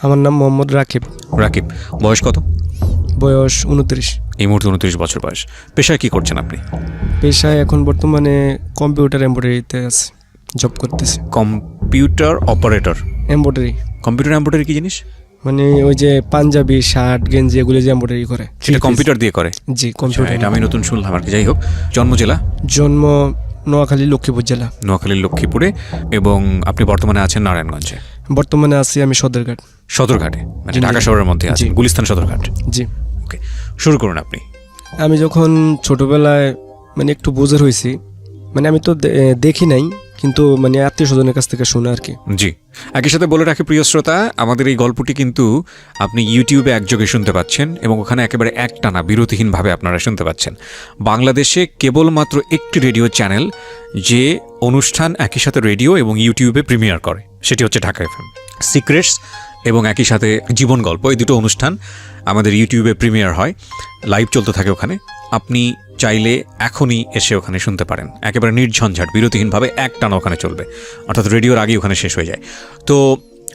আমার নাম মোহাম্মদ রাকিব। রাকিব, বয়স কত? বয়স 29। এই মুহূর্তে 29 বছর বয়স। পেশায় কি করছেন আপনি? পেশায় এখন বর্তমানে কম্পিউটার এমব্রয়ডারিতে আছে, জব করতেছি। Computer operator? Embroidery. Computer embroidery কি জিনিস? মানে ওই যে পাঞ্জাবি, শার্ট, গেঞ্জি এগুলো যে এমব্রয়ডারি করে, সেটা কম্পিউটার দিয়ে করে? জি, কম্পিউটার। এটা আমি নতুন শুনলাম আর কি। যাই হোক, জন্ম জেলা? জন্ম নোয়াখালী, লক্ষ্মীপুর জেলা। নোয়াখালীর লক্ষ্মীপুরে। এবং আপনি বর্তমানে আছেন নারায়ণগঞ্জে? বর্তমানে আছি আমি সদরঘাট। সদরঘাটে, মানে জি, ঢাকা শহরের মধ্যে আছেন? গুলিস্তান সদরঘাট। জি। ওকে, শুরু করুন আপনি। আমি যখন ছোটবেলায় মানে একটু বোঝার হয়েছি, মানে আমি তো দেখি নাই, কিন্তু মানে আত্মীয় স্বজনের কাছ থেকে শুনে আর কি। জি, একই সাথে বলে রাখি প্রিয় শ্রোতা, আমাদের এই গল্পটি কিন্তু আপনি ইউটিউবে একযোগে শুনতে পাচ্ছেন এবং ওখানে একেবারে একটানা বিরতিহীনভাবে আপনারা শুনতে পাচ্ছেন। বাংলাদেশে কেবলমাত্র একটি রেডিও চ্যানেল যে অনুষ্ঠান একই সাথে রেডিও এবং ইউটিউবে প্রিমিয়ার করে, সেটি হচ্ছে ঢাকা এফএম। সিক্রেটস এবং একই সাথে জীবন গল্প, এই দুটো অনুষ্ঠান আমাদের ইউটিউবে প্রিমিয়ার হয়, লাইভ চলতে থাকে ওখানে। আপনি চাইলে এখনই এসে ওখানে শুনতে পারেন, একেবারে নির্ঝঞ্ঝাট বিরতিহীনভাবে একটানা ওখানে চলবে, অর্থাৎ রেডিওর আগেই ওখানে শেষ হয়ে যায়। তো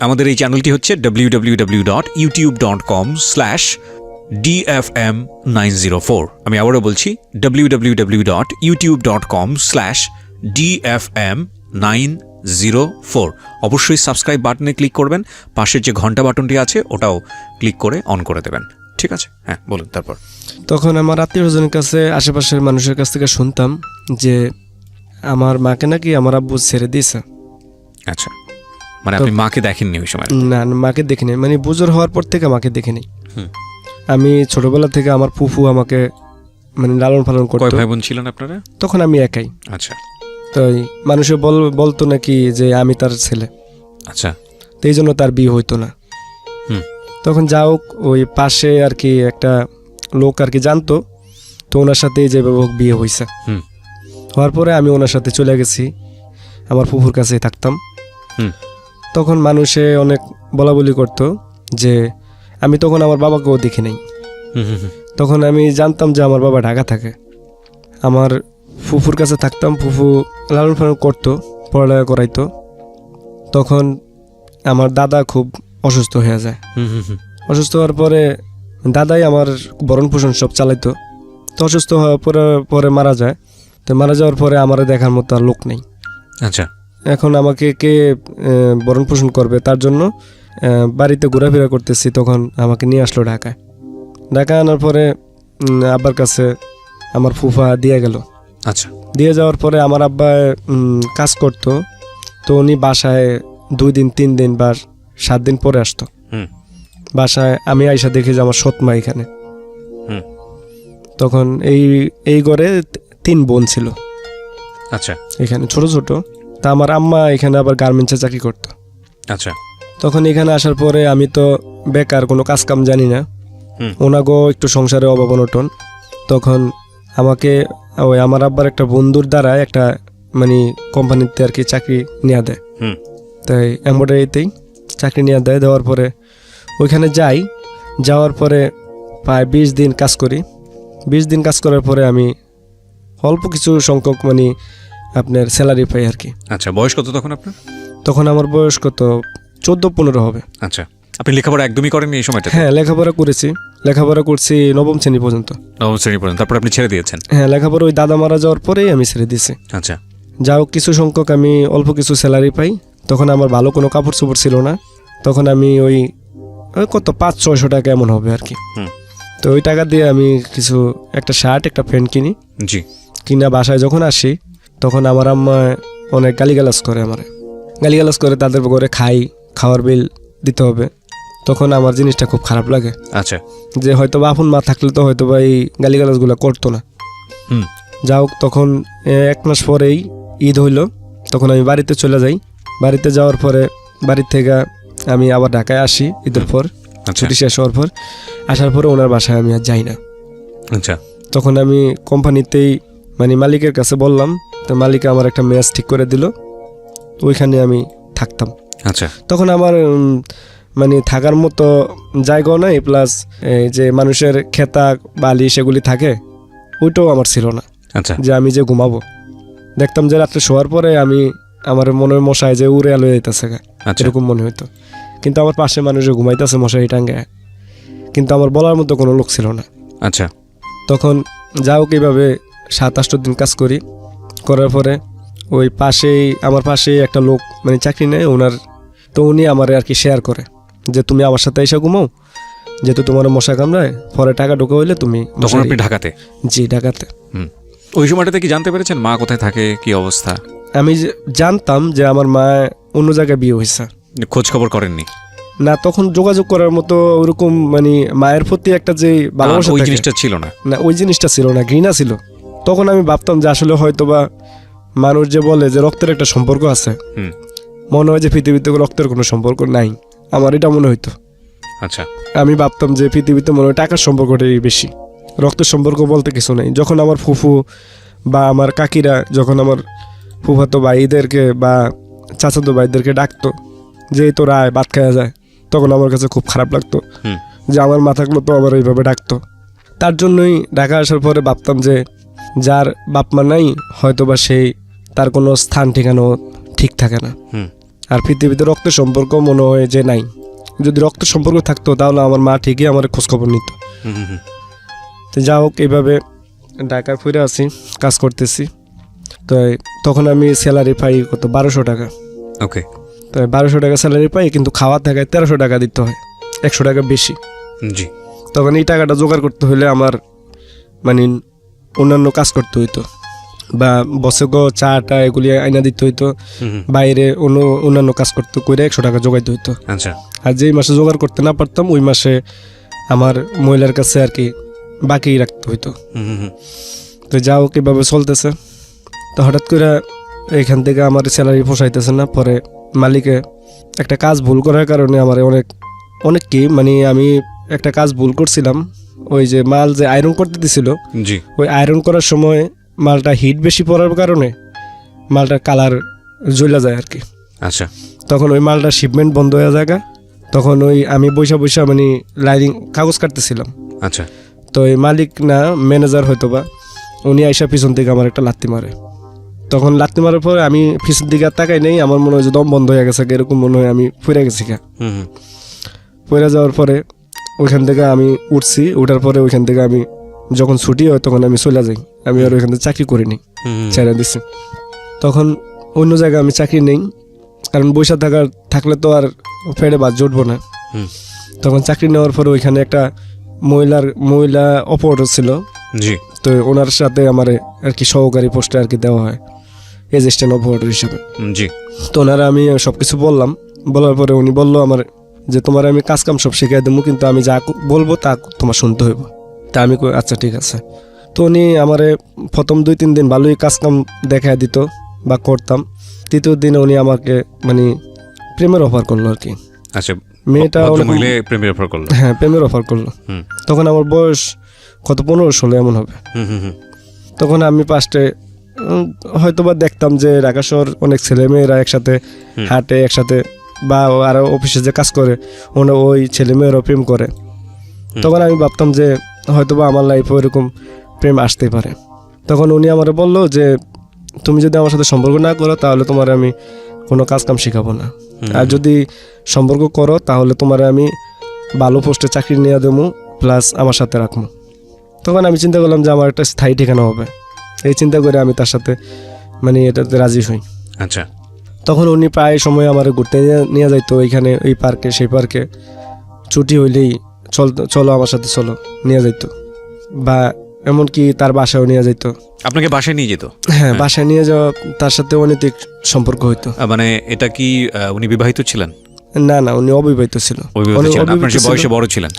আমাদের এই চ্যানেলটি হচ্ছে www.youtube.com/DFM904। আমি আবারও বলছি, www.youtube.com/DFM904। অবশ্যই সাবস্ক্রাইব বাটনে ক্লিক করবেন, পাশের যে ঘন্টা বাটনটি আছে ওটাও ক্লিক করে অন করে দেবেন। ঠিক আছে, হ্যাঁ বলুন তারপর। তখন আমার আত্মীয় স্বজনের কাছে, আশেপাশের মানুষের কাছ থেকে শুনতাম যে আমার মাকে নাকি আমার আব্বু ছেড়ে দিয়েছে। আচ্ছা, মানে আপনি মাকে দেখেননি ওই সময়? না, মাকে দেখিনি, মানে বুজুর হওয়ার পর থেকে মাকে দেখিনি। আমি ছোটবেলা থেকে আমার ফুফু আমাকে মানে লালন পালন করতো। কয় ভাই বোন ছিলেন আপনারা? তখন আমি একাই। আচ্ছা। তো মানুষে বলতো নাকি যে আমি তার ছেলে। আচ্ছা। তো এই জন্য তার বিয়ে হইতো না। তখন যাও ওই পাশে আর কি একটা লোক আর কি জানতো, তো ওনার সাথে যে বিয়ে হয়েছে। হওয়ার পরে আমি ওনার সাথে চলে গেছি, আমার ফুফুর কাছেই থাকতাম। তখন মানুষে অনেক বলা বলি করতো যে আমি তখন আমার বাবাকেও দেখি নাই। তখন আমি জানতাম যে আমার বাবা ঢাকা থাকে। আমার ফুফুর কাছে থাকতাম, ফুফু লালন পালন করতো, পড়ালেখা করাইতো। তখন আমার দাদা খুব অসুস্থ হয়ে যায়। অসুস্থ হওয়ার পরে দাদাই আমার ভরণ পোষণ সব চালাইতো। তো অসুস্থ হওয়ার পরে মারা যায়। তো মারা যাওয়ার পরে আমার দেখার মতো আর লোক নেই। আচ্ছা। এখন আমাকে কে ভরণ পোষণ করবে, তার জন্য বাড়িতে ঘোরাফেরা করতেছি। তখন আমাকে নিয়ে আসলো ঢাকায়। ঢাকা আনার পরে আব্বার কাছে আমার ফুফা দিয়ে গেল। আচ্ছা। দিয়ে যাওয়ার পরে আমার আব্বা কাজ করতো, তো উনি বাসায় 2 দিন 3 দিন বা 7 দিন পরে আসতো বাসায়। আমি আইসা দেখি যে আমার সৎমা এখানে। তখন এই ঘরে 3 বোন ছিল। আচ্ছা। এখানে ছোট ছোট। তা আমার আম্মা এখানে আবার গার্মেন্টসে চাকরি করতো। আচ্ছা। তখন এখানে আসার পরে আমি তো বেকার, কোনো কাজ কাম জানি না। ওনাগো একটু সংসারে অভাব অনটন। তখন আমাকে ওই আমার আব্বার একটা বন্ধুর দ্বারা একটা মানে কোম্পানিতে আর কি চাকরি নিয়ে দেয়। তাই এমব্রয়ডারিতেই চাকরি নিয়ে দেয়। দেওয়ার পরে ওইখানে যাই। যাওয়ার পরে প্রায় 20 দিন কাজ করি। 20 দিন কাজ করার পরে আমি অল্প কিছু সংখ্যক মানে আপনার স্যালারি পাই আর কি। আচ্ছা, বয়স কত তখন আপনার? তখন আমার বয়স কত 14-15 হবে। আচ্ছা, আপনি লেখাপড়া একদমই করেননি এই সময়টা? হ্যাঁ, লেখাপড়া করেছি। লেখাপড়া করছি 9ম শ্রেণী পর্যন্ত। 9ম শ্রেণী পর্যন্ত, তারপর আপনি ছেড়ে দিয়েছেন? হ্যাঁ, লেখাপড়া ওই দাদা মারা যাওয়ার পরেই আমি ছেড়ে দিয়েছি। আচ্ছা। যাও কিছু সংখ্যক আমি অল্প কিছু স্যালারি পাই। তখন আমার ভালো কোনো কাপড় চোপড় ছিল না। তখন আমি ওই কত 500-600 টাকা এমন হবে আর কি। তো ওই টাকা দিয়ে আমি কিছু একটা শার্ট, একটা প্যান্ট কিনি। জি। কিনা বাসায় যখন আসি, তখন আমার আম্মা অনেক গালিগালাজ করে, আমারে গালিগালাজ করে। তাদের ঘরে খাওয়ার বিল দিতে হবে। তখন আমার জিনিসটা খুব খারাপ লাগে। আচ্ছা। যে হয়তো বা আপন মা থাকলে তো হয়তো বা এই গালিগালাজগুলো করতো না। যাও তখন 1 মাস পরেই ঈদ হইল। তখন আমি বাড়িতে চলে যাই। বাড়িতে যাওয়ার পরে বাড়ির থেকে আমি আবার ঢাকায় আসি ঈদের পর, ছুটি শেষ হওয়ার পর। আসার পরে ওনার বাসায় আমি আর যাই না। আচ্ছা। তখন আমি কোম্পানিতেই মানে মালিকের কাছে বললাম। তো মালিক আমার একটা মেস ঠিক করে দিল, ওইখানে আমি থাকতাম। আচ্ছা। তখন আমার মানে থাকার মতো জায়গাও নাই, প্লাস যে মানুষের খেতা বালি সেগুলি থাকে, ওইটাও আমার ছিল না। আচ্ছা। যে আমি যে ঘুমাবো, দেখতাম যে রাত্রে শোয়ার পরে আমার মনের মশায় যে উড়ে আলো যাইতেছে, এরকম মনে হইতো। কিন্তু আমার পাশে মানুষও ঘুমাইতেছে মশারি টাঙ্গায়, কিন্তু আমার বলার মতো কোনো লোক ছিল না। আচ্ছা। তখন যাও কীভাবে 7-8 দিন কাজ করি, করার পরে ওই আমার পাশেই একটা লোক মানে চাকরি নেয় ওনার, তো উনি আমার আর কি শেয়ার করে যে তুমি আমার সাথে এসে ঘুমাও, যেহেতু তোমার মশা কামড়ায়, পরে টাকা ঢোকা হইলে তুমি। তখন আপনি ঢাকাতে? জি, ঢাকাতে। ওই সময়টাতে কি জানতে পেরেছেন মা কোথায় থাকে, কি অবস্থা? আমি জানতাম যে আমার মা অন্য জায়গায় বিয়ে হয়েছে। খোঁজ খবর করেননি? না, তখন যোগাযোগ করার মতো ওরকম মানে মায়ের প্রতি একটা যে ভালোবাসা ওই থাকে, জিনিসটা ছিল না। না ওই জিনিসটা ছিল না, ঘৃণা ছিল। তখন আমি ভাবতাম যে আসলে হয়তোবা মানুষ যে বলে যে রক্তের একটা সম্পর্ক আছে, মনে হয় যে পৃথিবীতে রক্তের কোনো সম্পর্ক নাই, আমার এটা মনে হইতো। আচ্ছা। আমি ভাবতাম যে পৃথিবীতে মনে হয় টাকার সম্পর্কটাই বেশি, রক্তের সম্পর্ক বলতে কিছু নেই। যখন আমার ফুফু বা আমার কাকিরা যখন আমার ফুফাতো ভাইদেরকে বা চাচাতো ভাইদেরকে ডাকতো যে তোরা আয় ভাত খাওয়া যায়, তখন আমার কাছে খুব খারাপ লাগতো যে আমার মাথাগুলো তো আবার এইভাবে ডাকতো। তার জন্যই ঢাকা আসার পরে ভাবতাম যে যার বাপ মা নাই হয়তোবা সেই তার কোনো স্থান ঠিকানাও ঠিক থাকে না। আর পৃথিবীতে রক্তের সম্পর্ক মনে হয় যে নাই। যদি রক্তের সম্পর্ক থাকতো তাহলে আমার মা ঠিকই আমার খোঁজখবর নিত। তো যা হোক, এইভাবে ঢাকায় ফিরে আসি, কাজ করতেছি। তো তখন আমি স্যালারি পাই কত 1200 টাকা। ওকে। তো 1200 টাকা স্যালারি পাই, কিন্তু খাওয়া থাকে 1300 টাকা দিতে হয়, 100 টাকা বেশি। জি। তখন এই টাকাটা জোগাড় করতে হলে আমার মানে অন্যান্য কাজ করতে হইতো, বা বসেগো চাটা এগুলি আইনা দিতে হইতো, বাইরে অন্যান্য কাজ করতে করে 100 টাকা জোগাইতে হইতো। আচ্ছা। আর যেই মাসে জোগাড় করতে না পারতাম ওই মাসে আমার মহিলার কাছে আর কি বাকি রাখতে হইতো। তো যাও কীভাবে চলতেছে। তো হঠাৎ করে এখান থেকে আমার স্যালারি পোষাইতেছে না। পরে মালিকে একটা কাজ ভুল করার কারণে আমার অনেক কি মানে আমি একটা কাজ ভুল করছিলাম। ওই যে মাল যে আয়রন করতে দিছিল, জি, ওই আয়রন করার সময় মালটা হিট বেশি পড়ার কারণে মালটার কালার জ্বলা যায় আর কি। আচ্ছা। তখন ওই মালটার শিপমেন্ট বন্ধ হয়ে যায়। তখন ওই আমি বৈশা মানে লাইনিং কাগজ কাটতেছিলাম। আচ্ছা। তো এই মালিক না ম্যানেজার হয়তো বা, উনি আইসা পিছন থেকে আমার একটা লাত্তি মারে। তখন লাত্তি মারার পরে আমি পিছন দিকে আর তাকাই নেই, আমার মনে হয় যে দম বন্ধ হয়ে গেছে, এরকম মনে হয় আমি পড়ে গেছি। পড়ে যাওয়ার পরে ওইখান থেকে আমি উঠছি, উঠার পরে ওইখান থেকে আমি যখন ছুটি হয় তখন আমি চলে যাই। আমি আর ওইখান থেকে চাকরি করিনি, ছেড়ে দিচ্ছি। তখন অন্য জায়গায় আমি চাকরি নেই, কারণ বৈশা থাকলে তো আর ফেড়ে বাদ জুটবো না। তখন চাকরি নেওয়ার পরে ওইখানে একটা মহিলা অপারেটর ছিল। জি। তো ওনার সাথে আমার আর কি সহকারী পোস্টে আর কি দেওয়া হয় অ্যাসিস্ট্যান্ট অপারেটর হিসেবে। জি। তো ওনারা আমি সব কিছু বলার পরে উনি বললো আমার যে তোমার আমি কাজ কাম সব শিখিয়ে দেবো, কিন্তু আমি যা বলবো তা তোমার শুনতে হইব। তা আমি আচ্ছা ঠিক আছে। তো উনি আমারে প্রথম 2-3 দিন ভালোই কাজ কাম দেখা দিত বা করতাম। তৃতীয় দিনে উনি আমাকে মানে প্রেমের অফার করলো আর কি। আচ্ছা। মেয়েটা প্রেমের অফার করলো? হ্যাঁ, প্রেমের অফার করলো। তখন আমার বয়স কত 15-16 এমন হবে। তখন আমি পাশে হয়তোবা দেখতাম যে ঢাকা শহর অনেক ছেলেমেয়েরা একসাথে হাঁটে, একসাথে বা আরও অফিসে যে কাজ করে ওই ছেলেমেয়েরাও প্রেম করে। তখন আমি ভাবতাম যে হয়তোবা আমার লাইফে ওইরকম প্রেম আসতেই পারে। তখন উনি আমার বললো যে তুমি যদি আমার সাথে সম্পর্ক না করো তাহলে তোমার আমি কোনো কাজ কাম শেখাবো না, আর যদি সম্পর্ক করো তাহলে তোমার আমি ভালো পোস্টে চাকরি নিয়ে দেবো, প্লাস আমার সাথে রাখবো। তখন আমি চিন্তা করলাম যে আমার একটা স্থায়ী ঠিকানা হবে। এই চিন্তা করে আমি তার সাথে মানে এটাতে রাজি হই। আচ্ছা। তখন উনি প্রায় সময় আমার ঘুরতে নিয়ে যাইতো, এইখানে এই পার্কে সেই পার্কে, ছুটি হইলেই চলো আমার সাথে চলো নিয়ে যাইতো, বা এমনকি তার বাসায়ও নিয়ে যাইতো। আপনাকে বাসায় নিয়ে যেত? হ্যাঁ, বাসায় নিয়ে যাওয়া, তার সাথে অনৈতিক সম্পর্ক হইতো। মানে এটা কি উনি বিবাহিত ছিলেন? না, উনি অবিবাহিত ছিল। আপনার বয়সে বড় ছিলেন?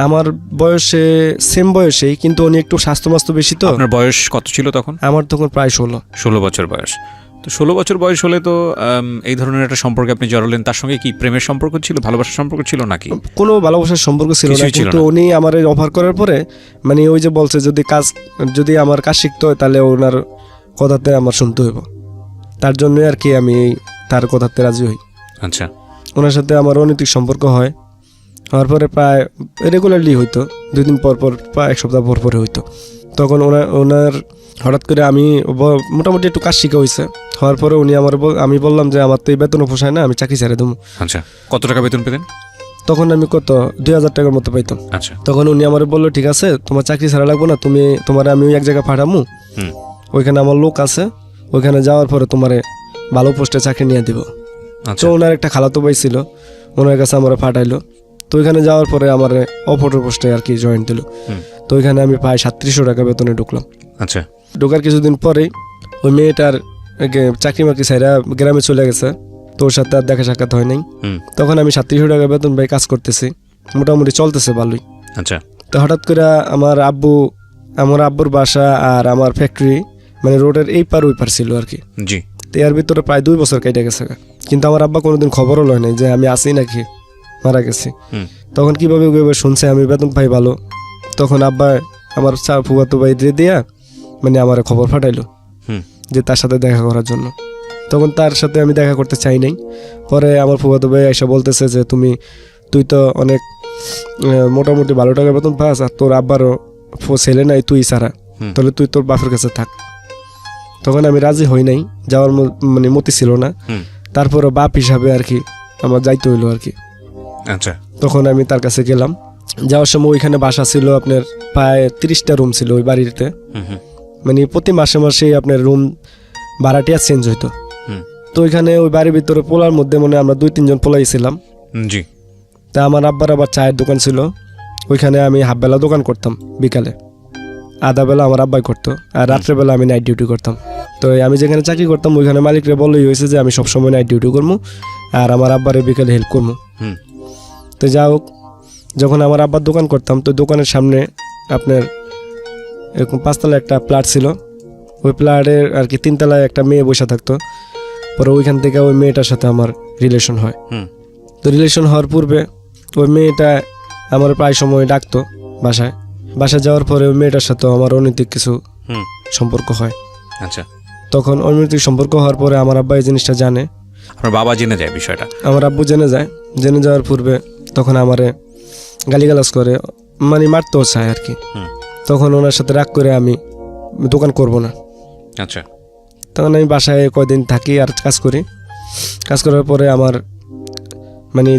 আমার বয়সে সেম বয়সেই, কিন্তু উনি একটু স্বাস্থ্য বেশি। তো আপনার বয়স কত ছিল তখন? আমার তখন প্রায় 16 বছর বয়স। তো 16 বছর বয়স হলে তো এই ধরনের একটা সম্পর্কে আপনি জড়ালেন। তার সঙ্গে কি প্রেমের সম্পর্ক ছিল, ভালোবাসার সম্পর্ক ছিল নাকি? কোনো ভালোবাসার সম্পর্ক ছিল না, কিন্তু উনি আমার অফার করার পরে মানে ওই যে বলছে যদি আমার কাজ শিখতে হয় তাহলে ওনার কথাতে আমার শুনতে হইব, তার জন্যই আর কি আমি তার কথাতে রাজি হই। আচ্ছা। ওনার সাথে আমার অনৈতিক সম্পর্ক হয়, হওয়ার পরে প্রায় রেগুলারলি হইতো, 2 দিন পর প্রায় 1 সপ্তাহ পর হইতো। তখন ওনার হঠাৎ করে আমি মোটামুটি একটু কাজ শিখা হয়েছে, হওয়ার পরে উনি আমি বললাম যে আমার তো এই বেতনও পোষায় না, আমি চাকরি ছেড়ে দেবো। আচ্ছা, কত টাকা বেতন পেতেন তখন আমি কত 2000 টাকার মতো পাইতাম। আচ্ছা, তখন উনি আমার বললো ঠিক আছে তোমার চাকরি ছাড়া লাগবো না, তোমার আমি এক জায়গায় পাঠামু, ওইখানে আমার লোক আছে, ওইখানে যাওয়ার পরে তোমার ভালো পোস্টে চাকরি নিয়ে দিব। তো ওনার একটা খালাতো ভাই ছিল, ওনার কাছে আমার পাঠাইলো। তো ওইখানে যাওয়ার পরে আমার অপরের পোস্টে আর কি জয়েন দিল। তো ওইখানে আমি প্রায় 3700 টাকা বেতনে ঢুকলাম। আচ্ছা, ঢোকার কিছুদিন পরেই ওই মেয়েটার চাকরি মাকরি ছাইরা গ্রামে চলে গেছে, তো ওর সাথে আর দেখা সাক্ষাৎ হয় নাই। তখন আমি 3700 টাকা বেতন ভাই কাজ করতেছি, মোটামুটি চলতেছে ভালোই। আচ্ছা, তো হঠাৎ করে আমার আব্বুর বাসা আর আমার ফ্যাক্টরি মানে রোডের এই পার ওই পার ছিল আর কি। জি। তো এর ভিতরে প্রায় 2 বছর কেটে গেছে, কিন্তু আমার আব্বা কোনোদিন খবরও লয় নাই যে আমি আছি নাকি মারা গেছি। তখন কিভাবে শুনছে আমি বেতন পাই ভালো, তখন আব্বা আমার ফুফাতো ভাই দিয়া মানে আমার খবর পাঠাইলো যে তার সাথে দেখা করার জন্য। তখন তার সাথে আমি দেখা করতে চাই নাই। পরে আমার ফুফাতো ভাই এসে বলতেছে যে তুই তো অনেক মোটামুটি ভালো টাকা বেতন পাস, আর তোর আব্বারও ছেলে নাই তুই ছাড়া, তাহলে তুই তোর বাপের কাছে থাক। তখন আমি রাজি হই নাই, যাওয়ার মানে মতি ছিল না। তারপরে বাপ হিসাবে আর কি আমার যাইতে হইলো আর কি। আচ্ছা, তখন আমি তার কাছে গেলাম। যাওয়ার সময় ওইখানে বাসা ছিল আপনার প্রায় 30টা রুম ছিল ওই বাড়িতে, মানে প্রতি মাসে মাসে আপনার রুম ভাড়াটিয়া চেঞ্জ হইতো। তো ওইখানে ওই বাড়ির ভিতরে পোলার মধ্যে মানে আমরা 2-3 জন পোলাই ছিলাম। জি। তা আমার আব্বার আবার চায়ের দোকান ছিল, ওইখানে আমি হাফবেলা দোকান করতাম, বিকালে আধা বেলা আমার আব্বাই করতো, আর রাত্রেবেলা আমি নাইট ডিউটি করতাম। তো আমি যেখানে চাকরি করতাম ওইখানে মালিকরে বললেই হয়েছে যে আমি সবসময় নাইট ডিউটি করবো আর আমার আব্বারে বিকালে হেল্প করবো। তো যা হোক, যখন আমার আব্বার দোকান করতাম তো দোকানের সামনে আপনার এরকম 5 একটা প্লাট ছিল, ওই প্লাটের আর কি 3 তলায় একটা মেয়ে বসে থাকতো। পরে ওইখান থেকে ওই মেয়েটার সাথে আমার রিলেশন হয়। তো রিলেশন হওয়ার পূর্বে ওই মেয়েটা আমার প্রায় সময় ডাকতো বাসায় যাওয়ার পরে ওই মেয়েটার সাথে আমার অনৈতিক কিছু সম্পর্ক হয়। আচ্ছা, তখন অনৈতিক সম্পর্ক হওয়ার পরে আমার আব্বা এই জিনিসটা জানে, আপনার বাবা জেনে যায় বিষয়টা, আমার আব্বু জেনে যাওয়ার পূর্বে তখন আমারে গালিগালাজ করে, মানে মারতেও চায় আর কি। তখন ওনার সাথে রাগ করে আমি দোকান করব না। আচ্ছা, তখন আমি বাসায় কয়দিন থাকি আর কাজ করার পরে আমার মানে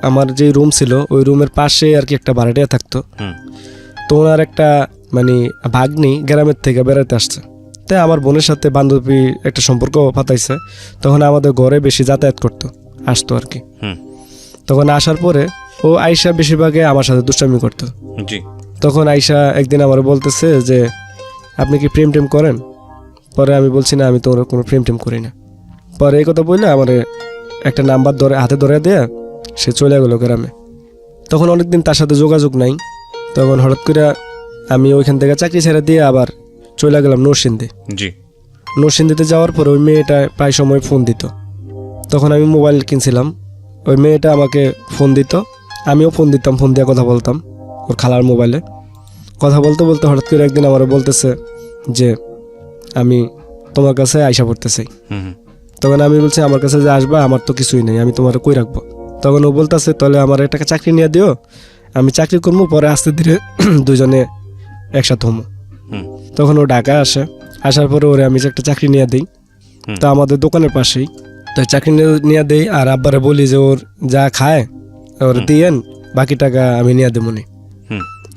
আমার যেই রুম ছিল ওই রুমের পাশে আর কি একটা ভাড়াটিয়া থাকতো। তো ওনার একটা মানে ভাগ্নি গ্রামের থেকে বেড়াতে আসছে, তাই আমার বোনের সাথে বান্ধবী একটা সম্পর্ক পাতাইছে। তখন আমাদের ঘরে বেশি যাতায়াত আসতো আর কি। তখন আসার পরে ও আয়শা বেশিরভাগে আমার সাথে দুষ্টামি করতো। তখন আয়শা একদিন আমার বলতেছে যে আপনি কি প্রেম টেম করেন? পরে আমি বলছি না, আমি তো কোনো প্রেম টেম করি না। পরে এই কথা বললে আমার একটা নাম্বার হাতে ধরে দেয়া সে চলে গেল গ্রামে। তখন অনেকদিন তার সাথে যোগাযোগ নাই। তখন হঠাৎ করে আমি ওইখান থেকে চাকরি ছেড়ে দিয়ে আবার চলে গেলাম নরসিংদীতে যাওয়ার পর ওই মেয়েটা প্রায় সময় ফোন দিত। তখন আমি মোবাইল কিনছিলাম, ওই মেয়েটা আমাকে ফোন দিত, আমিও ফোন দিতাম, ফোন দিয়ে কথা বলতাম ওর খালার মোবাইলে। কথা বলতে বলতে হঠাৎ করে একদিন আমার বলতেছে যে আমি তোমার কাছে আইসা পড়তেছি। তখন আমি বলছি আমার কাছে যে আসবা, আমার তো কিছুই নেই, আমি তোমার কই রাখবো। তখন ও বলতেছে তাহলে আমার একটা চাকরি নিয়ে দিও, আমি চাকরি করবো, পরে আস্তে ধীরে দুজনে একসাথে হমো। তখন ও ঢাকায় আসার পরে ওরে আমি একটা চাকরি নিয়ে দিই, তো আমাদের দোকানের পাশেই। তো চাকরি নিয়ে দেই আর আব্বারে বলি যে ওর যা খায় ওর দিয়েন, বাকি টাকা আমি নিয়ে দেবো নি।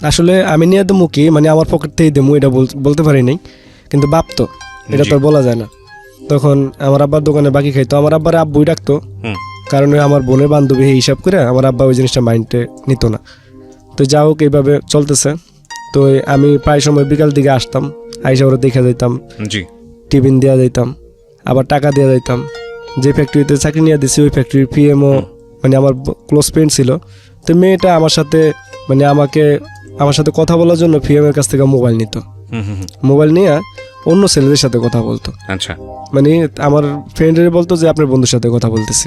আসলে আমি নিয়ে দেবো কি মানে আমার পকেট থেকেই দেবো, এটা বলতে পারি নাই, কিন্তু বাপ তো এটা তো বলা যায় না। তখন আমার আব্বার দোকানে বাকি খাইতো, আমার আব্বারে আব্বুই ডাকতো, কারণ আমার বোনের বান্ধবী হিসাব করে আমার আব্বা ওই জিনিসটা মাইন্ডে নিত না। তো যা হোক এইভাবে চলতেছে। তো আমি প্রায় সময় বিকাল দিকে আসতাম, আইসা ওরা দেখে যাইতাম, টিফিন দেওয়া যাইতাম, আবার টাকা দেওয়া যাইতাম। যে ফ্যাক্টরিতে চাকরি নিয়ে দিছি ওই ফ্যাক্টরির পিএমও মানে আমার ক্লোজ ফ্রেন্ড ছিল। তো মেয়েটা আমার সাথে কথা বলার জন্য পিএমের কাছ থেকে মোবাইল নিত, মোবাইল নিয়ে অন্য ছেলেদের সাথে কথা বলতো। আচ্ছা, মানে আমার ফ্রেন্ডের বলতো যে আপনার বন্ধুর সাথে কথা বলতেছি,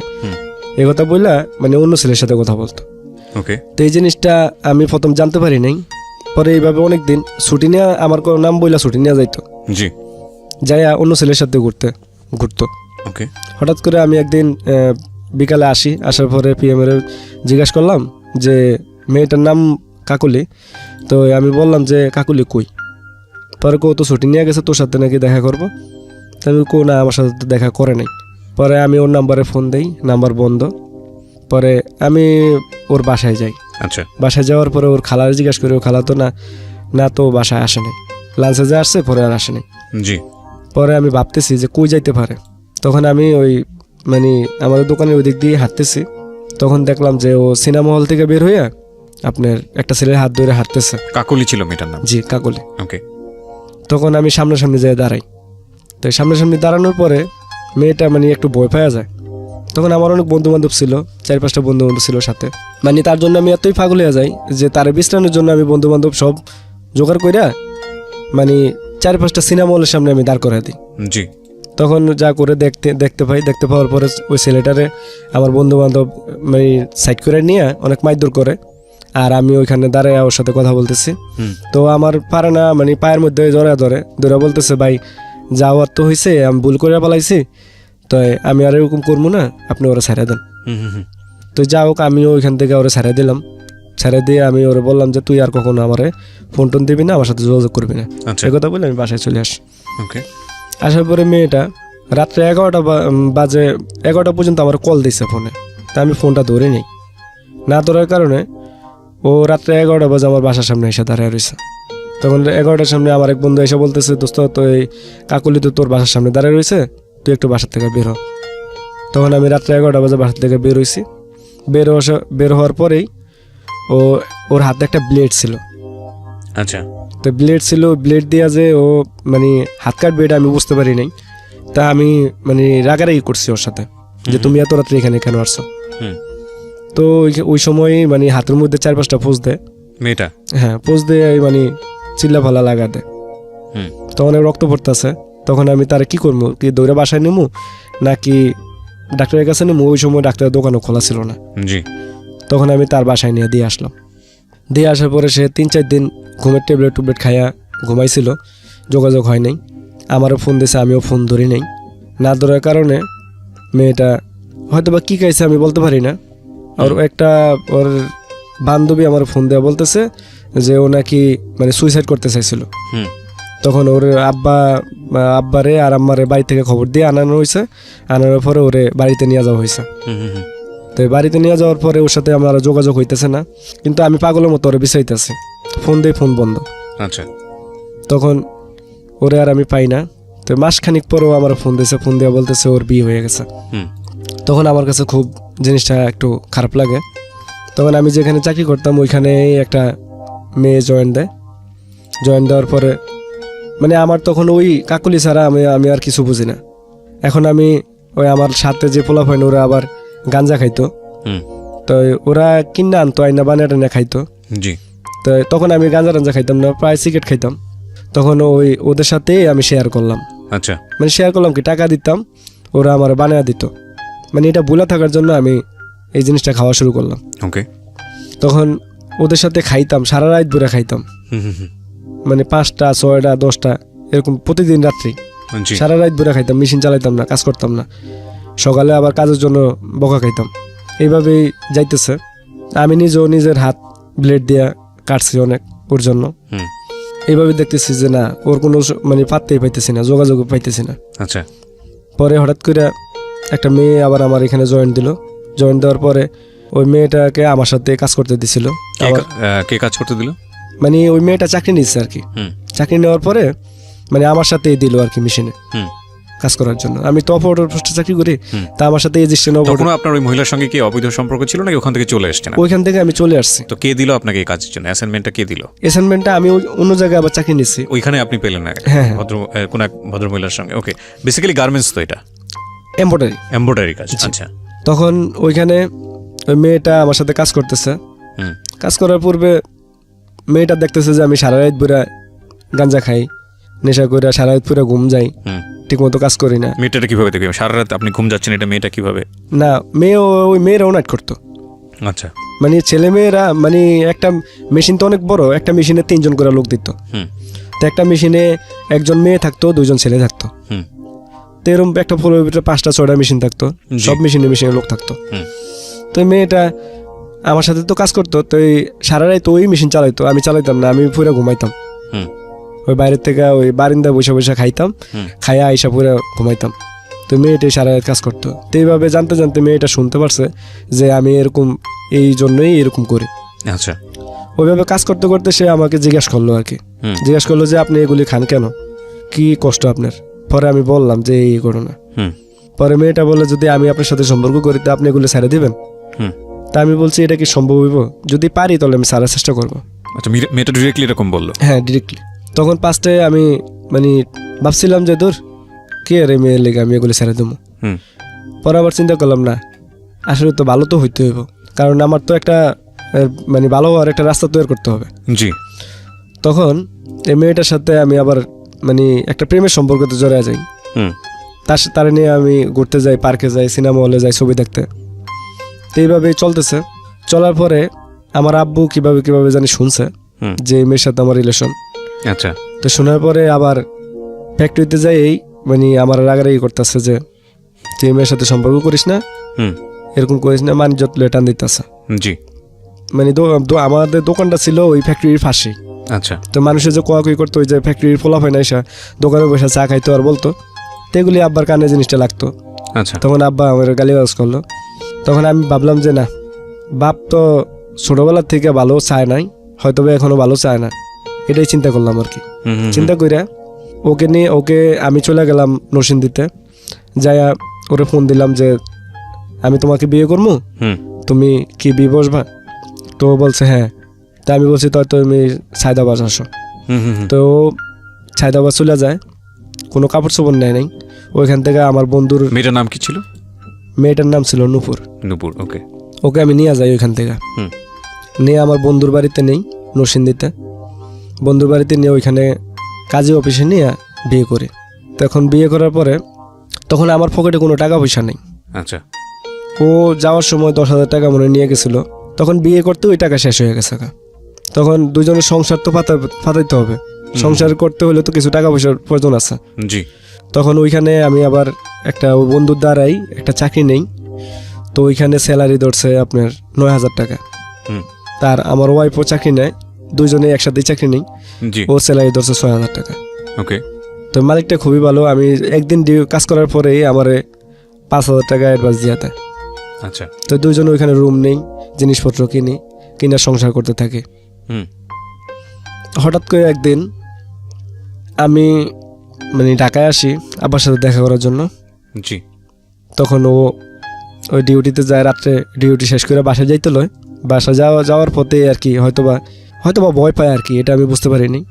এই কথা বললা মানে অন্য ছেলের সাথে কথা বলতো। তো এই জিনিসটা আমি প্রথম জানতে পারি নাই। পরে এইভাবে অনেকদিন ছুটি নিয়ে আমার নাম বইলা ছুটি নিয়ে যাইতো, যাইয়া অন্য ছেলের সাথে ঘুরতো। হঠাৎ করে আমি একদিন বিকালে আসার পরে পিএমের জিজ্ঞাসা করলাম যে মেয়েটার নাম কাকুলি। তো আমি বললাম যে কাকুলি কই? পরে কো তো ছুটি নিয়ে গেছে, তোর সাথে নাকি দেখা করবো। তা আমি কো না, আমার সাথে তো দেখা করে নাই। পরে আমি ওর নাম্বারে ফোন দিই, নাম্বার বন্ধ। পরে আমি ওর বাসায় যাই। আচ্ছা, বাসায় যাওয়ার পরে ওর খালার জিজ্ঞাসা করি, ও খালা তো না তো বাসায় আসে নাই, লাঞ্চে যা আসছে পরে আর আসে নাই। জি। পরে আমি ভাবতেছি যে কই যাইতে পারে। তখন আমি ওই মানে আমাদের দোকানের ওই দিক দিয়ে হাঁটতেছি, তখন দেখলাম যে ও সিনেমা হল থেকে বের হইয়া আপনার একটা ছেলের হাত ধরে হাঁটতেছে। কাকলি ছিল মেয়েটার নাম? জি, কাকলি। ওকে। তখন আমি সামনাসামনি যেয়ে দাঁড়াই। তো সামনাসামনি দাঁড়ানোর পরে মেয়েটা মানে একটু ভয় পাওয়া যায়। তখন আমার অনেক বন্ধু বান্ধব ছিল, 4-5টা বন্ধু বান্ধব ছিল সাথে। মানে তার জন্য আমি এতই পাগল হয়ে যাই যে তার বিশ্রামের জন্য আমি বন্ধু বান্ধব সব জোগাড় কইরা মানে 4-5টা সিনেমা হলের সামনে আমি দাঁড় করে দিই। জি। তখন যা করে দেখতে পাওয়ার পরে ওই ছেলেটারে আমার বন্ধু বান্ধব মানে সাইড করে নিয়ে অনেক মাইদুর করে, আর আমি ওইখানে দাঁড়ায় ওর সাথে কথা বলতেছি। তো আমার পারে না, মানে পায়ের মধ্যে ধরে বলতেছে, ভাই যাওয়ার তো হয়েছে, আমি ভুল করে পালাইছি, তো আমি আর এরকম করবো না, আপনি ওরা ছাড়া দেন। তো যা হোক, আমিও ওইখান থেকে ওরা ছাড়া দিলাম। ছাড়া দিয়ে আমি ওরা বললাম যে তুই আর কখনো আমারে ফোন টোন দিবি না, আমার সাথে যোগাযোগ করবি না। আচ্ছা। এই কথা বলে আমি বাসায় চলে আসি। ওকে। আসার পরে মেয়েটা রাত্রে 11টা পর্যন্ত আমার কল দিচ্ছে ফোনে। তা আমি ফোনটা ধরে নিই, না ধরার কারণে ও রাত্রে 11টা বাজে আমার বাসার সামনে এসে দাঁড়িয়ে রয়েছে। তখন 11টার সামনে আমার এক বন্ধু এসে বলতেছে, দোস্ত তো এই কাকুলি তো তোর বাসার সামনে দাঁড়িয়ে রয়েছে, তুই একটু বাসার থেকে বের হ। তখন আমি রাত্রে 11টা বাজে বাসার থেকে বের হয়েছি। বের হওয়ার পরেই ওর হাতে একটা ব্লেড ছিল। আচ্ছা। তো ব্লেড দিয়া যে ও মানে হাত কাটবে এটা আমি বুঝতে পারি নাই। তা আমি মানে রাগারাগি করছি ওর সাথে যে তুমি এত রাত্রে এখানে কেন আসছো। তো ওই সময় মানে হাতের মধ্যে 4-5টা পোজ দেয় মেয়েটা। হ্যাঁ, পোজ দিয়ে মানে চিল্লা ফালা লাগা দেয়। তখন রক্ত পড়তেছে। তখন আমি তারা কি করবো, কি দৌড়ে বাসায় নেবো নাকি ডাক্তারের কাছে নেবো? ওই সময় ডাক্তারের দোকানও খোলা ছিল না। জি। তখন আমি তার বাসায় নিয়ে দিয়ে আসলাম। দিয়ে আসার পরে সে 3-4 দিন ঘুমের ট্যাবলেট খাইয়া ঘুমাইছিল, যোগাযোগ হয় নাই। আমারও ফোন দিয়েছে, আমিও ফোন ধরি নাই। না ধরার কারণে মেয়েটা হয়তো বা কী খাইছে আমি বলতে পারি না। আর একটা ওর বান্ধবী আমার ফোন দেওয়া বলতেছে যে ও নাকি মানে সুইসাইড করতে চাইছিল। তখন ওর আব্বারে আর আম্মারে বাড়ি থেকে খবর দিয়ে আনানো হয়েছে। আনানোর পরে ওরে বাড়িতে নিয়ে যাওয়া হয়েছে। তো বাড়িতে নিয়ে যাওয়ার পরে ওর সাথে আমার যোগাযোগ হইতেছে না, কিন্তু আমি পাগলের মতো ওরে বিচাইতেছি, ফোন দিয়ে ফোন বন্ধ। আচ্ছা। তখন ওরে আর আমি পাই না। তো মাসখানিক পরেও আমার ফোন দিয়েছে, ফোন দিয়ে বলতেছে ওর বিয়ে হয়ে গেছে। তখন আমার কাছে খুব জিনিসটা একটু খারাপ লাগে। তখন আমি যেখানে চাকরি করতাম ওইখানে একটা মেয়ে জয়েন দেওয়ার পরে মানে আমার তখন ওই কাকুলি ছাড়া আমি আর কিছু বুঝি না। এখন আমি ওই আমার সাথে যে পোলা হয় ওরা আবার গাঞ্জা খাইতো, তো ওরা কিনা আনতো, আইনা বানিয়ে খাইতো। জি। তো তখন আমি গাঞ্জা খাইতাম না, প্রায় সিগারেট খাইতাম। তখন ওদের সাথে আমি শেয়ার করলাম। আচ্ছা। মানে শেয়ার করলাম কি, টাকা দিতাম, ওরা আমার বানিয়ে দিত। মানে এটা ভুলে থাকার জন্য আমি এই জিনিসটা খাওয়া শুরু করলাম। ওকে। তখন ওদের সাথে খাইতাম, সারা রাত ভরে খাইতাম, মানে 5টা 6টা 10টা এরকম প্রতিদিন রাত্রি সারা রাত ভরে খাইতাম। মেশিন চালাইতাম না, কাজ করতাম না। সকালে আবার কাজের জন্য বকা খাইতাম। এইভাবেই যাইতেছে। আমি নিজের হাত ব্লেড দিয়ে কাটছি অনেক ওর জন্য। এইভাবে দেখতেছি যে না, ওর কোনো মানে পাত্তেই পাইতেছি না, যোগাযোগ পাইতেছি না। আচ্ছা। পরে হঠাৎ করে একটা মেয়ে আবার আমার এখানে জয়েন দেওয়ার পরে ওই মেয়েটাকে আমার সাথে কাজ করতে দিছিল। কে কাজ করতে দিল? মানে ওই মেয়েটা চাকরি নিচ্ছে আর কি। চাকরি নেওয়ার পরে মানে আমার সাথেই দিল আর কি মেশিনে কাজ করার জন্য। আমি তো অপারেটর পোস্টে চাকরি করি, তা আমার সাথে তখন আপনার ওই মহিলার সঙ্গে কি অবৈধ সম্পর্ক ছিল নাকি ওখান থেকে চলে এসেছেন? ওইখান থেকে আমি চলে আসছি। তো কে দিল আপনাকে এই কাজের জন্য? অ্যাসাইনমেন্টটা কে দিল? অ্যাসাইনমেন্টটা আমি অন্য জায়গায় আবার চাকরি নিচ্ছি, ওইখানে আপনি পেলেন না? হ্যাঁ, কোন এক ভদ্র মহিলার সঙ্গে। ওকে। বেসিক্যালি গার্মেন্টস তো এটা এমব্রয়ডারি কাজ। আচ্ছা। তখন ওইখানে ওই মেয়েটা আমার সাথে কাজ করতেছে। কাজ করার পূর্বে মেয়েটা দেখতেছে যে আমি সারা রাত পুরা গাঞ্জা খাই, নেশা করে সারা রাত পুরা ঘুম যাই, ঠিক মতো কাজ করি না। মেয়েটা কিভাবে দেখবে সারা রাত আপনি ঘুম যাচ্ছেন? এটা মেয়েটা কিভাবে? না, ওই মেয়েরাও নাইট করতো। আচ্ছা। মানে ছেলে মেয়েরা মানে একটা মেশিন তো অনেক বড়, একটা মেশিনে 3জন করে লোক দিত। তো একটা মেশিনে একজন মেয়ে থাকতো, 2জন ছেলে থাকতো। তো এরকম একটা ফ্লোরের ভিতরে 5টা 6টা মেশিন থাকতো, সব মেশিনে লোক থাকতো। তো মেয়েটা আমার সাথে তো কাজ করতো, তো সারা রাত ওই মেশিন চালাইতো, আমি চালাইতাম না, আমি পুরো ঘুমাইতাম। ওই বাইরের থেকে ওই বারিন্দায় বসে বসে খাইতাম, খাইয়া আইসা পুরো ঘুমাইতাম। তো মেয়েটাই সারা রাত কাজ করতো। তো এইভাবে জানতে জানতে মেয়েটা শুনতে পারছে যে আমি এরকম, এই জন্যই এরকম করি। আচ্ছা, ওইভাবে কাজ করতে করতে সে আমাকে জিজ্ঞাসা করলো আর কি, জিজ্ঞাসা করলো যে আপনি এগুলি খান কেন, কি কষ্ট আপনার? পরে আমি বললাম যে এই ঘটনা। পরে মেয়েটা বলে যদি আমি আপনার সাথে সম্পর্ক করি তো আপনি এগুলো ছেড়ে দিবেন? তা আমি বলছি এটা কি সম্ভব হইব? যদি পারি তাহলে আমি সারার চেষ্টা করবো। আচ্ছা, মেয়েটা ডিরেক্টলি এরকম বললো? হ্যাঁ, ডিরেক্টলি। তখন ফার্স্টে আমি মানে ভাবছিলাম যে দূর কে রে মেয়ের লেগে আমি এগুলো ছেড়ে দেবো। পরে আবার চিন্তা করলাম না, আসলে তো ভালো তো হইতে হইব, কারণ আমার তো একটা মানে ভালো হওয়ার একটা রাস্তা তৈরি করতে হবে। জি। তখন এই মেয়েটার সাথে আমি আবার মানে একটা প্রেমের সম্পর্কতে জড়ায় যাই। তার নিয়ে আমি ঘুরতে যাই, পার্কে যাই, সিনেমা হলে যাই ছবি দেখতে। তো এইভাবেই চলতেছে। চলার পরে আমার আব্বু কিভাবে কিভাবে জানি শুনছে যে এই মেয়ের সাথে আমার রিলেশন। আচ্ছা। তো শোনার পরে আবার ফ্যাক্টরিতে যাই, এই মানে আমার রাগারাগি করতেছে যে তুই এই মেয়ের সাথে সম্পর্ক করিস না, এরকম করিস না, মানে যত লেটান দিতেছে। জি। মানে আমাদের দোকানটা ছিল ওই ফ্যাক্টরির পাশে। আচ্ছা। তো মানুষের যে কোয়াকুই করতো, ওই যে ফ্যাক্টরির ফলাফল না এসে দোকানে বসে চা খাইতো আর বলতো, তো এগুলি আব্বার কানে জিনিসটা লাগতো। আচ্ছা। তখন আব্বা আমার গালিবাজ করলো। তখন আমি ভাবলাম যে না, বাপ তো ছোটবেলার থেকে ভালো চায় নাই, হয়তো এখনো ভালো চায় না, এটাই চিন্তা করলাম আর কি। চিন্তা কইরা ওকে আমি চলে গেলাম নরসিংদীতে, যাইয়া ওরে ফোন দিলাম যে আমি তোমাকে বিয়ে করবো, তুমি কি বিয়ে বসবা? তো বলছে হ্যাঁ। তা আমি বলছি তো তুমি সায়দাবাদ আসো। তো সায়দাবাদ চলে যায়, কোনো কাপড় চোপড় নেয় নাই। ওইখান থেকে আমার বন্ধুর, মেয়েটার নাম কি ছিল? মেয়েটার নাম ছিল নূপুর। নূপুর, ওকে। ওকে আমি নিয়ে যাই ওইখান থেকে, নিয়ে আমার বন্ধুর বাড়িতে নেই নরসিংদীতে। বন্ধুর বাড়িতে নিয়ে ওইখানে কাজী অফিসে নিয়ে বিয়ে করি। তখন বিয়ে করার পরে তখন আমার পকেটে কোনো টাকা পয়সা নেই। আচ্ছা। ও যাওয়ার সময় 10,000 টাকা মনে নিয়ে গেছিলো। তখন বিয়ে করতে ওই টাকা শেষ হয়ে গেছে। তখন দুজনের সংসার তো পাতাইতে হবে, সংসার করতে হলে তো কিছু টাকা পয়সার প্রয়োজন আছে। জি। তখন ওইখানে আমি আবার একটা বন্ধুর দ্বারাই একটা চাকরি নেই। তো ওইখানে স্যালারি ধরছে আপনার 9,000 টাকা। তার আমার ওয়াইফও চাকরি নেয়, দুইজনে একসাথে চাকরি নেই। ও স্যালারি ধরছে 6,000 টাকা। ওকে। তো মালিকটা খুবই ভালো। আমি একদিন কাজ করার পরেই আমার 5,000 টাকা অ্যাডভান্স দিয়ে দেয়। আচ্ছা। তো দুইজনে ওইখানে রুম নেই, জিনিসপত্র কিনে সংসার করতে থাকে। হঠাৎ করে একদিন আমি মানে ঢাকায় আসি আব্বার সাথে দেখা করার জন্য। জি। তখন ও ওই ডিউটিতে যায়, রাত্রে ডিউটি শেষ করে বাসায় যাইতে লয়। বাসা যাওয়ার পথে আর কি হয়তোবা ভয় পায় আর কি, এটা আমি বুঝতে পারিনি।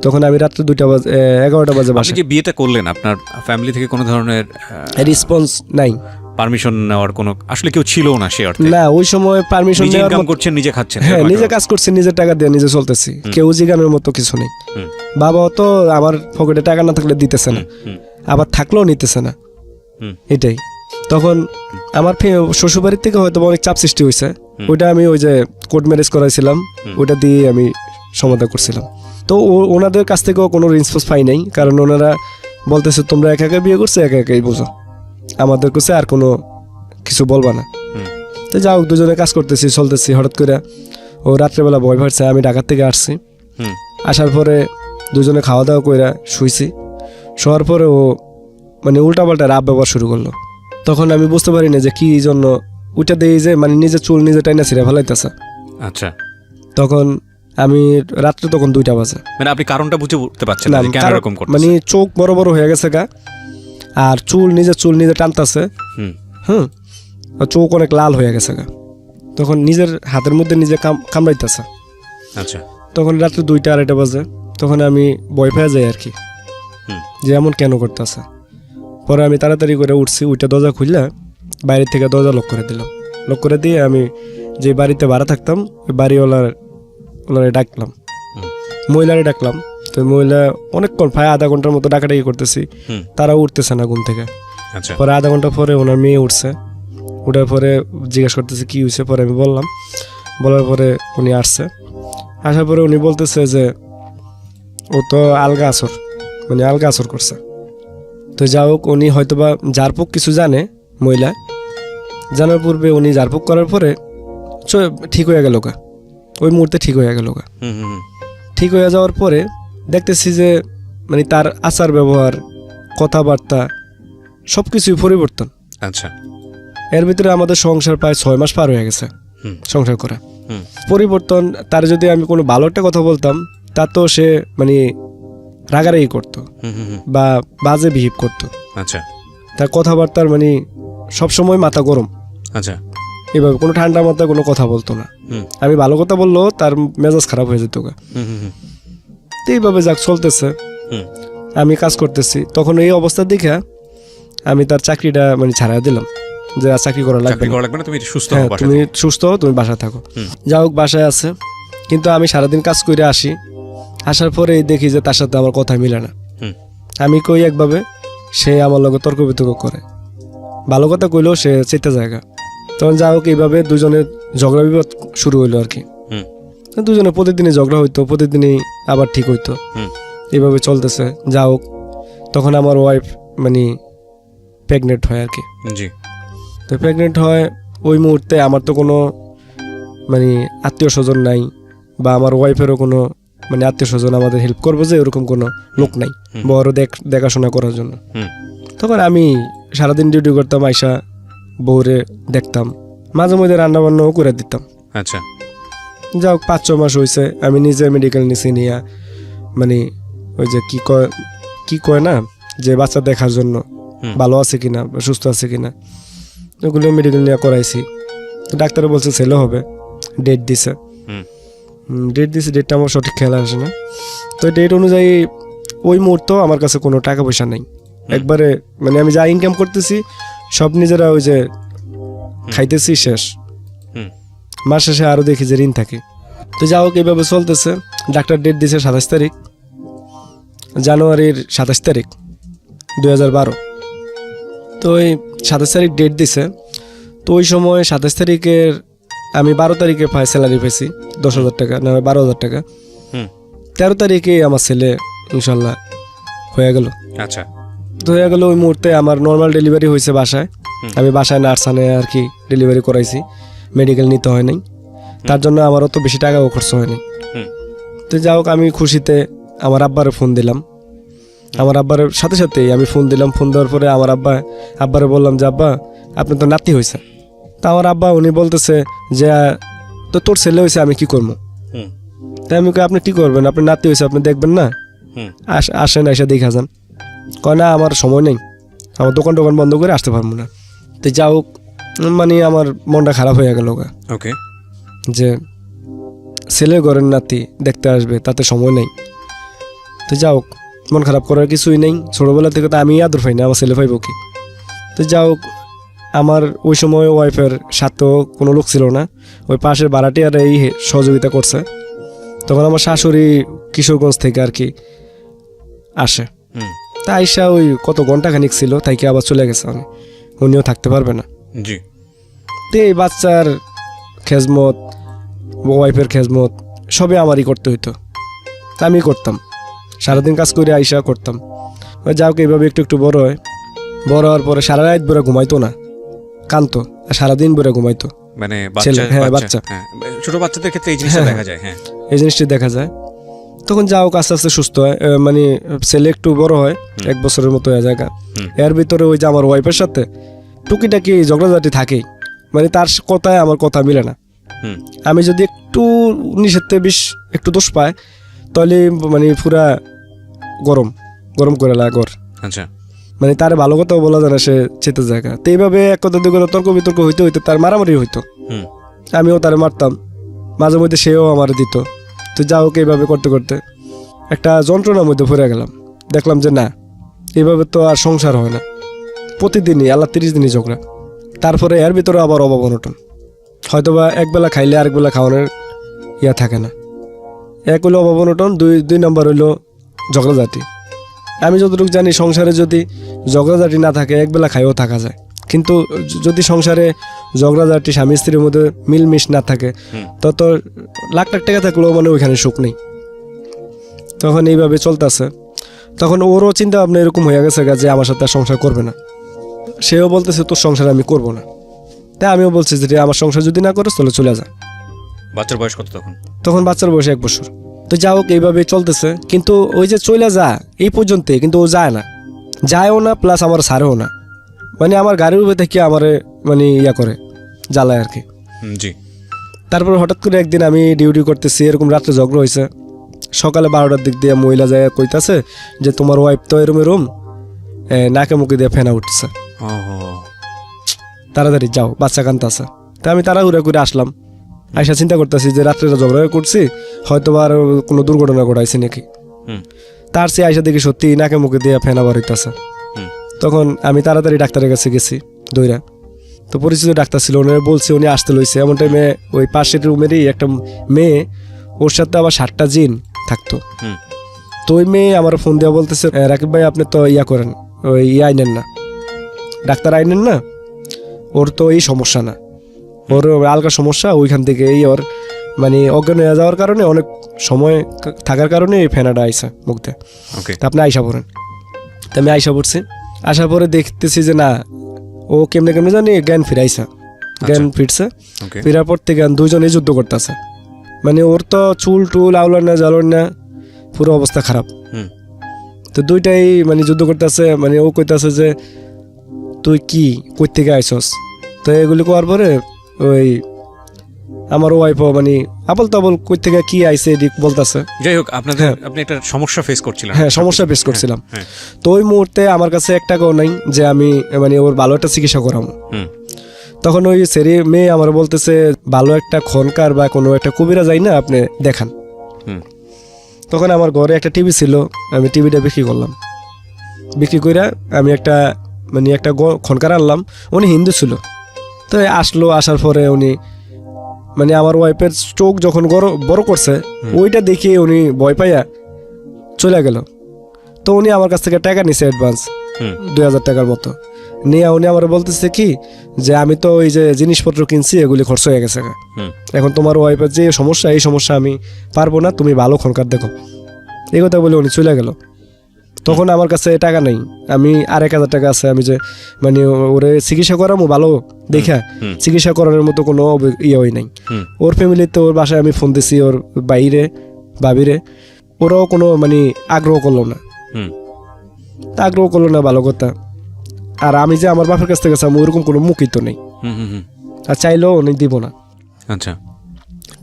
তখন আমি রাত্রে 11টা বাজে বাসা। আপনি যে বিয়েটা করলেন, আপনার ফ্যামিলি থেকে কোনো ধরনের রেসপন্স নাই, পারমিশন নেওয়ার কোনো আসলে কেউ ছিল না সে অর্থে? না, ওই সময় পারমিশন নিজে ইনকাম করছেন, নিজে খাচ্ছেন। হ্যাঁ, নিজে কাজ করছি, নিজের টাকা দিয়ে নিজে চলতেছি, কেউ জিগানোর মতো কিছু নেই। বাবাও তো আমার পকেটে টাকা না থাকলে দিতেছে না, আবার থাকলেও নিতেছে না, এটাই। তখন আমার শ্বশুরবাড়ির থেকে হয়তো অনেক চাপ সৃষ্টি হয়েছে। ওইটা আমি ওই যে কোর্ট ম্যারেজ করাইছিলাম, ওইটা দিয়ে আমি সমাধান করছিলাম। তো ওনাদের কাছ থেকেও কোনো রেসপন্স পাই নাই, কারণ ওনারা বলতেছে তোমরা একা একা বিয়ে করছো, একা একাই বোঝো, আমাদের কাছে আর কোনো কিছু বলবা না। তো যাও, দুজনে কাজ করতেছি, চলতেছি। হঠাৎ করে ও রাত্রেবেলা ভয় পাচ্ছে। আমি ঢাকার থেকে আসছি, আসার পরে দুজনে খাওয়া দাওয়া করে শুইছি। শোয়ার পরে ও মানে উল্টাপাল্টা রাব ব্যবহার শুরু করলো। তখন আমি বুঝতে পারি না যে কি জন্য ওইটা দিয়ে যে মানে নিজের চুল নিজে টাইনা ছিঁড়ে ফেলাইতেছে। আচ্ছা। তখন আমি রাত্রে তখন 2টা বাজে, মানে আপনি কারণটা বুঝে উঠতে পারছেন না কেন এরকম করতেছে? মানে চোখ বড় বড় হয়ে গেছে আর চুল নিজে টানতেছে। চোখ অনেক লাল হয়ে গেছে তখন নিজের হাতের মধ্যে নিজে কামড়াইতেছে। আচ্ছা। তখন রাত্রে 2টা 2:30 বাজে। তখন আমি ভয় পেয়ে যাই আর কি, যে এমন কেন করতেছে। পরে আমি তাড়াতাড়ি করে উঠছি, ওইটা দরজা খুললে বাইরে থেকে দরজা লক করে দিলাম। লক করে দিয়ে আমি যে বাড়িতে ভাড়া থাকতাম ওই বাড়িওয়ালারে ডাকলাম, মহিলারে ডাকলাম। তো মহিলা অনেকক্ষণ প্রায় আধা ঘন্টার মতো ডাকাডাকি করতেছি, তারা উঠতেছে না ঘুম থেকে। পরে আধা ঘন্টা পরে ওনার মেয়ে উঠছে, ওঠার পরে জিজ্ঞেস করতেছে কি হয়েছে। পরে আমি বলার পরে উনি আসছে। আসার পরে উনি বলতেছে যে ও তো আলগা আসর করছে। তো যাই হোক, উনি হয়তোবা ঝাড়ফুঁক কিছু জানে, মহিলা জানার পূর্বে উনি ঝাড়ফুঁক করার পরে ঠিক হয়ে গেল ওই মুহূর্তে ঠিক হয়ে গেল ঠিক হয়ে যাওয়ার পরে দেখতেছি যে মানে তার আচার ব্যবহার, কথাবার্তা সব কিছুই পরিবর্তন। আচ্ছা। এর ভিতরে আমাদের সংসার প্রায় 6 মাস পার হয়ে গেছে সংসার করা। পরিবর্তন, তার যদি আমি কোনো ভালো একটা কথা বলতাম তা তো সে মানে রাগারাগি করতো বা বাজে বিহেভ করতো। আচ্ছা। তার কথাবার্তার মানে সবসময় মাথা গরম। আচ্ছা। এভাবে কোনো ঠান্ডা মাথায় কোনো কথা বলতো না। আমি ভালো কথা বললো তার মেজাজ খারাপ হয়ে যেত। তো এইভাবে যাক চলতেছে, আমি কাজ করতেছি। তখন এই অবস্থা দেখে আমি তার চাকরিটা মানে ছাড়া দিলাম, যে আর চাকরি করা লাগবে না, তুমি সুস্থ হও, তুমি সুস্থ হও, তুমি বাসায় থাকো। যা হোক বাসায় আছে, কিন্তু আমি সারাদিন কাজ করে আসি। আসার পরে দেখি যে তার সাথে আমার কথা মিলে না। আমি কই একভাবে, সে আমার লগে তর্ক বিতর্ক করে। ভালো কথা কইলেও সে চেতে জায়গা। তখন যা হোক এইভাবে দুজনের ঝগড়া বিবাদ শুরু হইলো আর কি। দুজনে প্রতিদিনই ঝগড়া হইতো, প্রতিদিনই আবার ঠিক হইতো, এইভাবে চলতেছে। যা হোক তখন আমার ওয়াইফ মানে প্রেগনেন্ট হয় আর কি। জি। তো প্রেগনেন্ট হয় ওই মুহূর্তে আমার তো কোনো মানে আত্মীয় স্বজন নাই, বা আমার ওয়াইফেরও কোনো মানে আত্মীয় স্বজন আমাদের হেল্প করবো যে এরকম কোনো লোক নাই বড় দেখাশোনা করার জন্য। তখন আমি সারাদিন ডিউটি করতাম, আইসা বউরে দেখতাম, মাঝে মধ্যে রান্না বান্নাও করে দিতাম। আচ্ছা। যা হোক 5-6 মাস হয়েছে, আমি নিজে মেডিকেল নিছি নিয়ে মানে ওই যে কি কয় না যে বাচ্চা দেখার জন্য ভালো আছে কিনা বা সুস্থ আছে কিনা, ওগুলো মেডিকেল নিয়ে করাইছি। তো ডাক্তারে বলছে ছেলে হবে, ডেট দিছে। ডেটটা আমার সঠিক খেয়াল আসে না। তো ডেট অনুযায়ী ওই মুহূর্তেও আমার কাছে কোনো টাকা পয়সা নেই একবারে, মানে আমি যা ইনকাম করতেছি সব নিজেরা ওই যে খাইতেছি শেষ। মাস শেষে আরও দেখি যে ঋণ থাকে। তো যা হোক এইভাবে চলতেছে। ডাক্তার ডেট দিয়েছে 27 তারিখ, জানুয়ারির 27 তারিখ 2012। তো ওই 27 তারিখ ডেট দিছে। তো ওই সময় 27 তারিখের আমি 12 তারিখে স্যালারি পেয়েছি 10,000 টাকা, না 12,000 টাকা। 13 তারিখে আমার ছেলে ইনশাল্লাহ হয়ে গেল। আচ্ছা। তো হয়ে গেল ওই মুহূর্তে আমার নর্মাল ডেলিভারি হয়েছে বাসায়। আমি বাসায় নার্স আনে আর কি ডেলিভারি করাইছি, মেডিকেল নিতে হয় নাই। তার জন্য আমার অত বেশি টাকাও খরচ হয়নি। তো যা হোক আমি খুশিতে আমার আব্বারে ফোন দিলাম। আমার আব্বার সাথে সাথেই আমি ফোন দিলাম। ফোন দেওয়ার পরে আমার আব্বারে বললাম যে আব্বা আপনি তো নাতি হয়েছে। তা আমার আব্বা উনি বলতেছে যে তো তোর ছেলে হয়েছে আমি কি করবো। তাই আমি আপনি কি করবেন, আপনি নাতি হয়েছে আপনি দেখবেন না, আসেন এসে দেখা যান। কয় না আমার সময় নেই, আমার দোকান বন্ধ করে আসতে পারবো না। তো যা হোক মানে আমার মনটা খারাপ হয়ে গেল ওকে, যে ছেলে ঘরের নাতি দেখতে আসবে তাতে সময় নেই। তো যা হোক মন খারাপ করার কিছুই নেই, ছোটোবেলা থেকে তো আমি আদর পাই না, আমার ছেলে পাইব কি। তো যা হোক আমার ওই সময় ওয়াইফের সাথেও কোনো লোক ছিল না, ওই পাশের ভাড়াটিয়ার এই সহযোগিতা করছে। তখন আমার শাশুড়ি কিশোরগঞ্জ থেকে আর কি আসে। তা আইসা ওই কত ঘন্টাখানিক ছিল, তাই কি আবার চলে গেছে, উনিও থাকতে পারবে না। জি। তো এই বাচ্চার খেজমত, ওয়াইফের খেজমত সবই আমারই করতে হইতো। তা আমি করতাম, সারাদিন কাজ করে আইসা করতাম। ওই যাও এইভাবে একটু একটু বড় হয়। বড় হওয়ার পরে সারা রাত বেড়ে ঘুমাইতো না, কানতো, আর সারাদিন বেড়ে ঘুমাইতো। মানে ছেলে, হ্যাঁ বাচ্চা, ছোট বাচ্চাদের ক্ষেত্রে এই জিনিসটা দেখা যায়। হ্যাঁ এই জিনিসটি দেখা যায়। তখন যা হোক আস্তে আস্তে সুস্থ হয়, মানে ছেলে একটু বড় হয়, 1 বছরের মতো হয়ে যায়। এর ভিতরে ওই যে আমার ওয়াইফের সাথে টুকিটাকি ঝগড়াঝাটি থাকেই, মানে তার কথায় আমার কথা মিলে না। আমি যদি একটু 19-20 একটু দোষ পায় তাহলে মানে পুরা গরম করে লাগর। আচ্ছা। মানে তার ভালো কথাও বলা যায় না, সে চেতে জায়গা। তো এইভাবে এক কথা দুই কথা তর্ক বিতর্ক হইতে হইতে তার মারামারি হইতো। আমিও তারে মারতাম, মাঝে মধ্যে সেও আমার দিত। তো যা হোক এইভাবে করতে করতে একটা যন্ত্রণার মধ্যে পড়ে গেলাম। দেখলাম যে না, এইভাবে তো আর সংসার হয় না, প্রতিদিনই আল্লাহ 30 দিনই ঝগড়া। তারপরে এর ভিতরে আবার অভাব অনটন, হয়তোবা একবেলা খাইলে আরেকবেলা খাওয়ানোর ইয়া থাকে না। এক হইলো অভাব অনটন, দুই নম্বর হইলো ঝগড়াঝাটি। আমি যতটুকু জানি সংসারে যদি ঝগড়াঝাটি না থাকে একবেলা খাইও থাকা যায়, কিন্তু যদি সংসারে ঝগড়াঝাটি স্বামী স্ত্রীর মধ্যে মিলমিশ না থাকে তত লাখ লাখ টাকা থাকলেও মানে ওইখানে সুখ নেই। তখন এইভাবে চলতেছে। তখন ওরও চিন্তা ভাবনা এরকম হয়ে গেছে যে আমার সাথে সংসার করবে না। সেও বলতেছে তোর সংসার আমি করবো না। তাই আমিও বলছি যে আমার সংসার যদি না করো তাহলে চলে যা। বাচ্চার বয়স কত তখন? তখন বাচ্চার বয়স 1 বছর। তো যা হোক এইভাবে চলতেছে, কিন্তু ওই যে চইলা যা এই পর্যন্ত, কিন্তু ও যায় না, যায়ও না প্লাস আমার ছাড়েও না, মানে আমার গাড়ির উপরে থেকে আমার মানে ইয়া করে জ্বালায় আর কি। জি। তারপর হঠাৎ করে একদিন আমি ডিউটি করতেছি, এরকম রাত্রে ঝগড়া হয়েছে, সকালে 12টার দিক দিয়ে মহিলা যায় কইতাছে যে তোমার ওয়াইফ তো এরম নাকে মুখে দিয়ে ফেনা উঠছে, তাড়াতাড়ি যাও, বাচ্চা কান্তাছে। তা আমি তাড়াহুড়া করে আসলাম, আইসা চিন্তা করতেছি যে রাত্রে ঝগড়া করছি, হয়তো আর কোনো দুর্ঘটনা ঘটাইছে নাকি। তার সে আইসা দেখি সত্যি নাকে মুখে দিয়ে ফেনা বার হইতেছে। তখন আমি তাড়াতাড়ি ডাক্তারের কাছে গেছি দইরা, তো পরিচিত ডাক্তার ছিল, উনি বলছে উনি আসতে লইছে। এমন টাইমে ওই পাশের রুমেরই একটা মেয়ে, ওর সাথে আবার 7টা জিন থাকতো। তো ওই মেয়ে আমার ফোন দেওয়া বলতেছে রাকিব ভাই আপনি তো ইয়া করেন, ওই আইনেন না, ডাক্তার আইনেন না, ওর তো এই সমস্যা না, ওর আলগা সমস্যা, ওইখান থেকে এই ওর মানে অজ্ঞান হয়ে যাওয়ার কারণে অনেক সময় থাকার কারণে এই ফেনাটা আইসা মুখতে, তা আপনি আইসা পড়েন। তা আমি আইসা পড়ছি, আসার পরে দেখতেছি যে না, ও কেমনে কেমনে জানি জ্ঞান ফিরাইছে, জ্ঞান ফিরছে, ফিরার পর থেকে দুইজনেই যুদ্ধ করতেছে, মানে ওর তো চুল টুল আউলার না জ্বালার না, পুরো অবস্থা খারাপ। তো দুইটাই মানে যুদ্ধ করতেছে, মানে ও কইতাছে যে তুই কি কই থেকে আইসস, তো এগুলি করার পরে ওই আমার ওয়াইফও মানে আবল তাবল কই থেকে কি আইসে এদিক বলতেছে। যাই হোক, আপনাদের আপনি একটা সমস্যা ফেস করছিলেন। হ্যাঁ, সমস্যা ফেস করছিলাম। তো ওই মুহূর্তে আমার কাছে 1 টাকাও নাই যে আমি মানে ওর ভালো একটা চিকিৎসা করাবো। তখন ওই সেরি মেয়ে আমার বলতেছে ভালো একটা খনকার বা কোনো একটা কবিরা যাই না, আপনি দেখান। তখন আমার ঘরে একটা টিভি ছিল, আমি টিভিটা বিক্রি করলাম, বিক্রি কইরা আমি একটা মানে একটা খনকার আনলাম, উনি হিন্দু ছিল। তো আসলো, আসার পরে উনি মানে আমার ওয়াইফের চোখ যখন বড় করছে, ওইটা দেখে উনি ভয় পাইয়া চলে গেল। তো উনি আমার কাছ থেকে টাকা নিছে অ্যাডভান্স 2000 টাকার মতো নিয়ে, উনি আমার বলতেছে কি যে আমি তো ওই যে জিনিসপত্র কিনছি এগুলি খরচ হয়ে গেছে, এখন তোমার ওয়াইফের যে সমস্যা, এই সমস্যা আমি পারবো না, তুমি ভালো খনকার দেখো, এই কথা বলে উনি চলে গেল। তখন আমার কাছে টাকা নেই, আমি আর 1000 টাকা আছে, আমি যে মানে ওরে চিকিৎসা করামো ভালো দেখা, চিকিৎসা করানোর মতো কোনো ইয়ে নাই। ওর ফ্যামিলিতে ওর বাসায় আমি ফোন দিছি, ওর বাইরে ভাবিরে, ওরাও কোনো মানে আগ্রহ করলো না, আগ্রহ করলো না, ভালো কথা। আর আমি যে আমার বাপের কাছ থেকে চাইবো ওরকম কোনো মুখই তো নেই, আর চাইলেও অনেক দিব না। আচ্ছা।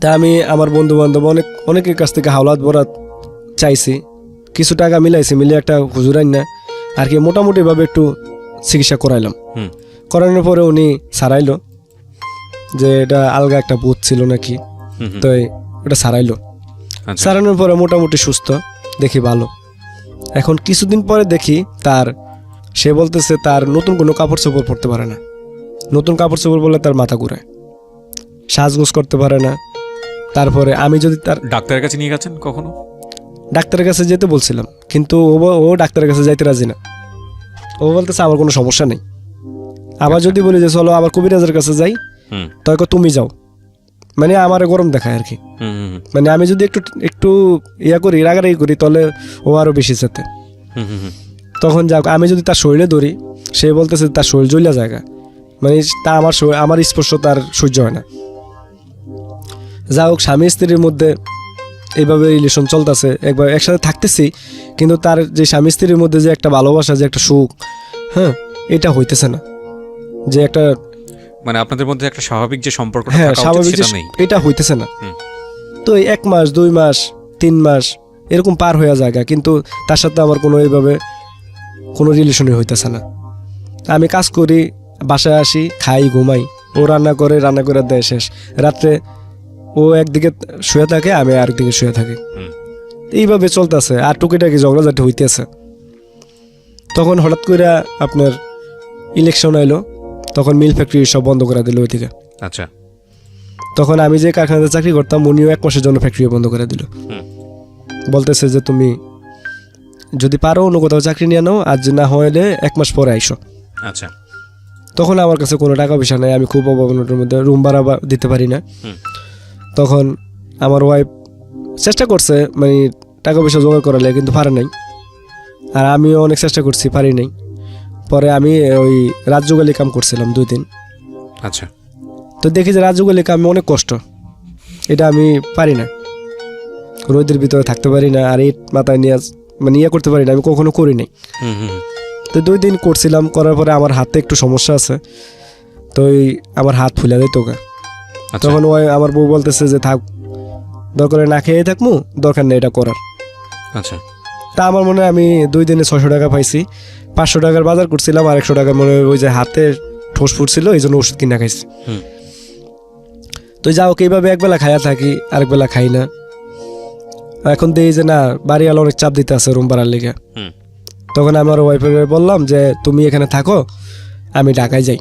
তা আমি আমার বন্ধু বান্ধব অনেকের কাছ থেকে হাওলাত বরাত চাইছি, কিছু টাকা মিলাইছি, মিলিয়ে একটা হুজুর আইন না আর কি মোটামুটিভাবে একটু চিকিৎসা করাইলাম। করানোর পরে উনি সারাইলো যে এটা আলগা একটা ভূত ছিল নাকি, তো এটা সারাইলো। সারানোর পরে মোটামুটি সুস্থ, দেখি ভালো। এখন কিছুদিন পরে দেখি সে বলতেছে তার নতুন কোনো কাপড় চোপড় পরতে পারে না, নতুন কাপড় চোপড় বললে তার মাথা ঘুরায়, সাজগোজ করতে পারে না। তারপরে আমি যদি তার ডাক্তারের কাছে নিয়ে গেছেন কখনো? ডাক্তারের কাছে যেতে বলছিলাম, কিন্তু ও ডাক্তারের কাছে যাইতে রাজি না, ও বলতেছে আমার কোনো সমস্যা নেই। আবার যদি বলি যে চলো আবার কবিরাজের কাছে যাই, তাই তুমি যাও, মানে আমার গরম দেখায় আর কি, মানে আমি যদি একটু ইয়া করি, রাগারাগি করি, তাহলে ও আরো বেশি যেতে। তখন যাক আমি যদি তার শরীরে ধরি, সে বলতেছে তার শরীর জ্বলা জায়গা, মানে তা আমার স্পর্শ তার সহ্য হয় না। যা হোক, স্বামী স্ত্রীর মধ্যে এইভাবে রিলেশন চলতেছে, একবার একসাথে থাকতেছি, কিন্তু তার যে স্বামী স্ত্রীর মধ্যে যে একটা ভালোবাসা, যে একটা সুখ, হ্যাঁ, এটা হইতেছে না, যে একটা মানে আপনাদের মধ্যে একটা স্বাভাবিক যে সম্পর্ক, হ্যাঁ স্বাভাবিক, এটা হইতেছে না। তো 1 মাস 2 মাস 3 মাস এরকম পার হয়ে যায়, কিন্তু তার সাথে আমার কোনো এইভাবে কোনো রিলেশনই হইতেছে না। আমি কাজ করি, বাসায় আসি, খাই, ঘুমাই, ও রান্না করে দেয়, শেষ রাত্রে ও একদিকে শুয়ে থাকে, আমি আরেকদিকে শুয়ে থাকি, এইভাবে চলতেছে। আর টুকিটাকি ঝগড়াঝাটি হইতেছে। তখন হঠাৎ করে আপনার ইলেকশন আইলো, তখন মিল ফ্যাক্টরি সব বন্ধ করে দিল ওই থেকে। আচ্ছা। তখন আমি যে কারখানাতে চাকরি করতাম, উনিও 1 মাসের জন্য ফ্যাক্টরি বন্ধ করে দিল, বলতেছে যে তুমি যদি পারো অন্য কোথাও চাকরি নিয়ে নাও, আর যে না হলে 1 মাস পরে আইসো। আচ্ছা। তখন আমার কাছে কোনো টাকা পয়সা নেই, আমি খুব অভাবনটার মধ্যে, রুম ভাড়া দিতে পারি না। তখন আমার ওয়াইফ চেষ্টা করছে মানে টাকা পয়সা জোগাড় করালে, কিন্তু পারে নাই, আর আমিও অনেক চেষ্টা করছি, পারি নাই। পরে আমি ওই রাজযোগালি কাম করছিলাম 2 দিন। আচ্ছা। তো দেখি যে রাজযোগালি কামে অনেক কষ্ট, এটা আমি পারি না। রোদের ভিতরে থাকতে পারি না, আর ইট মাথায় নিয়ে মানে ইয়ে করতে পারি না, আমি কখনো করি নাই। তো 2 দিন করছিলাম, করার পরে আমার হাতে একটু সমস্যা আছে, তো আমার হাত ফুলে দেয় তোকে। তখন ওই আমার বউ বলতেছে যে থাক, দরকার না খেয়ে থাকবো, দরকার নেই এটা করার। আচ্ছা, তা আমার মনে হয় আমি 2 দিনে 600 টাকা পাইছি, 500 টাকার বাজার করছিলাম, আর 100 টাকা মনে হয় ওই যে হাতে ঠোস ফুটছিল, এই জন্য ওষুধ কিনা খাইছি। তো যাও এইভাবে একবেলা খাইয়া থাকি, আরেক বেলা খাই না। এখন দেখি যে না, বাড়িওয়ালা অনেক চাপ দিতে আছে রুম ভাড়ার লেগে। তখন আমার ওয়াইফের বললাম যে তুমি এখানে থাকো, আমি ঢাকায় যাই,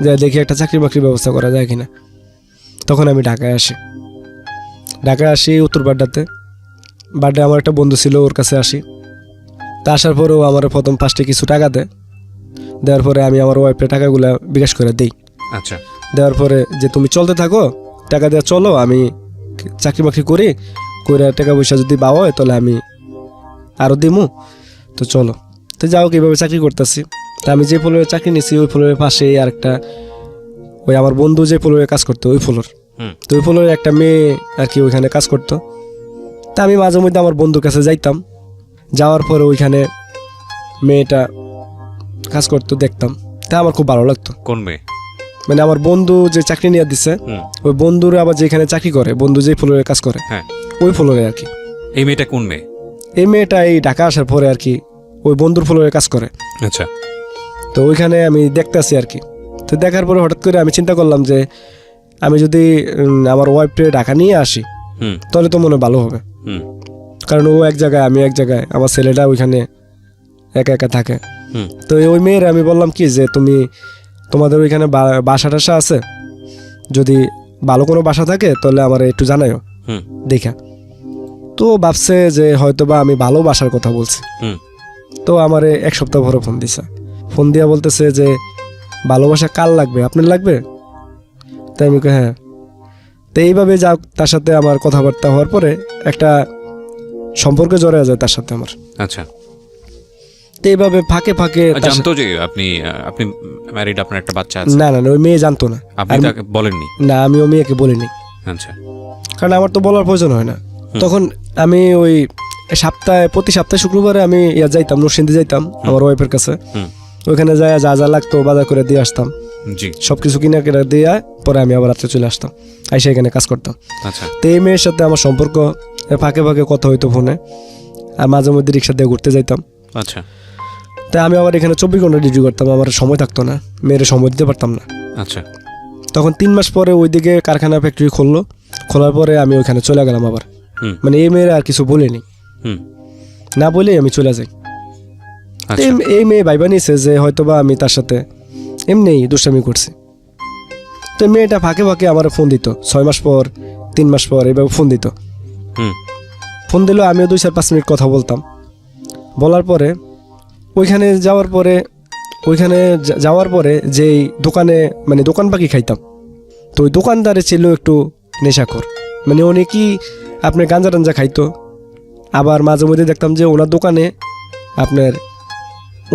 যে দেখি একটা চাকরি বাকরির ব্যবস্থা করা যায় কিনা। তখন আমি ঢাকায় আসি উত্তর বাড্ডাতে। বাড্ডায় আমার একটা বন্ধু ছিল, ওর কাছে আসি। তা আসার পরেও আমার প্রথম 5টে কিছু টাকা দেওয়ার পরে আমি আমার ওয়াইফের টাকাগুলো বিকাশ করে দিই। আচ্ছা, দেওয়ার পরে যে তুমি চলতে থাকো, টাকা দেওয়া চলো, আমি চাকরি বাকরি করি, করে টাকা পয়সা যদি পাওয়া হয় তাহলে আমি আরও দিমু, তো চলো। তো যাও কীভাবে চাকরি করতেছি। তা আমি যে ফ্লোরে চাকরি নিছি, ওই ফ্লোরের পাশেই আরেকটা, ওই আমার বন্ধু যে ফ্লোরে কাজ করতো ওই ফ্লোর, তো ওই ফ্লোরে একটা মেয়ে আর কি ওইখানে কাজ করতো। তা আমি মাঝে মধ্যে আমার বন্ধুর কাছে যাইতাম, যাওয়ার পরে ওইখানে মেয়েটা কাজ করতো, দেখতাম। তা আমার খুব ভালো লাগতো। কোন মেয়ে? মানে আমার বন্ধু যে চাকরি নিয়ে দিচ্ছে, ওই বন্ধুর আবার যেখানে চাকরি করে, বন্ধু যে ফ্লোরে কাজ করে, হ্যাঁ, ওই ফ্লোরে আর কি। এই মেয়েটা কোন মেয়ে? এই মেয়েটা এই ঢাকা আসার পরে আর কি ওই বন্ধুর ফ্লোরে কাজ করে। আচ্ছা, তো ওইখানে আমি দেখতে আসি আর কি। তো দেখার পরে হঠাৎ করে আমি চিন্তা করলাম যে আমি যদি আমার ওয়াইফকে ঢাকা নিয়ে আসি, তাহলে তো মনে হয় ভালো হবে। কারণ ও এক জায়গায়, আমি এক জায়গায়, আমার ছেলেটা ওইখানে একা একা থাকে। তো ওই মেয়ের আমি বললাম কি যে তোমাদের ওইখানে বাসা টাসা আছে, যদি ভালো কোনো বাসা থাকে তাহলে আমার একটু জানাইও দেখা। তো ভাবছে যে হয়তো বা আমি ভালো বাসার কথা বলছি। তো আমার 1 সপ্তাহ পরে ফোন দিয়া বলতেছে যে ভালোবাসা কার লাগবে, আপনার লাগবে? তাই আমি হ্যাঁ। তো এইভাবে যাও, তার সাথে আমার কথাবার্তা হওয়ার পরে একটা সম্পর্কে জড়া যায় তার সাথে আমার। আচ্ছা, তো এইভাবে ফাঁকে ফাঁকে জানতো যে আপনি ম্যারিড, আপনার একটা বাচ্চা আছে? না, ওই মেয়ে জানতো না। আপনি তাকে বলেননি? না, আমি ওই মেয়েকে বলিনি। আচ্ছা, কারণ আমার তো বলার প্রয়োজন হয় না। তখন আমি ওই প্রতি সপ্তাহে শুক্রবারে আমি যাইতাম, নরসিংদী যাইতাম আমার ওয়াইফের কাছে। ওইখানে যায় যা যা লাগতো বাজার করে দিয়ে আসতাম, সবকিছু কিনা কেনা দিয়ে পরে আমি আবার রাত্রে চলে আসতাম, এসে এখানে কাজ করতাম। আচ্ছা, তো এই মেয়ের সাথে আমার সম্পর্ক ফাঁকে ফাঁকে কথা হইতো ফোনে, আর মাঝে মধ্যে রিক্সা দিয়ে ঘুরতে যাইতাম। আচ্ছা, তাই আমি আবার এখানে 24 ঘন্টা ডিউটি করতাম, আমার সময় থাকতো না, মেয়ের সময় দিতে পারতাম না। আচ্ছা, তখন 3 মাস পরে ওইদিকে কারখানা ফ্যাক্টরি খোলার পরে আমি ওইখানে চলে গেলাম আবার। মানে এই মেয়েরা আর কিছু বলেনি, না বলেই আমি চলে যাই। এই মেয়ে ভাইবা নিয়েছে যে হয়তোবা আমি তার সাথে এমনি দুষ্টামি করছি। তো মেয়েটা ফাঁকে ফাঁকে আমার ফোন দিত, 6 মাস পর, 3 মাস পর এইভাবে ফোন দিত। ফোন দিলেও আমিও 2-4-5 মিনিট কথা বলতাম। বলার পরে ওইখানে যাওয়ার পরে যেই দোকানে মানে দোকান পাখি খাইতাম, তো ওই দোকানদারে ছিল একটু নেশাখোর, মানে অনেকই আপনার গাঞ্জা টাঞ্জা খাইতো। আবার মাঝে মধ্যে দেখতাম যে ওনার দোকানে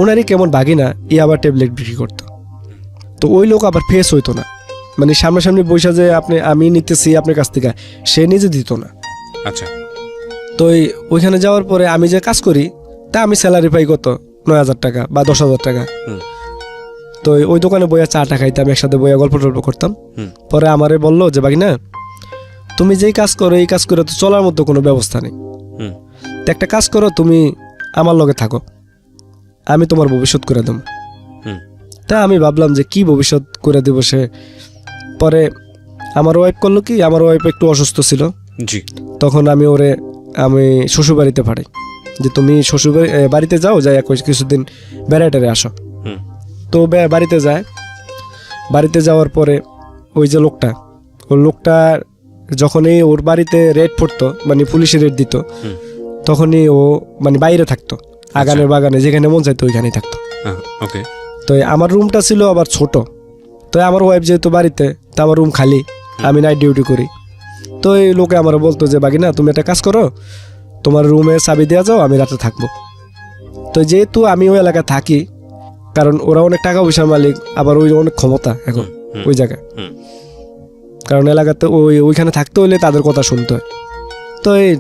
ওনারই কেমন ভাগিনা আবার ট্যাবলেট বিক্রি করতো। তো ওই লোক আবার ফেস হইতো না, মানে সামনাসামনি বৈশা যে আমি নিতেছি আপনার কাছ থেকে, সে নিজে দিত না। আচ্ছা, তো ওইখানে যাওয়ার পরে আমি যে কাজ করি, তা আমি স্যালারি পাই কত 9,000 টাকা বা 10,000 টাকা। তো ওই দোকানে বইয়া চাটা খাইতাম, একসাথে বইয়া গল্প টল্প করতাম। পরে আমারে বললো যে ভাগিনা, তুমি যেই কাজ করো এই কাজ করে তো চলার মতো কোনো ব্যবস্থা নেই, তো একটা কাজ করো, তুমি আমার লগে থাকো, আমি তোমার ভবিষ্যৎ করে দেবো। তা আমি ভাবলাম যে কি ভবিষ্যৎ করে দেবো সে। পরে আমার ওয়াইফ করলো কি, আমার ওয়াইফ একটু অসুস্থ ছিল, তখন আমি শ্বশুর বাড়িতে পাঠাই যে তুমি শ্বশুর বাড়িতে যাও, যাই কিছুদিন বেড়াইটারে আসো। তো বাড়িতে যাওয়ার পরে ওই যে লোকটা যখনই ওর বাড়িতে রেড পড়তো, মানে পুলিশে রেড দিত, তখনই ও মানে বাইরে থাকতো, আগানের বাগানে যেখানে মন চাইতো ওইখানেই থাকতো। তো আমার রুমটা ছিল আবার ছোট, তো আমার ওয়াইফ যেহেতু বাড়িতে, তো আমার রুম খালি, আমি নাইট ডিউটি করি। তো এই লোকে আমার বলতো যে বাগিনা তুমি একটা কাজ করো, তোমার রুমে চাবি দেওয়া যাও, আমি রাতে থাকবো। তো যেহেতু আমি ওই এলাকায় থাকি, কারণ ওরা অনেক টাকা পয়সার মালিক, আবার ওই অনেক ক্ষমতা এখন ওই জায়গায়, কারণ এলাকাতে ওইখানে থাকতে হলে তাদের কথা শুনতে হয়। তো এই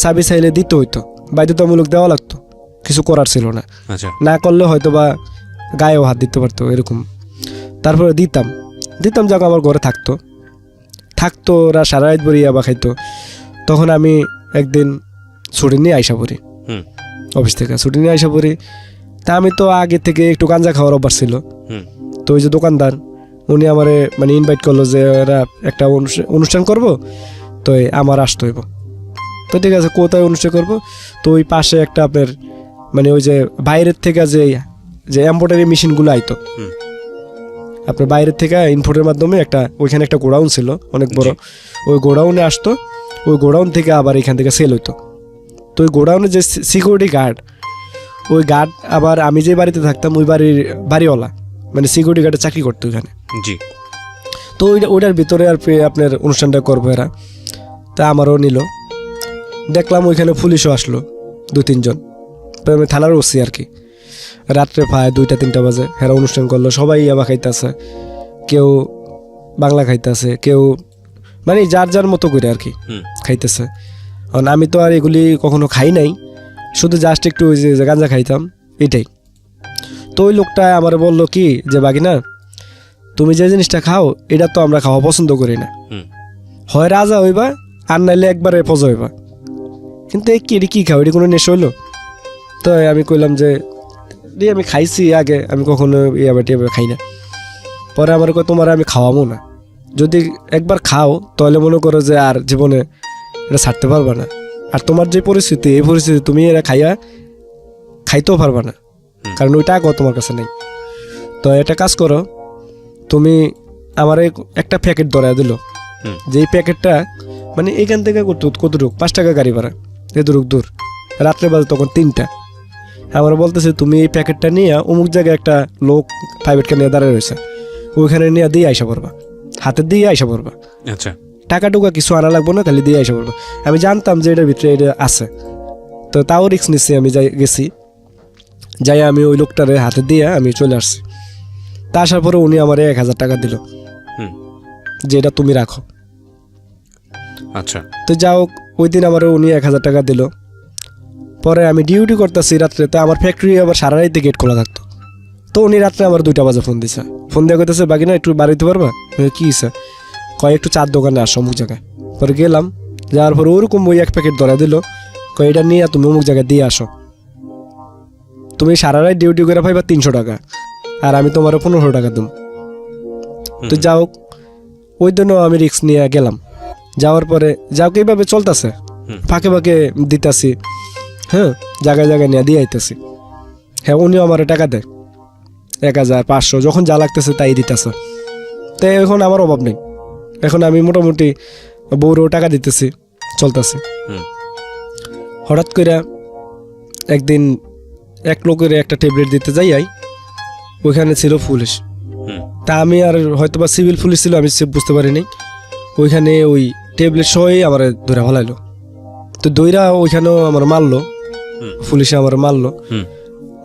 চাবি চাইলে দিতে হইতো, বাধ্যতামূলক দেওয়া লাগতো, কিছু করার ছিল না। আচ্ছা না করলে হয়তো বা গায়েও হাত দিতে পারতো এরকম। তারপরে দিতাম যাক আমার ঘরে থাকতো ওরা সারা রাত ভরে ইয়াবা খাইতো। তখন আমি একদিন ছুটি নিয়ে আইসা পড়ি, হুম অফিস থেকে ছুটি নিয়ে আইসা পড়ি। তা আমি তো আগে থেকে একটু গাঁজা খাওয়ার অভ্যাস ছিল। হুম তো ওই যে দোকানদার উনি আমারে মানে ইনভাইট করলো যে এরা একটা অনুষ্ঠান করব, তো আমার আসতে হইব। তো ঠিক আছে, কোথায় অনুষ্ঠান করব? তো ওই পাশে একটা আপনার মানে ওই যে বাইরের থেকে যে এম্ব্রয়ডারি মেশিনগুলো আইতো, হুম। আপনার বাইরের থেকে ইনপুটের মাধ্যমে ওইখানে একটা গোডাউন ছিল অনেক বড়, ওই গোডাউনে আসতো, ওই গোডাউন থেকে আবার এখান থেকে সেল হইতো। তো ওই গোডাউনে যে সিকিউরিটি গার্ড, ওই গার্ড আবার আমি যে বাড়িতে থাকতাম ওই বাড়িওয়ালা মানে সিকিউরিটি গার্ডে চাকরি করতো ওইখানে। জি তো ওইটার ভিতরে আর আপনার অনুষ্ঠানটা করবো এরা। তা আমারও নিল, দেখলাম ওইখানে পুলিশও আসলো 2-3 জন, থানার ওসি আর কি। রাত্রে প্রায় 2টা-3টা বাজে হেরা অনুষ্ঠান করলো, সবাই ইয়াবা খাইতেছে, কেউ বাংলা খাইতেছে, কেউ মানে যার যার মতো করে আর কি হুম খাইতেছে। কারণ আমি তো আর এগুলি কখনো খাই নাই, শুধু জাস্ট একটু ওই যে গাঁজা খাইতাম এটাই। তো ওই লোকটা আমার বললো কি যে বাগিনা, তুমি যে জিনিসটা খাও এটা তো আমরা খাওয়া পছন্দ করি না, হুম হয় রাজা হইবা আর নাইলে একবারে পজা হইবা, কিন্তু এই কি খাও, এটি কোনো নেশা হইলো? তো আমি কইলাম যে আমি খাইছি আগে, আমি কখনো ইয়াবা টিয়াবা খাই না। পরে আমার কয় তোমার আমি খাওয়াবো না, যদি একবার খাও তাহলে মনে করো যে আর জীবনে এটা ছাড়তে পারবা না, আর তোমার যে পরিস্থিতি এই পরিস্থিতি তুমি এরা খাইতেও পারবা না, কারণ ওই টাকাও তোমার কাছে নেই। তো একটা কাজ করো, তুমি আমার একটা প্যাকেট ধরায় দিল, হুম। যেই প্যাকেটটা মানে এখান থেকে কতটুক 5 টাকা গাড়ি ভাড়া, এতটুক দূর, রাত্রে বাজে তখন 3টা। আমার বলতেছে তুমি এই প্যাকেটটা নিয়ে অমুক জায়গায় একটা লোক প্রাইভেটকে নিয়ে দাঁড়িয়ে রয়েছে, ওইখানে নিয়ে দিয়ে আইসা পড়বা, হাতে দিয়ে আইসা পড়বা, আচ্ছা টাকা টুকা কিছু আনা লাগবো না, খালি দিয়ে আইসা পড়বা। আমি জানতাম যে এটার ভিতরে এটা আছে, তো তাও রিক্স নিচ্ছি, আমি গেছি, যাই আমি ওই লোকটারে হাতে দিয়ে আমি চলে আসছি। তা আসার পরে উনি আমার 1000 টাকা দিল, হুম যে এটা তুমি রাখো। আচ্ছা তো যাও, ওই দিন আমার উনি 1000 টাকা দিল। পরে আমি ডিউটি করতেছি রাত্রে, তো আমার ফ্যাক্টরি আবার সারা রাইতে গেট খোলা থাকতো। তো উনি রাত্রে আমার 2টা বাজে ফোন দিছে, ফোন দিয়ে কইতেছে বাকি না একটু বাড়িতে পারবা? কি হয়েছে? কয় একটু চার দোকানে আসো অমুক জায়গায়। পরে গেলাম, যাওয়ার পরে ওরকম ওই এক প্যাকেট ধরা দিল, কয় এটা নিয়ে তুমি অমুক জায়গায় দিয়ে আসো, তুমি সারা রাত ডিউটি করে পাইবা 300 টাকা, আর আমি তোমার 1500 টাকা দেব। তো যাও, ওই দিনও আমি রিস্ক নিয়ে গেলাম। যাওয়ার পরে যাও এইভাবে চলতেছে, ফাঁকে ফাঁকে দিতাছি, হ্যাঁ জায়গায় জায়গায় নিয়ে দিয়ে আইতেছি। হ্যাঁ উনিও আমার টাকা দেয় 1000, 500, যখন যা লাগতেছে তাই দিতেছে। তো এখন আমার অভাব নেই, এখন আমি মোটামুটি বউরও টাকা দিতেছি, চলতেছি। হঠাৎ করে একদিন এক লোকের একটা ট্যাবলেট দিতে যাই, ওইখানে ছিল পুলিশ। তা আমি আর হয়তো বা সিভিল পুলিশ ছিল, আমি বুঝতে পারিনি। ওইখানে ওই ট্যাবলেট সহই আমার ধরে ফেলাইলো। তো দইরা ওইখানেও আমার মারলো, পুলিশে আমার মারলো।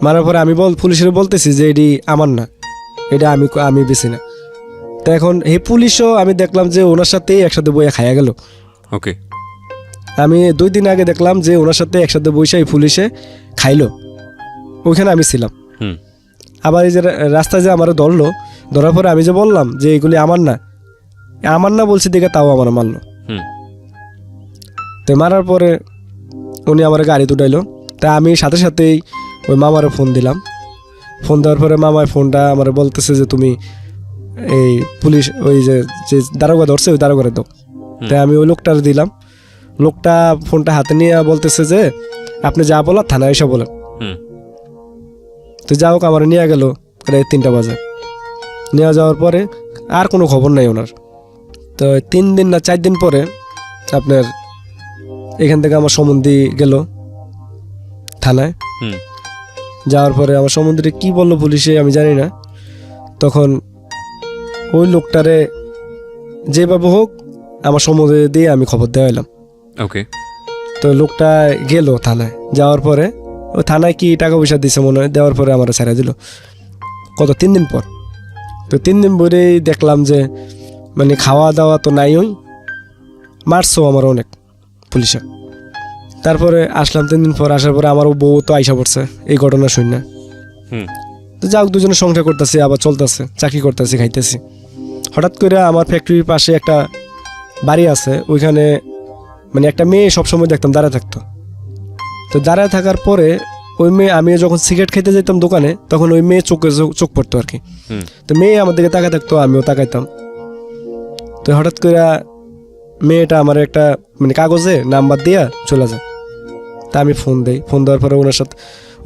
মারার পরে আমি পুলিশের বলতেছি যে এটি আমার না, এটা আমি বেশি না। তো এখন এই পুলিশও আমি দেখলাম যে ওনার সাথেই একসাথে বইয়া খাইয়া গেল। ওকে, আমি 2 দিন আগে দেখলাম যে ওনার সাথে একসাথে বইসা এই পুলিশে খাইলো, ওইখানে আমি ছিলাম। আবার এই যে রাস্তায় যে আমার ধরার পরে আমি যে বললাম যে এগুলি আমার না বলছি দেখে তাও আমার মারলো। তো মারার পরে উনি আমার গাড়ি তুটাইলো। তা আমি সাথে সাথেই ওই মামারে ফোন দিলাম। ফোন দেওয়ার পরে মামায় ফোনটা আমার বলতেছে যে তুমি এই পুলিশ ওই যে দারোগা ধরছে ওই দারোগারে দাও। তাই আমি ওই লোকটার দিলাম। লোকটা ফোনটা হাতে নিয়ে বলতেছে যে আপনি যা বলার থানায় এসে বলেন। তো যা হোক আমার নিয়ে গেল প্রায় 3টা বাজে। নিয়ে যাওয়ার পরে আর কোনো খবর নাই ওনার। তো 3 দিন না 4 দিন পরে আপনার এখান থেকে আমার সম্বন্ধী গেল থানায়। যাওয়ার পরে আমার সম্বন্ধীরে কি বললো পুলিশে আমি জানি না। তখন ওই লোকটারে যেভাবে হোক আমার সম্বন্ধে দিয়ে আমি খবর দেওয়া এলাম। ওকে, তো লোকটা গেল থানায়। যাওয়ার পরে ওই থানায় কি টাকা পয়সা দিছে মনে হয়, দেওয়ার পরে আমার ছেড়ে দিল। কত 3 দিন পর। তো 3 দিন পরেই দেখলাম যে মানে খাওয়া দাওয়া তো নাই, ওই মারছো আমার অনেক পুলিশে। তারপরে আসলাম 3 দিন পর, আসার পরে আমার বউ তো আইসা পড়ছে এই ঘটনা শুনে। হুম তো যাও দুজনে সংসার করতেছি, আবার চলতেছে, চাকরি করতেছি, খাইতেছি। হঠাৎ করে আমার ফ্যাক্টরির পাশে একটা বাড়ি আছে, ওইখানে মানে একটা মেয়ে সবসময় দেখতাম দাঁড়ায় থাকতো। তো দাঁড়ায় থাকার পরে ওই মেয়ে, আমি যখন সিগারেট খেতে যেতাম দোকানে, তখন ওই মেয়ে চোখ পড়তো আর কি। হুম তো মেয়ে আমার দিকে তাকায় থাকতো, আমিও তাকাইতাম। তো হঠাৎ করে মেয়েটা আমার একটা মানে কাগজে নাম্বার দিয়া চলে যায়। তা আমি ফোন দেই, ফোন দেওয়ার পরে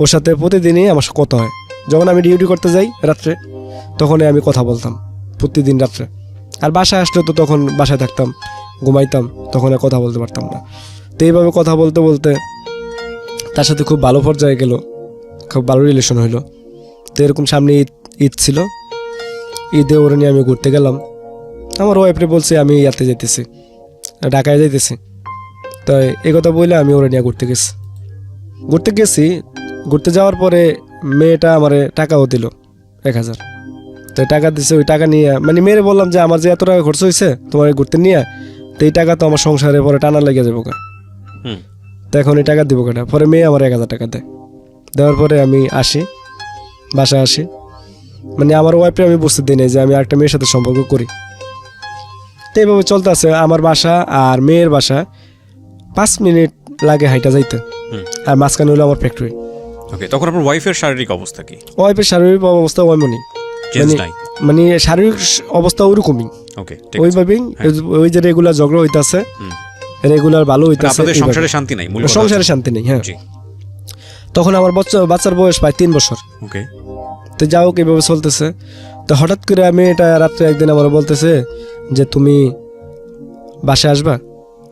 ওর সাথে প্রতিদিনই আমার সাথে কথা হয়। যখন আমি ডিউটি করতে যাই রাত্রে, তখনই আমি কথা বলতাম প্রতিদিন রাত্রে। আর বাসায় আসলে তো তখন বাসায় থাকতাম, ঘুমাইতাম, তখন আর কথা বলতে পারতাম না। তো এইভাবে কথা বলতে বলতে তার সাথে খুব ভালো পর্যায়ে গেল, খুব ভালো রিলেশন হইলো। তো এরকম সামনে ঈদ ছিল, ঈদে ওরে নিয়ে আমি ঘুরতে গেলাম। আমার ওয়াইফরে বলছে আমি ইয়াতে যাইতেছি, ঢাকায় যাইতেছি। তো এই কথা বলে আমি ওরে নিয়ে ঘুরতে গেছি। ঘুরতে যাওয়ার পরে মেয়েটা আমারে টাকাও দিল 1000। তো টাকা দিছে, ওই টাকা নিয়ে মানে মেয়েরে বললাম যে আমার যে এত টাকা খরচ হয়েছে তোমার ঘুরতে নিয়ে, তো এই টাকা তো আমার সংসারে পরে টানা লেগে যাবো গা। তো এখন এই টাকা দিব কেটা? পরে মেয়ে আমার 1000 টাকা দেয়। দেওয়ার পরে আমি বাসায় আসি। মানে আমার ওয়াইফে আমি বুঝতে দিই নাই যে আমি আরেকটা মেয়ের সাথে সম্পর্ক করি। তো এইভাবে চলতে আছে। আমার বাসা আর মেয়ের বাসা 5 মিনিট লাগে হাইটা যাইতে, আর মাঝখানে হলো আমার ফ্যাক্টরি। ওকে, তখন আপনার ওয়াইফের শারীরিক অবস্থা কি? ওয়াইফের শারীরিক অবস্থা ওইমনি, মানে শারীরিক অবস্থা ওইরকমই, ওকে ওইভাবেই। ওই যে রেগুলার ঝগড়া হইতাছে, রেগুলার ভালো হইতাছে। আপনাদের সংসারে শান্তি নাই? সংসারে শান্তি নেই, হ্যাঁ। তখন আমার বাচ্চার বয়স প্রায় 3 বছর। ওকে, তো যাও এইভাবে চলতেছে। তো হঠাৎ করে মেয়েটা রাত্রে একদিন আমার বলতেছে যে তুমি বাসায় আসবা।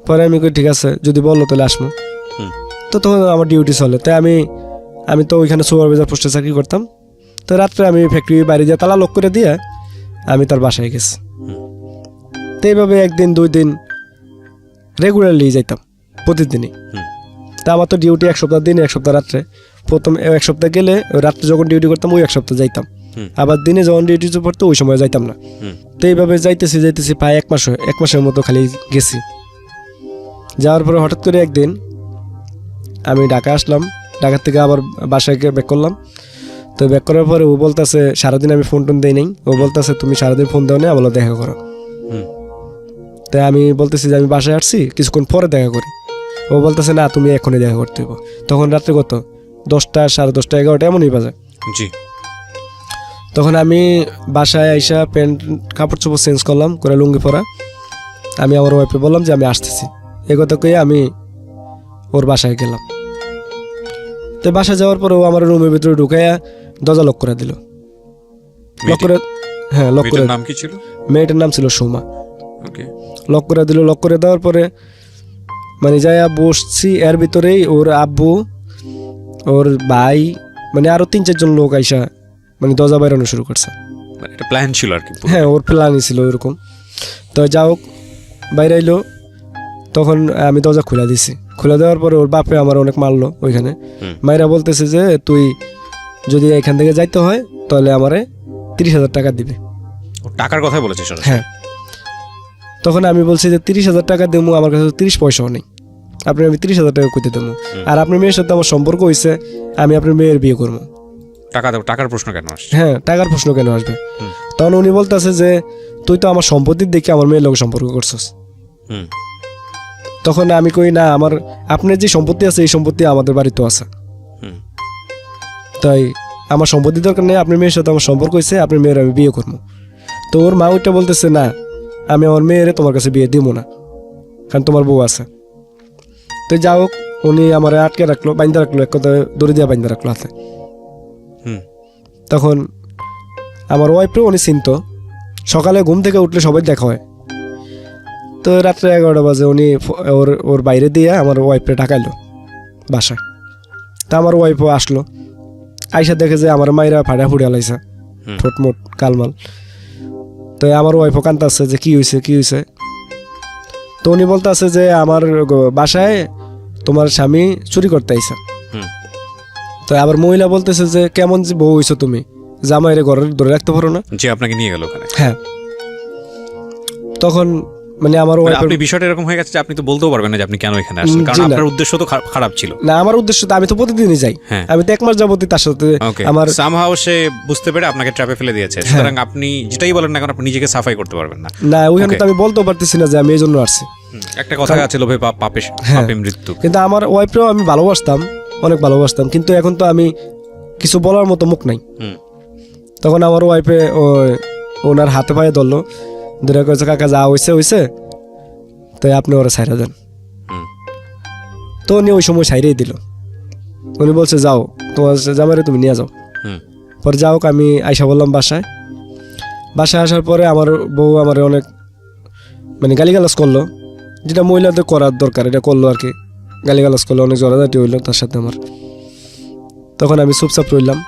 পরে আমি কই ঠিক আছে, যদি বলো তাহলে আসবো। তো তখন আমার ডিউটি চলে। তাই আমি তো ওইখানে সুপারভাইজার পোস্টে চাকরি করতাম। তো রাত্রে আমি ফ্যাক্টরির বাইরে দিয়ে তালা লক করে দিয়ে আমি তার বাসায় গেছি। তো এইভাবে 1 দিন 2 দিন রেগুলারলি যাইতাম প্রতিদিনই। তা আমার তো ডিউটি 1 সপ্তাহ দিনে 1 সপ্তাহ রাত্রে। প্রথম 1 সপ্তাহ গেলে রাত্রে যখন ডিউটি করতাম ওই 1 সপ্তাহ যাইতাম, আবার দিনে যখন ডিউটি পড়তো ওই সময় যাইতাম না। তো এইভাবে যাইতেছি প্রায় 1 মাসের মতো খালি গেছি। যাওয়ার পরে হঠাৎ করে একদিন আমি ঢাকা আসলাম, ঢাকা থেকে আবার বাসায় গিয়ে ব্যাক করলাম। তো ব্যাক করার পরে ও বলতেছে সারাদিন আমি ফোন টোন দিই নাই। ও বলতেছে তুমি সারাদিন ফোন দাও না, বলো দেখা করো। তাই আমি বলতেছি যে আমি বাসায় আসছি, কিছুক্ষণ পরে দেখা করি। ও বলতেছে না তুমি এখনই দেখা করতে হবে। তখন রাত্রে কত 10টা, 10:30, 11টা এমনই বাজে। জি। তখন আমি বাসায় আইসা প্যান্ট কাপড় চোপড় চেঞ্জ করলাম, করে লুঙ্গি পরা। আমি আমার ওয়াইফে বললাম যে আমি আসতেছি। এই কথা কয়ে আমি ওর বাসায় গেলাম। তো বাসায় যাওয়ার পরে ও আমার রুমের ভিতরে ঢুকাইয়া দরজা লক করে দিল। লক করে, হ্যাঁ লক করে। নাম কি ছিল? মেয়েটার নাম ছিল সোমা। ওকে। লক করে দিল। লক করে দেওয়ার পরে মানে যাইয়া বসছি, এর ভিতরেই ওর আব্বু, ওর ভাই, মানে আরো 3-4 জন লোক আইসা মানে দরজা বাইরানো শুরু করছে। একটা প্ল্যান ছিল আর কি? হ্যাঁ, ওর প্ল্যানই ছিল এরকম। তো যাও বাইরে আইলো, তখন আমি দরজা খুলে দিছি। খুলে দেওয়ার পরে ওর বাপে আমার অনেক মারলো ওইখানে। মাইরা বলতেছে যে তুই যদি এখান থেকে যাইতে হয় তাহলে আমারে 30,000 টাকা দিবে। টাকার কথা বলেছে? হ্যাঁ। তখন আমি বলছি যে 30,000 টাকা দেবো, আমার কাছে 30 পয়সাও নেই, আপনি আমি 30,000 টাকা কইতে দেবো। আর আপনার মেয়ের সাথে আমার সম্পর্ক হয়েছে, আমি আপনার মেয়ের বিয়ে করবো। টাকার প্রশ্ন কেন আসছে? হ্যাঁ, টাকার প্রশ্ন কেন আসবে? তখন উনি বলতেছে যে তুই তো আমার সম্পত্তির দেখে আমার মেয়ের লোক সম্পর্ক করছিস। তখন আমি কই না, আপনার যে সম্পত্তি আছে এই সম্পত্তি আমাদের বাড়িতেও আছে, তাই আমার সম্পত্তি দরকার নেই, আপনার মেয়ের সাথে আমার সম্পর্ক হয়েছে, আপনার মেয়ের আমি বিয়ে করবো। তো ওর মা ওইটা বলতেছে না, আমি আমার মেয়েরে তোমার কাছে বিয়ে দিব না, কারণ তোমার বউ আছে। তো যাই হোক, উনি আমার আটকে রাখলো, বাইন্দা রাখলো, এক কথা দড়ি দিয়ে বাইন্দা রাখলো হাতে। তখন আমার ওয়াইফেও উনি চিনতো, সকালে ঘুম থেকে উঠলে সবাই দেখা হয়। তো রাত্রে 11টা বাজে উনি ওর বাইরে দিয়ে আমার ওয়াইফে ঢাকাইলো বাসায়। তা আমার ওয়াইফও আসলো, আইসা দেখে যে আমার মাইরা ফাড়া ফুড়ে লাইছে, ঠোঁটমোট কালমাল। তো আমার ওয়াইফও কান্তাছে যে কি হয়েছে। তো উনি বলতেছে যে আমার বাসায় তোমার স্বামী চুরি করতে আইসা। তো আবার মহিলা বলতেছে যে কেমন যে বউ হইছো তুমি, জামাইরে ঘরে ধরে রাখতে পারো না, যে আপনাকে নিয়ে গেল ওখানে। হ্যাঁ। তখন মানে আমার মানে ওয়াইফের আপনি বিষয়টা এরকম হয়ে গেছে যে আপনি তো বলতেও পারবেন না যে আপনি কেন এখানে আসছেন, কারণ জি না। আপনার উদ্দেশ্য তো খারাপ ছিল। না, আমার উদ্দেশ্য তো আমি তো প্রতিদিনই যাই, হ্যাঁ। আমি তো 1 মাস যাবতই তার সাথে ওকে, আমার সামহাও সে বুঝতে পেরে আপনাকে ট্র্যাপে ফেলে দিয়েছে, সুতরাং আপনি যেটাই বলেন না কেন আপনি নিজেকে সাফাই করতে পারবেন না। না, ওইখানে Okay. তো আমি বলতেও পারতেছি না যে আমি এই জন্য আসছি। একটা কথা আছে, লোভে পাপে হ্যাঁ। পাপে মৃত্যু। কিন্তু আমার ওয়াইফকেও আমি ভালোবাসতাম, অনেক ভালোবাসতাম, কিন্তু এখন তো আমি কিছু বলার মতো মুখ নাই। হুম। তখন আমার ওয়াইফে ওনার হাতে পায়ে ধরলো, ধরে কয়েছে কাকা যা হইছে তাই আপনি ওরা ছাইরা দেন। হুম। তো উনি ওই সময় ছাইরেই দিল। উনি বলছে যাও তোমার জামাইরে তুমি নিয়ে যাও। হুম। পরে যাও, আমি আইসা বললাম বাসায় আসার পরে আমার বউ আমার অনেক মানে গালিগালাজ করলো, যেটা মহিলাদের করার দরকার এটা করলো আর কি। গালিগালাজ করলো, অনেক জড়াজাটি হইলো তার সাথে আমার। তখন আমি চুপচাপ রইলাম।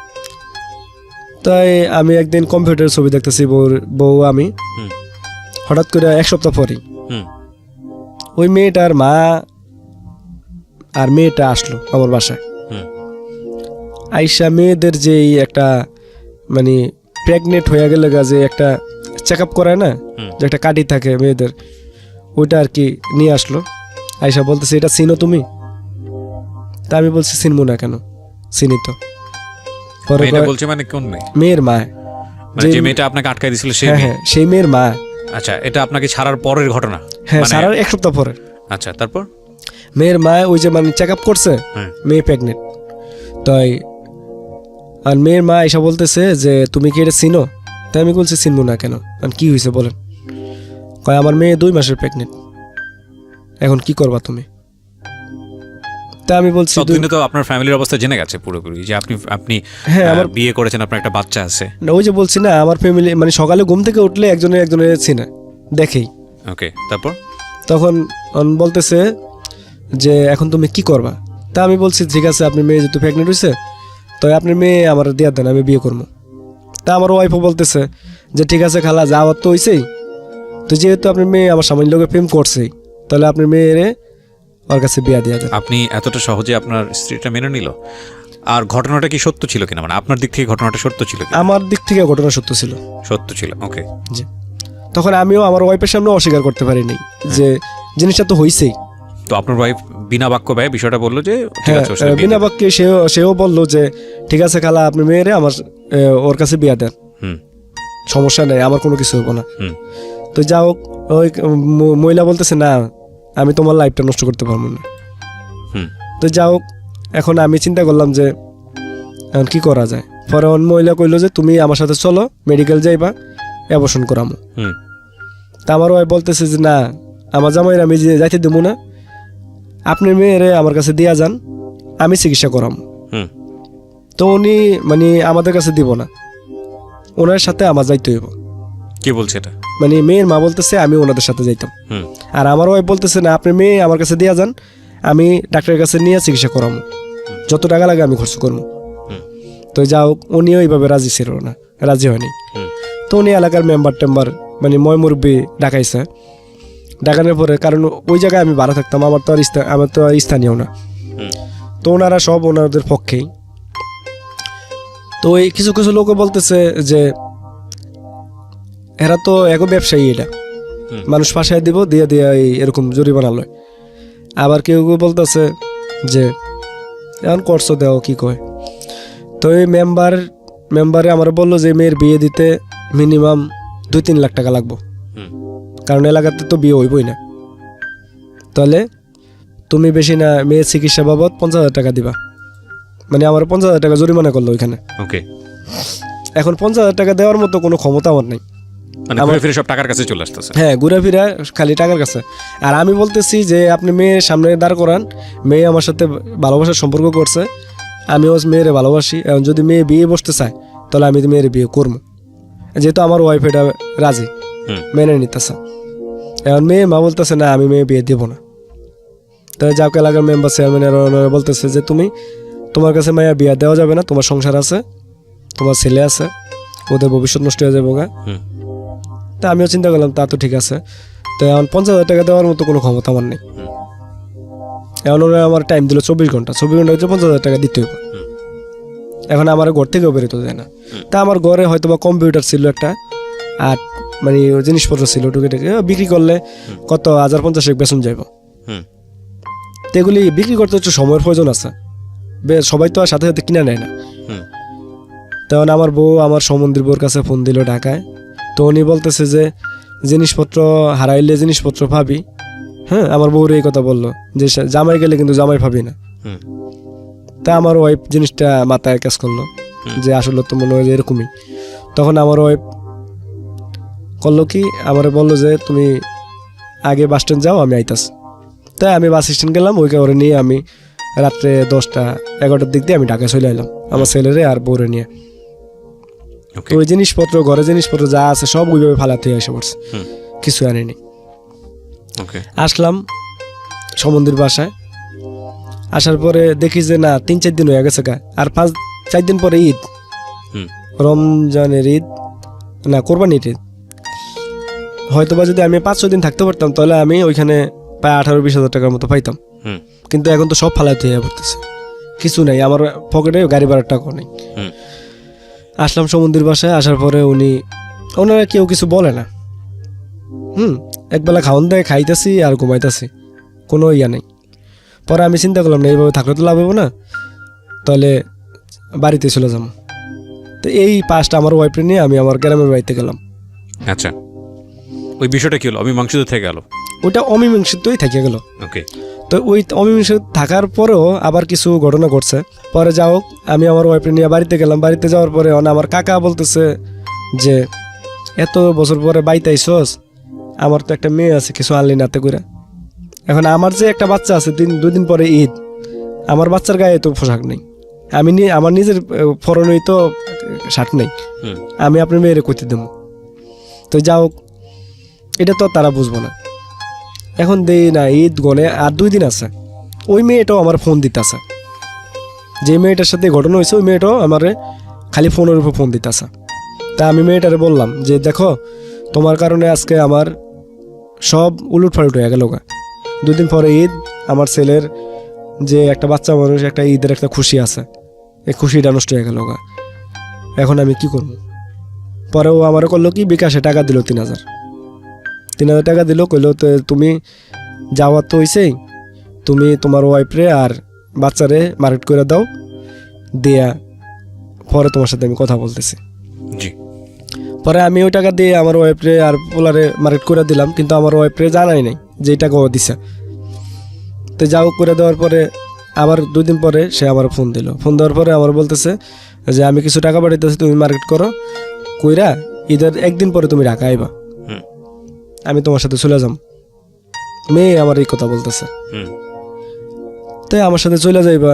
তাই আমি একদিন কম্পিউটার ছবি দেখতেছি বউ আমি, হুম। হঠাৎ করে 1 সপ্তাহ পরেই হুম। ওই মেয়েটার মা আর মেয়েটা আসলো আমার বাসায়। হুম। আইসা মেয়েদের যে একটা মানে প্রেগনেন্ট হয়ে গেলে যে একটা চেক আপ করায় না, হুম। যে একটা কাটি থাকে মেয়েদের, ওইটা আর কি নিয়ে আসলো। আইসা বলতেছে এটা চিনো তুমি? তা আমি বলছি চিনবো না কেন, চিনি তো। পরে মেয়েটা কয়, বলছে মানে কোন মেয়ে? মেয়ের মা। মানে যে মেয়েটা আপনাকে আটকাই দিয়েছিল সেই হ্যাঁ মেয়ে? হ্যাঁ, সেই মেয়ের মা। আচ্ছা, এটা আপনাকে ছাড়ার পরের ঘটনা? হ্যাঁ, মানে- সারার 1 সপ্তাহ পরে আচ্ছা, তারপর? মেয়ের মা ওই যে মানে চেক আপ করছে, হ্যাঁ। মেয়ে প্রেগনেন্ট। তাই আর মেয়ের মা এসে বলতেছে যে তুমি কি এটা চিনো? তাই আমি বলছি চিনবো না কেন, আর কি হয়েছে বলেন। কয় আমার মেয়ে 2 মাসের প্রেগনেন্ট, এখন কি করবা তুমি? তা আমি বলছি ততদিনে তো আপনার ফ্যামিলির অবস্থা জেনে গেছে পুরোপুরি যে আপনি হ্যাঁ, আমার বিয়ে করেছেন, আপনার একটা বাচ্চা আছে। না, ওই যে বলছি না, আমার ফ্যামিলি মানে সকালে ঘুম থেকে উঠলে একজনের চিনে দেখেই। ওকে, তারপর? তখন বলতেছে যে এখন তুমি কি করবা? তা আমি বলছি ঠিক আছে, আপনি মেয়ে যেহেতু প্রেগনেন্ট হয়েছে তো আপনার মেয়ে আমার দিয়া দেন, আমি বিয়ে করবো। তা আমার ওয়াইফও বলতেছে যে ঠিক আছে খালা, যাওয়ার তো হয়েছেই, তো যেহেতু আপনার মেয়ে আমার সামান্য লোকের প্রেম করছেই, তাহলে আপনার মেয়েরে ওর কাছে বিয়া দিয়া দেন। আপনি এতটা সহজে আপনার স্ত্রীটা মেনে নিল? আর ঘটনাটা কি সত্য ছিল কিনা, মানে আপনার দিক থেকে ঘটনাটা সত্য ছিল কিনা? আমার দিক থেকে ঘটনা সত্য ছিল। সত্য ছিল, ওকে। জি। তখন আমিও আমার ওয়াইফের সামনে অস্বীকার করতে পারিনি যে জিনিসটা তো হয়েছেই। তো আপনার ওয়াইফ বিনা বাক্য ব্যয় বিষয়টা বললো যে ঠিক হ্যাঁ, আছে, ওর সাথে বিয়ে বিনা দেন। বাক্যে সেও বললো যে ঠিক আছে খালা, আপনি মেয়েরে আমার ওর কাছে বিয়া দেন, হুম। সমস্যা নেই, আমার কোনো কিছু হবো না। হুম। তো যাও, ওই মহিলা বলতেছে না আমি তোমার লাইফটা নষ্ট করতে পারবো না। হুম। তো যাও, এখন আমি চিন্তা করলাম যে এখন কি করা যায়। পরে মহিলা কইলো যে তুমি আমার সাথে চলো, মেডিকেল যাইবা, অ্যাবর্শন করামো। হুম। তা আমার ওয়াইফ বলতেছে যে না, আমার জামাইয়ের আমি যাইতে দেবো না, আপনি মেয়েরে আমার কাছে দিয়া যান, আমি চিকিৎসা করাম। হুম। তো উনি মানে আমাদের কাছে দিব না, ওনার সাথে আমার যাইতে হইব। কি বলছে এটা? মানে মেয়ের মা বলতেছে আমি ওনাদের সাথে যাইতাম, হুম। আর আমার ওয়াইফ বলতেছে না, আপনি মেয়ে আমার কাছে দিয়া যান, আমি ডাক্তারের কাছে নিয়ে চিকিৎসা করামো, যত টাকা লাগে আমি খরচ করবো। হুম। তো যাও, উনিও এইভাবে রাজি ছিল না, রাজি হয়নি। হুম। তো উনি এলাকার মেম্বার মানে মুরব্বি ডাকাইছে। ডাকানোর পরে, কারণ ওই জায়গায় আমি ভাড়া থাকতাম, আমার তো আর স্থানীয় না, হুম। তো ওনারা সব ওনাদের পক্ষেই। তো এই কিছু কিছু লোক বলতেছে যে এরা তো এক ব্যবসায়ী, এটা হুম। মানুষ ফাঁসায় দিব, দিয়ে এরকম জরিমানা লয়। আবার কেউ কেউ বলতেছে যে এখন করছো দেও, কি কয়। তো এই মেম্বারে আমার বললো যে মেয়ের বিয়ে দিতে মিনিমাম 2-3 লাখ টাকা লাগবো, হুম। কারণ এলাকাতে তো বিয়ে হইবই না। তাহলে তুমি বেশি না, মেয়ের চিকিৎসা বাবদ 50,000 টাকা দিবা। মানে আমার 50,000 টাকা জরিমানা করলো ওইখানে। ওকে। এখন 50,000 টাকা দেওয়ার মতো কোনো ক্ষমতা আমার নেই। মানে ঘুরে ফিরে সব টাকার কাছে চলে আসতেছে। হ্যাঁ, ঘুরে ফিরে খালি টাকার কাছে। আর আমি বলতেছি যে আপনি মেয়ের সামনে দাঁড় করান, মেয়ে আমার সাথে ভালোবাসার সম্পর্ক করছে, আমিও মেয়েরে ভালোবাসি, এখন যদি মেয়ে বিয়ে বসতে চায় তাহলে আমি তো মেয়ের বিয়ে করবো, যেহেতু আমার ওয়াইফ এটা রাজি, হুম। মেনে নিতেছে। এখন মেয়ের মা বলতেছে না, আমি মেয়ে বিয়ে দেবো না। তাই যাও, এলাকার মেম্বার চেয়ারম্যান বলতেছে যে তোমার কাছে মায়া বিয়ে দেওয়া যাবে না, তোমার সংসার আছে, তোমার ছেলে আছে, ওদের ভবিষ্যৎ নষ্ট হয়ে যাবে গা। হুম। তা আমিও চিন্তা করলাম তা তো ঠিক আছে। তো এখন 50,000 টাকা দেওয়ার মতো কোনো ক্ষমতা আমার নেই। এখন ওরা আমার টাইম দিল 24 ঘন্টা, 24 ঘন্টা ভিতরে 50,000 টাকা দিতে হবে। এখন আমার ঘর থেকেও বেরোতে যায় না। তা আমার ঘরে হয়তো বা কম্পিউটার ছিল একটা, আর মানে জিনিসপত্র ছিল টুকিটাকি বিক্রি করলে কত 1050 বেতন যাইব। তো এগুলি বিক্রি করতে একটু সময়ের প্রয়োজন আছে, সবাই তো আর সাথে সাথে কিনে নেয় না। তখন আমার বউ আমার সমন্দির বউর কাছে ফোন দিল ঢাকায়। তো উনি বলতেছে যে জিনিসপত্র হারাইলে জিনিসপত্র পাবি। হ্যাঁ, আমার বউর এই কথা বললো যে জামাই গেলে কিন্তু জামাই পাবি না। তা আমার ওয়াইফ জিনিসটা মাথায় ক্যাচ করলো যে আসলে তো মনে হয় যে এরকমই। তখন আমার ওয়াইফ করলো কি, আমার বললো যে তুমি আগে বাস স্ট্যান্ড যাও, আমি আইতাস। তাই আমি বাস স্ট্যান্ড গেলাম, ওই করে নিয়ে আমি রাত্রে 10টা-11টার দিক দিয়ে আমি ঢাকায় চলে এলাম আমার ছেলেরে আর বউরে নিয়ে। তো ওই জিনিসপত্র ঘরে জিনিসপত্র যা আছে সব ওইভাবে ফালাতে এসে পড়ছে, কিছু আনিনি। আসলাম সমন্দির বাসায়, আসার পরে দেখি যে না 3-4 দিন হয়ে গেছে গা, আর 5-4 দিন পরে ঈদ, রমজানের ঈদ না কোরবানির ঈদ। হয়তোবা যদি আমি 5-6 দিন থাকতে পারতাম তাহলে আমি ওইখানে প্রায় 18-20 হাজার টাকার মতো পাইতাম। কিন্তু এখন তো সব ফালাইতে হয়ে পড়তেছে, কিছু নাই, আমার পকেটে গাড়ি ভাড়ার টাকাও নেই। আসলাম সমুদ্রের বাসায়, আসার পরে ওনারা কেউ কিছু বলে না। একবেলা খাওয়ান দেয়, খাইতেছি আর ঘুমাইতেছি, কোনো ইয়া নেই। পরে আমি চিন্তা করলাম না এইভাবে থাকলে তো লাভ হবো না, তাহলে বাড়িতে চলে যাবো। তো এই পাঁচটা আমার ওয়াইফ নিয়ে আমি আমার গ্রামের বাড়িতে গেলাম। আচ্ছা, ওই বিষয়টা কি হলো? অমীমাংসিত থেকে গেল? ওইটা অমীমাংসিতই থেকে গেল। ওকে। তো ওই অমীমাংসিত থাকার পরেও আবার কিছু ঘটনা ঘটছে। পরে যাও আমি আমার ওয়াইফ নিয়ে বাড়িতে গেলাম। বাড়িতে যাওয়ার পরে আমার কাকা বলতেছে যে এত বছর পরে বাড়িতে আইসস, আমার তো একটা মেয়ে আছে, কিছু আনলি নাতে করে। এখন আমার যে একটা বাচ্চা আছে, 2 দিন পরে ঈদ, আমার বাচ্চার গায়ে তো পোশাক নেই, আমার নিজের ফরনই তো শার্ট নেই, আমি আপনার মেয়েরে কইতে দেবো। তো যাও, এটা তো তারা বুঝবো না। এখন দেই না, ঈদ গনে আর 2 দিন আছে, ওই মেয়েটাও আমার ফোন দিতেছে। যে মেয়েটার সাথে ঘটনা হয়েছে ওই মেয়েটাও আমার খালি ফোনের উপর ফোন দিতেছে। তা আমি মেয়েটারে বললাম যে দেখো, তোমার কারণে আজকে আমার সব উলুট ফালুট হয়ে গেল। 2 দিন পরে ঈদ, আমার ছেলের যে একটা বাচ্চা মানুষ, একটা ঈদের একটা খুশি আছে, এই খুশিটা নষ্ট হয়ে গেল। এখন আমি কি করব? পরে ও আমার করলো কি, বিকাশে টাকা দিল 3,000 টাকা দিল। কইলো তো তুমি যাওয়ার তো হইছেই, তুমি তোমার ওয়াইফরে আর বাচ্চারে মার্কেট করে দাও, দিয়া পরে তোমার সাথে আমি কথা বলতেছি। পরে আমি ওই টাকা দিয়ে আমার ওয়াইফরে আর পোলারে মার্কেট করে দিলাম, কিন্তু আমার ওয়াইফরে জানাই নাই যে এই টাকা ও দিছে। তো যাও করে দেওয়ার পরে আবার 2 দিন পরে সে আমার ফোন দিল। ফোন দেওয়ার পরে আমার বলতেছে যে আমি কিছু টাকা পাঠাইতেছি, তুমি মার্কেট করো, কইরা ঈদের 1 দিন পরে তুমি ঢাকা আইবা, আমি তোমার সাথে চলে যাম। মেয়ে আমার এই কথা বলতেছে। তাই আমার সাথে চলে যাইবা,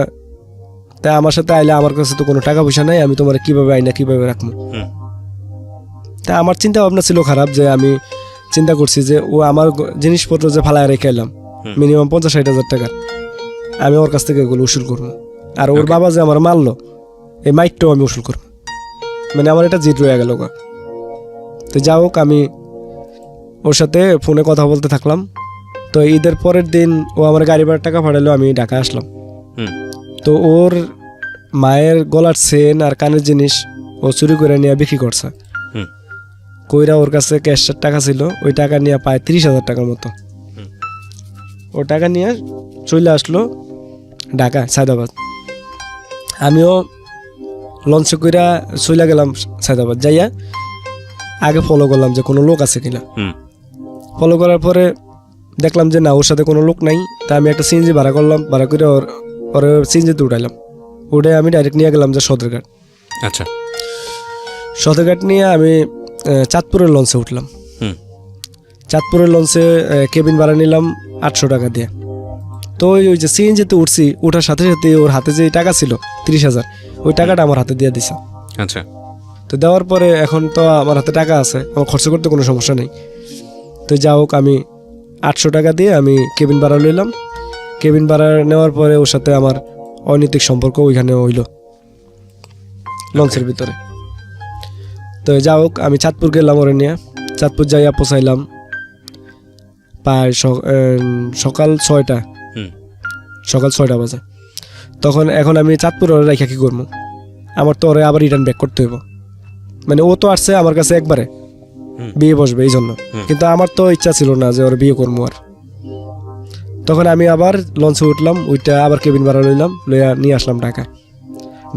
তাই আমার সাথে আইলে আমার কাছে তো কোনো টাকা পয়সা নাই, আমি তোমার কিভাবে আইনা কিভাবে রাখবো। তা আমার চিন্তা ভাবনা ছিল খারাপ, যে আমি চিন্তা করছি যে ও আমার জিনিসপত্র যে ফালায় রেখে এলাম মিনিমাম 50-60 হাজার টাকা, আমি ওর কাছ থেকে এগুলো উসুল করবো। আর ওর বাবা যে আমার মারলো, এই মাইকটাও আমি উসুল করবো। মানে আমার এটা জিত রয়ে গেল। তো যাই হোক, আমি ওর সাথে ফোনে কথা বলতে থাকলাম। তো ঈদের পরের দিন ও আমার গাড়ি ভাড়ার টাকা পাঠালো, আমি ঢাকা আসলাম। তো ওর মায়ের গলার চেন আর কানের জিনিস ও চুরি করে নিয়ে বিক্রি করছে। কইরা ওর কাছে ক্যাশের টাকা ছিল, ওই টাকা নিয়ে প্রায় 30,000 টাকার মতো। ও টাকা নিয়ে চলে আসলো ঢাকা সায়দাবাদ। আমিও লঞ্চে কইরা চলে গেলাম সায়দাবাদ। যাইয়া আগে ফলো করলাম যে কোনো লোক আছে কিনা। ফলো করার পরে দেখলাম যে না, ওর সাথে কোনো লোক নাই। তা আমি একটা সিএনজি ভাড়া করলাম, ভাড়া করে ওর সিএনজিতে উঠাইলাম। উঠে আমি ডাইরেক্ট নিয়ে গেলাম যে সদরঘাট। আচ্ছা, সদরঘাট নিয়ে আমি চাঁদপুরের লঞ্চে উঠলাম। চাঁদপুরের লঞ্চে কেবিন ভাড়া নিলাম 800 টাকা দিয়ে। তো ওই যে সিএনজিতে উঠছি, ওঠার সাথে সাথে ওর হাতে যে টাকা ছিল 30,000, ওই টাকাটা আমার হাতে দিয়ে দিছে। আচ্ছা। তো দেওয়ার পরে এখন তো আমার হাতে টাকা আছে, আমার খরচ করতে কোনো সমস্যা নেই। তো যা হোক, আমি 800 টাকা দিয়ে আমি কেবিন ভাড়া লইলাম। কেবিন ভাড়া নেওয়ার পরে ওর সাথে আমার অনৈতিক সম্পর্ক ওইখানে হইল লঞ্চের ভিতরে। তো যা হোক, আমি চাঁদপুর গেলাম ওরে নিয়ে। চাঁদপুর যাইয়া পৌঁছাইলাম প্রায় সকাল 6টা বাজে। তখন এখন আমি চাঁদপুর ওরে রেখা কি করবো? আমার তো ওরে আবার রিটার্ন ব্যাক করতে হইব। মানে ও তো আসছে আমার কাছে একবারে, বিয়ে বসবে এই জন্য। কিন্তু আমার তো ইচ্ছা ছিল না যে ওর বিয়ে করবো আর। তখন আমি আবার লঞ্চে উঠলাম, ওইটা আবার কেবিন ভাড়া লইলাম, লইয়া নিয়ে আসলাম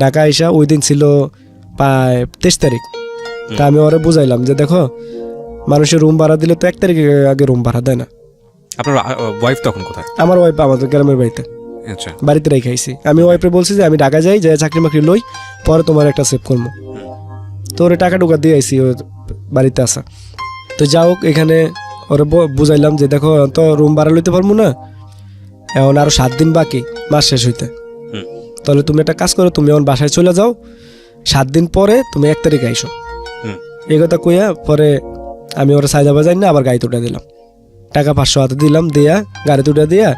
ঢাকা আইসা ওই দিন ছিল প্রায় 23 তারিখ। তা আমি ওরে বুঝাইলাম যে দেখো, মানুষের রুম ভাড়া দিলে তো 1 তারিখ আগে রুম ভাড়া দেয় না। আপনার ওয়াইফ তখন কোথায়? আমার ওয়াইফ আমাদের গ্রামের বাড়িতে, আচ্ছা, বাড়িতে রেখে আইছি। আমি ওয়াইফে বলছি যে আমি ঢাকা যাই, যাই চাকরি মাকরি লই, পরে তোমার একটা সেভ করবো। তো ওরে টাকা টুকা দিয়ে আইসি ওর বাড়িতে আসা। তো যাও এখানে ওরে বুঝাইলাম যে দেখো তো রুম ভাড়া লইতে পারবো না, এখন আরো 7 দিন বাকি মাস শেষ হইতে। তাহলে তুমি একটা কাজ করো, তুমি এখন বাসায় চলে যাও, 7 দিন পরে তুমি 1 তারিখে আইসো। এই কথা কইয়া পরে আমি ওরা সাইজা বাজাই না আবার গাড়িতে উঠে দিলাম, টাকা 500 হাতে দিলাম, দিয়া গাড়িতে উঠে দিয়া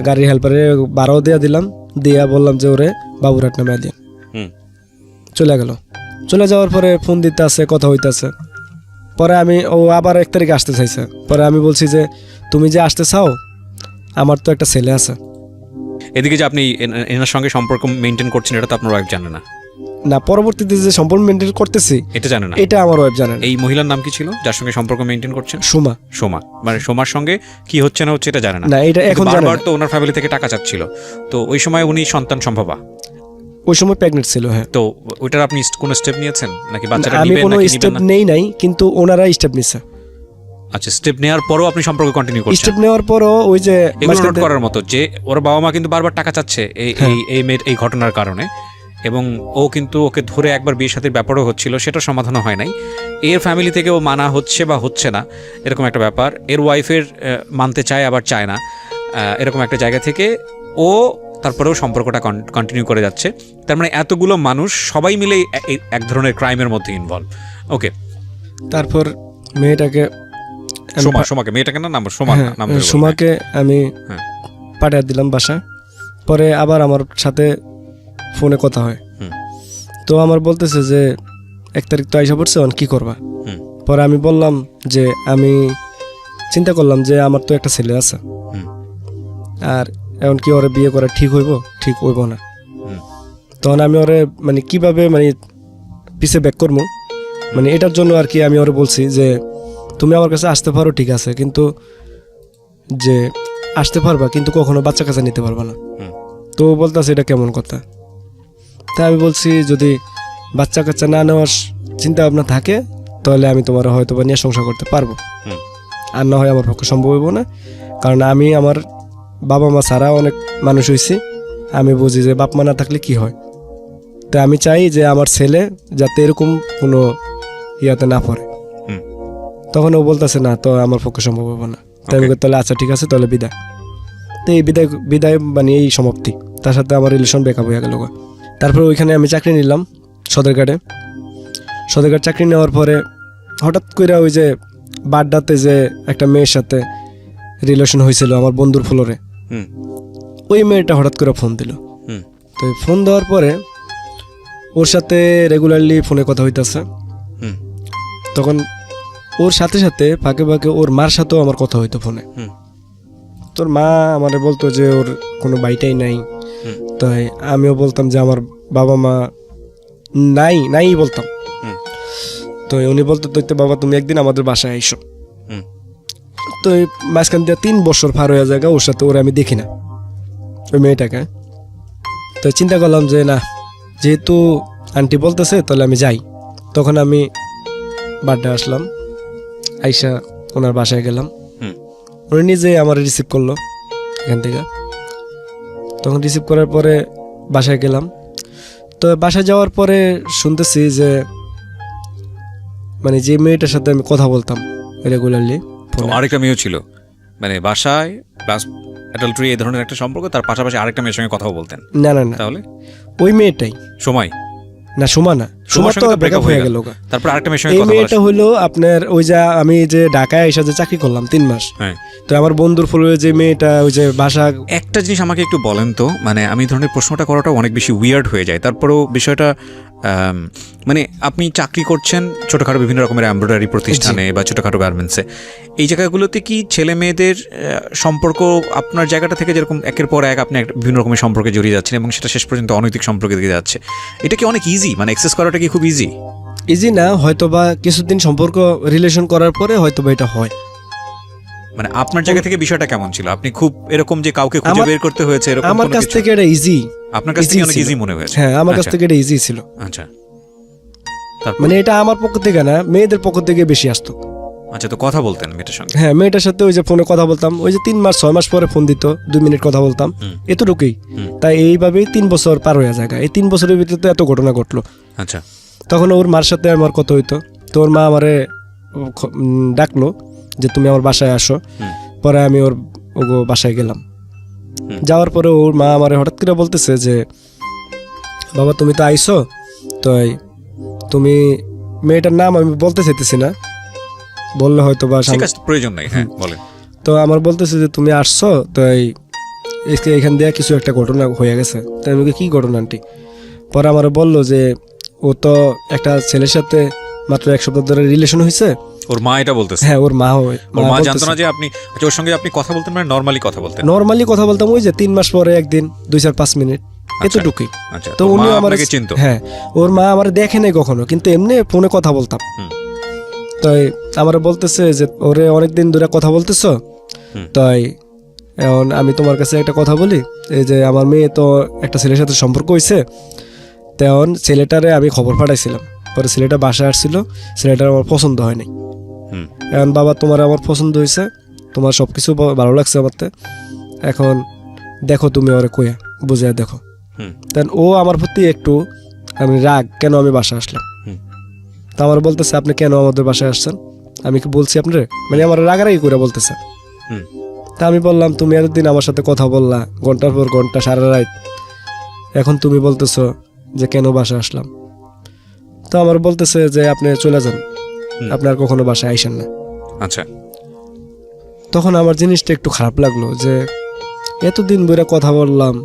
গাড়ির হেল্পারে 12 দিয়া দিলাম, দিয়া বললাম যে ওরে বাবুরহাট নামে দিয়ে চলে গেল। চলে যাওয়ার পরে ফোন দিতে আছে, কথা হইতেছে। পরে ও আবার 1 তারিখে আসতে চাইছে। পরে আমি বলছি যে তুমি যে আসতে চাও, আমার তো একটা ছেলে আছে। এদিকে যে আপনি এনার সঙ্গে সম্পর্ক মেনটেন করছেন, এটা তো আপনার ওয়াইফ জানে না? না, পরবর্তীতে যে সম্পর্ক মেনটেন করতেছি এটা জানে না, এটা আমার ওয়াইফ জানে না। এই মহিলার নাম কি ছিল যার সঙ্গে সম্পর্ক মেনটেন করছেন? সোমা। মানে সোমার সঙ্গে কি হচ্ছে না হচ্ছে এটা জানে না? না, এটা এখন জানে বারবার তো ওনার ফ্যামিলি থেকে টাকা চাচ্ছিল, তো ওই সময় উনি সন্তান সম্ভবা? ওই সময় প্রেগনেন্ট ছিল, হ্যাঁ। তো ওইটার আপনি কোনো স্টেপ নিয়েছেন নাকি? বাচ্চাটা আমি নেবেন কোনো নাকি স্টেপ নেবেন না? নেই নাই, কিন্তু ওনারা স্টেপ নিছে। আচ্ছা, স্টেপ নেওয়ার পরও আপনি সম্পর্ক কন্টিনিউ করছেন? স্টেপ নেওয়ার পরও ওই যে এগুলো নোট করার মতো যে ওর বাবা মা কিন্তু বারবার টাকা চাচ্ছে এই মেয়ের এই ঘটনার কারণে, এবং ও কিন্তু ওকে ধরে একবার বিয়ে সাথে ব্যাপারও হচ্ছিল, সেটা সমাধানও হয় নাই। এর ফ্যামিলি থেকে ও মানা হচ্ছে বা হচ্ছে না, এরকম একটা ব্যাপার। এর ওয়াইফের মানতে চায় আবার চায় না, এরকম একটা জায়গা থেকে ও তারপরেও সম্পর্কটা কন্টিনিউ করে যাচ্ছে। তার মানে এতগুলো মানুষ সবাই মিলে এক ধরনের ক্রাইমের মধ্যে ইনভলভ। ওকে, তারপর মেয়েটাকে সোমাকে মেয়েটাকে না নাম সোমাকে আমি পাঠিয়ে দিলাম বাসা। পরে আবার আমার সাথে ফোনে কথা হয়। তো আমার বলতেছে যে 1 তারিখ তো আইসা পড়ছে, কি করবা? পরে আমি বললাম যে আমি চিন্তা করলাম যে আমার তো একটা ছেলে আছে, আর এখন কি ওরে বিয়ে করা ঠিক হইব না। তখন আমি ওরে মানে কিভাবে মানে পিছে ব্যাক করবো, মানে এটার জন্য আর কি আমি ওরে বলছি যে তুমি আমার কাছে আসতে পারো ঠিক আছে, কিন্তু যে আসতে পারবা কিন্তু কখনো বাচ্চা কাছে নিতে পারবা না। তো বলতেছে এটা কেমন কথা? তাই আমি বলছি যদি বাচ্চা কাচ্চা না নেওয়ার চিন্তা ভাবনা থাকে তাহলে আমি তোমার হয়তো বা নিয়ে সংসার করতে পারবো, আর না হয় আমার পক্ষে সম্ভব হইব না। কারণ আমি আমার বাবা মা ছাড়া অনেক মানুষ হয়েছি, আমি বুঝি যে বাপ মা না থাকলে কি হয়। তাই আমি চাই যে আমার ছেলে যাতে এরকম কোনো ইয়াতে না পড়ে। তখন ও বলতেছে না, তো আমার পক্ষে সম্ভব হইব না। তাই আমি তাহলে আচ্ছা ঠিক আছে, তাহলে বিদায়। তো এই বিদায় মানে এই সমাপ্তি, তার সাথে আমার রিলেশন ব্রেকআপ হয়ে গেল। তারপরে ওইখানে আমি চাকরি নিলাম সদরঘাট চাকরি নেওয়ার পরে হঠাৎ করে ওই যে বাড্ডাতে যে একটা মেয়ের সাথে রিলেশন হয়েছিল আমার বন্ধুর ফ্লোরে, ওই মেয়েটা হঠাৎ করে ফোন দিল। তো ফোন দেওয়ার পরে ওর সাথে রেগুলারলি ফোনে কথা হইতেছে। তখন ওর সাথে সাথে ফাঁকে ফাঁকে ওর মার সাথেও আমার কথা হইতো ফোনে। তোর মা আমারে বলতো যে ওর কোনো বাইটাই নাই। তাই আমিও বলতাম যে আমার বাবা মা নাই বলতাম। তো উনি বলতো তো বাবা তুমি একদিন আমাদের বাসায় আইসো। তো মাঝখান দিয়ে 3 বছর পার হয়ে যায়, ওর সাথে ওরা আমি দেখি না, ওই মেয়েটাকে। তো চিন্তা করলাম যে না, যেহেতু আন্টি বলতেছে তাহলে আমি যাই। তখন আমি বাড্ডা আসলাম, আইসা ওনার বাসায় গেলাম। উনি নিজে আমার রিসিভ করলো এখান থেকে। তখন রিসিভ করার পরে বাসায় গেলাম। তো বাসায় যাওয়ার পরে শুনতেছি যে মানে যে মেয়েটার সাথে আমি কথা বলতাম রেগুলারলি, আরেকটা মেয়েও ছিল, মানে বাসায় প্লাস অ্যাডাল্টারি এই ধরনের একটা সম্পর্ক, তার পাশাপাশি আরেকটা মেয়ের সঙ্গে কথাও বলতেন? না, তাহলে ওই মেয়েটাই সময় না, সোমা তো ব্রেকআপ হয়ে গেল। তারপর আরেকটা মেয়ের সঙ্গে কথা বলা। এই মেয়েটা হলো আপনার ওই যে আমি যে ঢাকায় এসে যে চাকরি করলাম 3 মাস, তো আমার বন্ধুর ফলে যে মেয়েটা ওই যে বাসা। একটা জিনিস আমাকে একটু বলেন তো, মানে আমি ধরনের প্রশ্নটা করাটা অনেক বেশি উইয়ার্ড হয়ে যায়, তারপরেও বিষয়টা মানে আপনি চাকরি করছেন ছোটোখাটো বিভিন্ন রকমের এমব্রয়ডারি প্রতিষ্ঠানে বা ছোটোখাটো গার্মেন্টসে, এই জায়গাগুলোতে কি ছেলে মেয়েদের সম্পর্ক আপনার জায়গাটা থেকে যেরকম একের পর এক আপনি বিভিন্ন রকমের সম্পর্কে জড়িয়ে যাচ্ছেন এবং সেটা শেষ পর্যন্ত অনৈতিক সম্পর্কে দিকে যাচ্ছে, এটা কি অনেক ইজি? মানে অ্যাক্সেস করাটা কি খুব ইজি? ইজি না, হয়তোবা কিছুদিন সম্পর্ক রিলেশন করার পরে হয়তোবা এটা হয়। মানে আপনার জায়গা থেকে বিষয়টা কেমন ছিল? আপনি খুব এরকম যে কাউকে খুঁজে বের করতে হয়েছে এরকম আমার কোনো কাছ কিছু? থেকে এটা ইজি, আপনার কাছ থেকে অনেক ইজি মনে হয়েছে? হ্যাঁ আমার কাছ থেকে এটা ইজি ছিল। আচ্ছা, তারপর? মানে এটা আমার পক্ষ থেকে না, মেয়েদের পক্ষ থেকে বেশি আসতো। আচ্ছা, তো কথা বলতেন মেয়েটার সঙ্গে? হ্যাঁ মেয়েটার সাথে ওই যে ফোনে কথা বলতাম, ওই যে 3 মাস 6 মাস পরে ফোন দিত, 2 মিনিট কথা বলতাম, এতটুকুই। তাই এইভাবেই 3 বছর পার হয়ে যায়। এই 3 বছরের ভিতরে তো এত ঘটনা ঘটলো। আচ্ছা, তখন ওর মার সাথে আমার কথা হইতো, তো ওর মা আমারে ডাকলো যে তুমি আমার বাসায় আসো। পরে আমি ওর বাসায় গেলাম। যাওয়ার পরে ওর মা আমারে হঠাৎ করে বলতেছে যে বাবা তুমি তো আইসো, তো তুমি, মেয়েটার নাম আমি বলতে চাইতেছি না, বললে হয়তো বা ঠিক আছে, প্রয়োজন নাই, হ্যাঁ বলেন। তো আমার বলতেছে যে তুমি আসছো, তো এখান দিয়ে কিছু একটা ঘটনা হয়ে গেছে। তাই আমি কি ঘটনা আন্টি? পরে আমার বললো যে ও তো একটা ছেলের সাথে মাত্র 1 সপ্তাহ ধরে রিলেশন হয়েছে। ওর মা এটা বলতেছে? হ্যাঁ ওর মা জানতো না যে আপনি, আচ্ছা, ওর সঙ্গে আপনি কথা বলতেন মানে নরমালি কথা বলতেন? নরমালি কথা বলতাম, ওই যে 3 মাস পরে একদিন 2-4-5 মিনিট, এতটুকুই। আচ্ছা, তো উনি আমাকে চিনতো? হ্যাঁ, ওর মা আমার দেখে নাই কখনো, কিন্তু এমনি ফোনে কথা বলতাম। তাই আমার বলতেছে যে ওরে অনেকদিন ধরে কথা বলতেছো, তাই এখন আমি তোমার কাছে একটা কথা বলি, এই যে আমার মেয়ে তো একটা ছেলের সাথে সম্পর্ক হয়েছে, তেমন ছেলেটারে আমি খবর পাঠাইছিলাম। পরে ছেলেটা বাসায় আসছিল, ছেলেটার আমার পছন্দ হয় নাই। এখন বাবা তোমার আমার পছন্দ হয়েছে, তোমার সব কিছু ভালো লাগছে আমারতে, এখন দেখো তুমি ওরে কইয়া বুঝে দেখো। দেন ও আমার প্রতি একটু আমি রাগ, কেন আমি বাসায় আসলাম। তা আমার বলতেছে আপনি কেন আমাদের বাসায় আসছেন? আমি কি বলছি আপনার, মানে আমার রাগারাগি করে বলতেছে। তা আমি বললাম তুমি এতদিন আমার সাথে কথা বললা ঘন্টার পর ঘন্টা, সারা রাত, এখন তুমি বলতেছো যে কেন বাসায় আসলাম। তো আমার বলতেছে যে আপনি চলে যান, আপনার কখনো বাসায় আইসেন না। আচ্ছা, তখন আমার জিনিসটা একটু খারাপ লাগলো যে এতদিন ধরে কথা বললাম,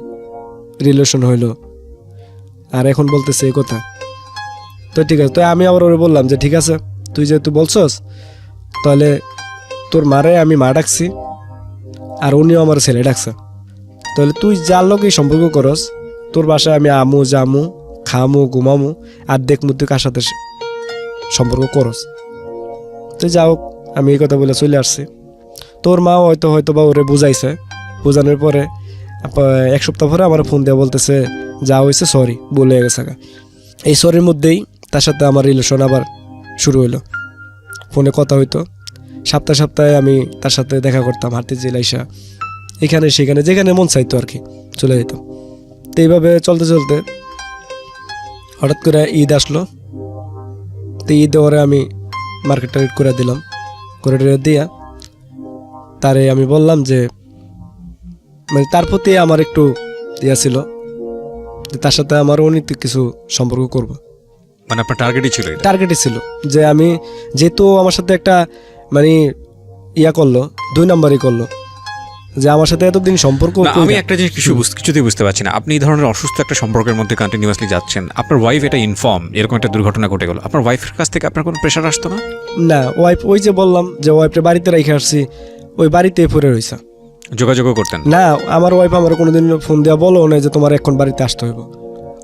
রিলেশন হইলো, আর এখন বলতেছে এই কথা। তো ঠিক আছে, তো আমি আবার ওরে বললাম যে ঠিক আছে, তুই যেহেতু বলছস, তাহলে তোর মারে আমি মা ডাকছি, আর উনিও আমার ছেলে ডাকছে, তাহলে তুই যার লোকই সম্পর্ক করস, তোর বাসায় আমি আমু জামু খামু ঘুমামু আর দেখমু তুই কার সাথে সম্পর্ক করস। তো যাও, আমি এই কথা বলে চলে আসছি। তোর মা হয়তো বা ওরে বুঝাইছে, বোঝানোর পরে 1 সপ্তাহ পরে আমার ফোন দিয়ে বলতেছে যা হয়েছে সরি, বলে গেছে। এই সরির মধ্যেই তার সাথে আমার রিলেশন আবার শুরু হইলো। ফোনে কথা হইতো, সপ্তাহে আমি তার সাথে দেখা করতাম, হাঁটতে জেলাইসা এখানে সেখানে যেখানে মন চাইতো আর কি চলে যেতাম। তো এইভাবে চলতে চলতে হঠাৎ করে ঈদ আসলো। তো ঈদে ওরে আমি মার্কেট টার্গেট করে দিলাম, করে দিয়া তারে আমি বললাম যে মানে তার প্রতি আমার একটু ইয়া ছিল যে তার সাথে আমার অনেক কিছু সম্পর্ক করব। মানে আপনার টার্গেটই ছিল? টার্গেটই ছিল যে আমি, যেহেতু আমার সাথে একটা মানে ইয়া করলো, 2 নাম্বারই করলো, যে আমার সাথে এতদিন সম্পর্ক। আমি একটা জিনিস কিছুতেই বুঝতে পারছি না, আপনি এই ধরনের অসুস্থ একটা সম্পর্কের মধ্যে কন্টিনিউয়াসলি যাচ্ছেন, আপনার ওয়াইফ এটা ইনফর্ম এরকম একটা দুর্ঘটনা ঘটে গেল, আপনার ওয়াইফের কাছ থেকে আপনার কোনো প্রেশার আসতো না? না, ওয়াইফ ওই যে বললাম যে ওয়াইফের বাড়িতে রেখে আসছি, ওই বাড়িতে পড়ে রয়েছে, যোগাযোগও করতেন না? আমার ওয়াইফ আমার কোনোদিন ফোন দেওয়া বলো না যে তোমার এখন বাড়িতে আসতে হইব।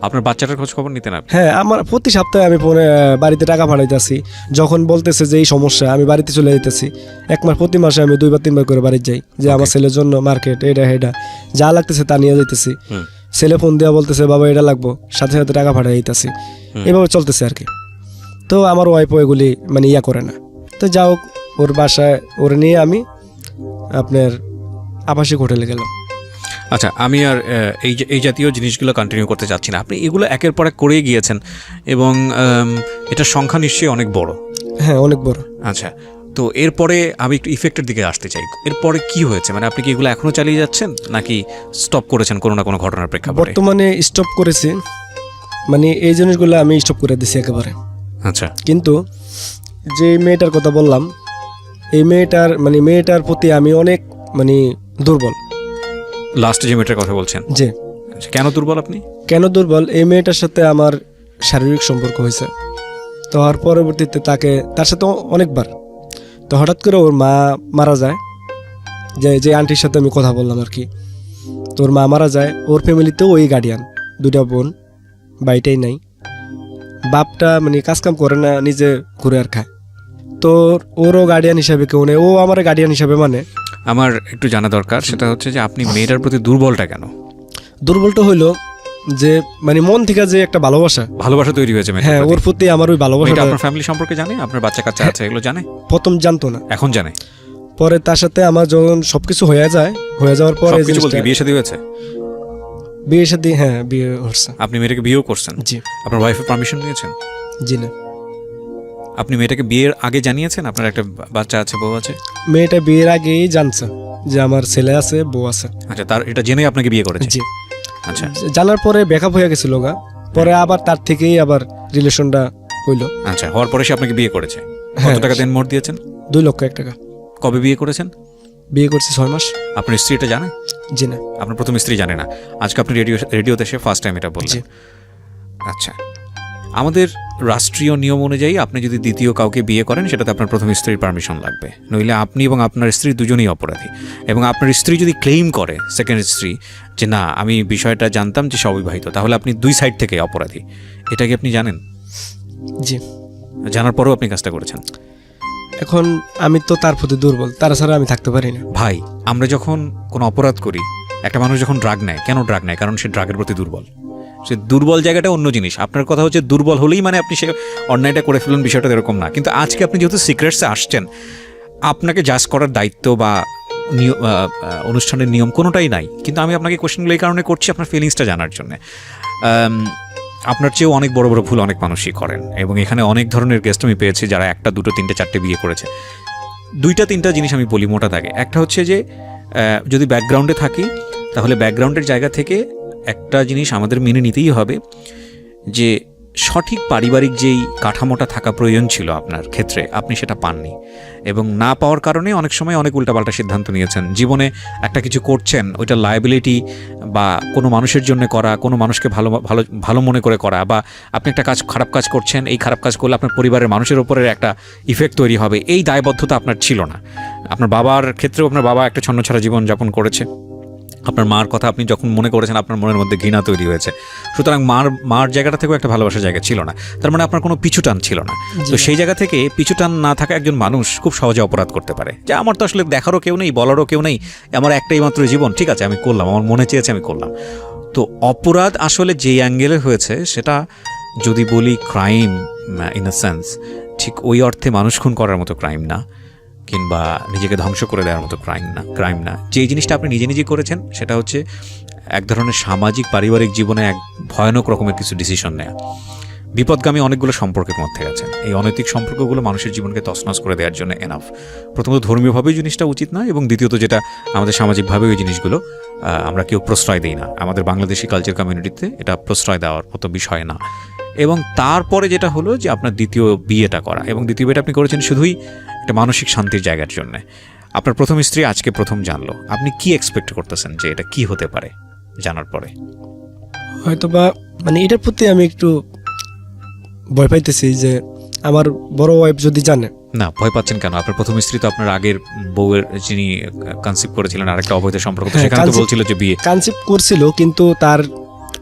আপনার বাচ্চাটার খোঁজ খবর নিতেন আপনি? হ্যাঁ, আমার প্রতি সপ্তাহে আমি ফোনে বাড়িতে টাকা পাঠাইতেছি, যখন বলতেছে যে এই সমস্যা আমি বাড়িতে চলে যেতেছি, 1 মাস প্রতি মাসে আমি 2-3 বার করে বাড়ি যাই, যে আমার ছেলের জন্য মার্কেট এটা যা লাগতেছে তা নিয়ে যাইতেছি। ছেলে ফোন দেওয়া বলতেছে বাবা এটা লাগবো, সাথে সাথে টাকা পাঠাই দিতেছি, এভাবে চলতেছে আর কি। তো আমার ওয়াইফ এগুলি মানে ইয়া করে না। তো যাও, ওর বাসায় ওরে নিয়ে আমি আপনার আবাসিক হোটেলে গেলাম। আচ্ছা, আমি আর এই জাতীয় জিনিসগুলো কন্টিনিউ করতে চাচ্ছি না, আপনি এগুলো একের পর এক করেই গিয়েছেন এবং এটার সংখ্যা নিশ্চয়ই অনেক বড়। হ্যাঁ, অনেক বড়। আচ্ছা, তো এরপরে আমি একটু ইফেক্টের দিকে আসতে চাই, এরপরে কি হয়েছে? মানে আপনি কি এগুলো এখনো চালিয়ে যাচ্ছেন নাকি স্টপ করেছেন কোনো না কোনো ঘটনার প্রেক্ষাপটে? বর্তমানে স্টপ করেছি, মানে এই জিনিসগুলো আমি স্টপ করে দিছি একেবারে। আচ্ছা, কিন্তু যে মেয়েটার কথা বললাম, এই মেয়েটার প্রতি আমি অনেক মানে দুর্বল। লাস্টে যে মেয়েটার কথা বলছেন, যে কেন দুর্বল আপনি? কেন দুর্বল? এই মেয়েটার সাথে আমার শারীরিক সম্পর্ক হয়েছে, তো আর পরবর্তীতে তার সাথে অনেকবার, তো হঠাৎ করে ওর মা মারা যায়, যে আন্টির সাথে আমি কথা বললাম আর কি, তো ওর মা মারা যায়। ওর ফ্যামিলিতেও ওই গার্ডিয়ান, 2টা বোন, বাড়িটাই নাই, বাপটা মানে কাজকাম করে না, নিজে ঘুরে আর খায়। তো ওরও গার্ডিয়ান হিসাবে কেউ নেই, ও আমার গার্ডিয়ান হিসাবে মানে। আমার একটু জানা দরকার, সেটা হচ্ছে যে আপনি মেয়েটার প্রতি দুর্বলটা কেন? দুর্বলটা হইলো যে মানে মন থেকে যে একটা ভালোবাসা তৈরি হয়েছে মেয়েটার হ্যাঁ, প্রতি। ওর প্রতি আমার ওই ভালোবাসা। এটা আপনার ফ্যামিলি সম্পর্কে জানে? আপনার বাচ্চা কাচ্চা আছে, এগুলো জানে? প্রথম জানতো না, এখন জানে। পরে তার সাথে আমার যখন সবকিছু হয়ে যাওয়ার পরে সবকিছু বলতে বিয়ে শাদী হয়েছে? বিয়ে সাথে হ্যাঁ বিয়ে হচ্ছে। আপনি মেয়েটাকে বিয়েও করছেন? জি। আপনার ওয়াইফের পারমিশন নিয়েছেন? জি না। আপনি মেয়েটাকে বিয়ের আগে জানিয়েছেন আপনার একটা বাচ্চা আছে, বউ আছে? মেয়েটা বিয়ের আগেই জানছে যে আমার ছেলে আছে, বউ আছে। আচ্ছা, তার এটা জেনে আপনাকে বিয়ে করেছে? জি। আচ্ছা, জানার পরে ব্রেকআপ হয়ে গেছিল গা, পরে আবার তার থেকেই আবার রিলেশনটা হইলো। আচ্ছা, হওয়ার পরে সে আপনাকে বিয়ে করেছে? কত হ্যাঁ। টাকা দেন মোট দিয়েছেন? 2,00,000 টাকা। কবে বিয়ে করেছেন? বিয়ে করছি 6 মাস। আপনার স্ত্রী এটা জানে? জি না। আপনার প্রথম স্ত্রী জানে না? আজকে আপনি রেডিওতে এসে ফার্স্ট টাইম এটা বললেন। জি। আচ্ছা, আমাদের রাষ্ট্রীয় নিয়ম অনুযায়ী আপনি যদি দ্বিতীয় কাউকে বিয়ে করেন সেটাতে আপনার প্রথম স্ত্রীর পারমিশন লাগবে, নইলে আপনি এবং আপনার স্ত্রী দুজনেই অপরাধী। এবং আপনার স্ত্রী যদি ক্লেইম করে, সেকেন্ড স্ত্রী, যে না আমি বিষয়টা জানতাম যে সে অবিবাহিত, তাহলে আপনি দুই সাইড থেকে অপরাধী। এটা কি আপনি জানেন? জি। জানার পরেও আপনি কাজটা করেছেন। এখন আমি তো তার প্রতি দুর্বল, তারা ছাড়া আমি থাকতে পারি না। ভাই, আমরা যখন কোনো অপরাধ করি, একটা মানুষ যখন ড্রাগ নেয়, কেন ড্রাগ নেয়? কারণ সে ড্রাগের প্রতি দুর্বল। সে দুর্বল জায়গাটা অন্য জিনিস। আপনার কথা হচ্ছে দুর্বল হলেই মানে আপনি সে অন্যায়টা করে ফেলুন, বিষয়টা এরকম না। কিন্তু আজকে আপনি যেহেতু সিক্রেটসে আসছেন, আপনাকে জাজ করার দায়িত্ব বা অনুষ্ঠানের নিয়ম কোনোটাই নাই। কিন্তু আমি আপনাকে কোশ্চেনগুলো এই কারণে করছি আপনার ফিলিংসটা জানার জন্য। আপনার চেয়েও অনেক বড় বড় ভুল অনেক মানুষই করেন, এবং এখানে অনেক ধরনের গেস্ট আমি পেয়েছি যারা 1টা 2টো 3টে 4টে বিয়ে করেছে। 2টা 3টা জিনিস আমি বলি মোটা থাকে। একটা হচ্ছে যে যদি ব্যাকগ্রাউন্ডে থাকি, তাহলে ব্যাকগ্রাউন্ডের জায়গা থেকে একটা জিনিস আমাদের মেনে নিতেই হবে, যে সঠিক পারিবারিক যেই কাঠামোটা থাকা প্রয়োজন ছিল আপনার ক্ষেত্রে, আপনি সেটা পাননি। এবং না পাওয়ার কারণে অনেক সময় অনেক উল্টাপাল্টা সিদ্ধান্ত নিয়েছেন। জীবনে একটা কিছু করছেন, ওইটা লায়াবিলিটি বা কোনো মানুষের জন্য করা, কোনো মানুষকে ভালো ভালো ভালো মনে করে করা, বা আপনি একটা খারাপ কাজ করছেন, এই খারাপ কাজ করলে আপনার পরিবারের মানুষের ওপরে একটা ইফেক্ট তৈরি হবে, এই দায়বদ্ধতা আপনার ছিল না। আপনার বাবার ক্ষেত্রেও আপনার বাবা একটা ছন্নছাড়া জীবন যাপন করেছে। আপনার মার কথা আপনি যখন মনে করেছেন, আপনার মনের মধ্যে ঘৃণা তৈরি হয়েছে। সুতরাং মার জায়গাটা থেকেও একটা ভালোবাসার জায়গা ছিল না। তার মানে আপনার কোনো পিছুটান ছিল না। তো সেই জায়গা থেকে পিছুটান না থাকা একজন মানুষ খুব সহজে অপরাধ করতে পারে, যে আমার তো আসলে দেখারও কেউ নেই, বলারও কেউ নেই, আমার একটাই মাত্র জীবন, ঠিক আছে আমি করলাম, আমার মনে চেয়েছে আমি করলাম। তো অপরাধ আসলে যেই অ্যাঙ্গেলে হয়েছে, সেটা যদি বলি ক্রাইম ইন আ সেন্স, ঠিক ওই অর্থে মানুষ খুন করার মতো ক্রাইম না, কিংবা নিজেকে ধ্বংস করে দেওয়ার মতো ক্রাইম না। যেই জিনিসটা আপনি নিজে নিজে করেছেন, সেটা হচ্ছে এক ধরনের সামাজিক পারিবারিক জীবনে এক ভয়ানক রকমের কিছু ডিসিশন নেওয়া। বিপদগামী অনেকগুলো সম্পর্কের মধ্যে গেছেন। এই অনৈতিক সম্পর্কগুলো মানুষের জীবনকে তছনছ করে দেওয়ার জন্য এনাফ। প্রথমত ধর্মীয়ভাবেই জিনিসটা উচিত না, এবং দ্বিতীয়ত যেটা আমাদের সামাজিকভাবে ওই জিনিসগুলো আমরা কেউ প্রশ্রয় দিই না। আমাদের বাংলাদেশি কালচার কমিউনিটিতে এটা প্রশ্রয় দেওয়ার মতো বিষয় না। এবং তারপরে যেটা হলো যে আপনার দ্বিতীয় বিয়েটা করা, এবং দ্বিতীয় বিয়েটা আপনি করেছেন শুধুই একটা মানসিক শান্তির জায়গার জন্য। আপনার প্রথম স্ত্রী আজকে প্রথম জানলো, আপনি কি এক্সপেক্ট করতেছেন যে এটা কি হতে পারে জানার পরে? হয়তোবা মানে এটার প্রতি আমি একটু ভয় পাইতেছি, যে আমার বড় ওয়াইফ যদি জানে। না, ভয় পাচ্ছেন কেন? আপনার প্রথম স্ত্রী তো আপনার আগের বউয়ের, যিনি কনসিভ করেছিলেন আরেকটা অবৈধ সম্পর্ক, সেখানে তো বলছিল যে বিয়ে কনসিভ করছিল, কিন্তু তার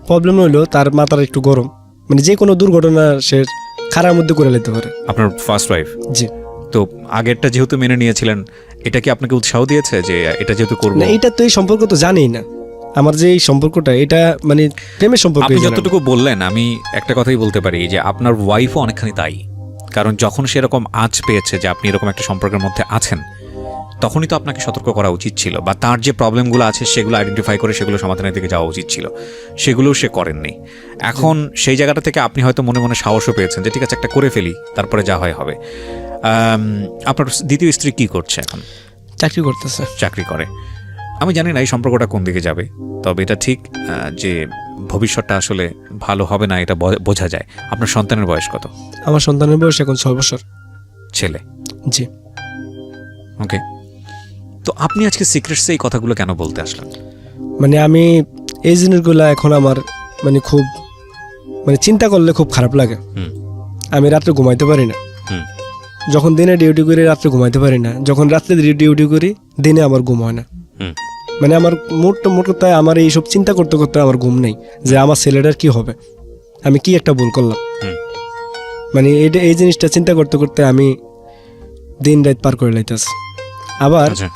প্রবলেম হইলো তার মাথার একটু গরম, মানে যে কোনো দুর্ঘটনা সে খারার মধ্যে করে নিতে পারে। আপনার ফার্স্ট ওয়াইফ? জি। তো আগেরটা যেহেতু মেনে নিয়েছিলেন, এটা কি আপনাকে উৎসাহ দিয়েছে যে এটা যেহেতু করবো? না, এটা তো এই সম্পর্ক তো জানেই না আমার যে এই সম্পর্কটা, এটা মানে প্রেমের সম্পর্ক। আপনি যতটুকু বললেন, আমি একটা কথাই বলতে পারি যে আপনার ওয়াইফও অনেকখানি তাই। কারণ যখন সেরকম আঁচ পেয়েছে যে আপনি এরকম একটা সম্পর্কের মধ্যে আছেন, তখনই তো আপনাকে সতর্ক করা উচিত ছিল, বা তার যে প্রবলেমগুলো আছে সেগুলো আইডেন্টিফাই করে সেগুলো সমাধানের দিকে যাওয়া উচিত ছিল। সেগুলোও সে করেননি। এখন সেই জায়গাটা থেকে আপনি হয়তো মনে মনে সাহসও পেয়েছেন যে ঠিক আছে একটা করে ফেলি, তারপরে যা হয় হবে। আপনার দ্বিতীয় স্ত্রী কি করছে এখন? চাকরি করতেছে। চাকরি করে। আমি জানি না এই সম্পর্কটা কোন দিকে যাবে, তবে এটা ঠিক যে ভবিষ্যৎটা আসলে ভালো হবে না, এটা বোঝা যায়। আপনার সন্তানের বয়স কত? আমার সন্তানের বয়স এখন 6 বছর। ছেলে? জি। ওকে। তো আপনি আজকে সিক্রেটসে এই কথাগুলো কেন বলতে আসলেন? মানে আমি এই জিনিসগুলো এখন আমার মানে খুব মানে চিন্তা করলে খুব খারাপ লাগে। আমি রাত্রে ঘুমাইতে পারি না। যখন দিনে ডিউটি করি রাত্রে ঘুমাইতে পারি না, যখন রাত্রে ডিউটি করি দিনে আমার ঘুম হয় না। মানে আমার মোট কথা আমার এইসব চিন্তা করতে করতে আমার ঘুম নেই, যে আমার ছেলেটার কি হবে, আমি কি একটা ভুল করলাম। মানে এই জিনিসটা চিন্তা করতে করতে আমি দিন রাত পার করে লাইতেছি। আচ্ছা,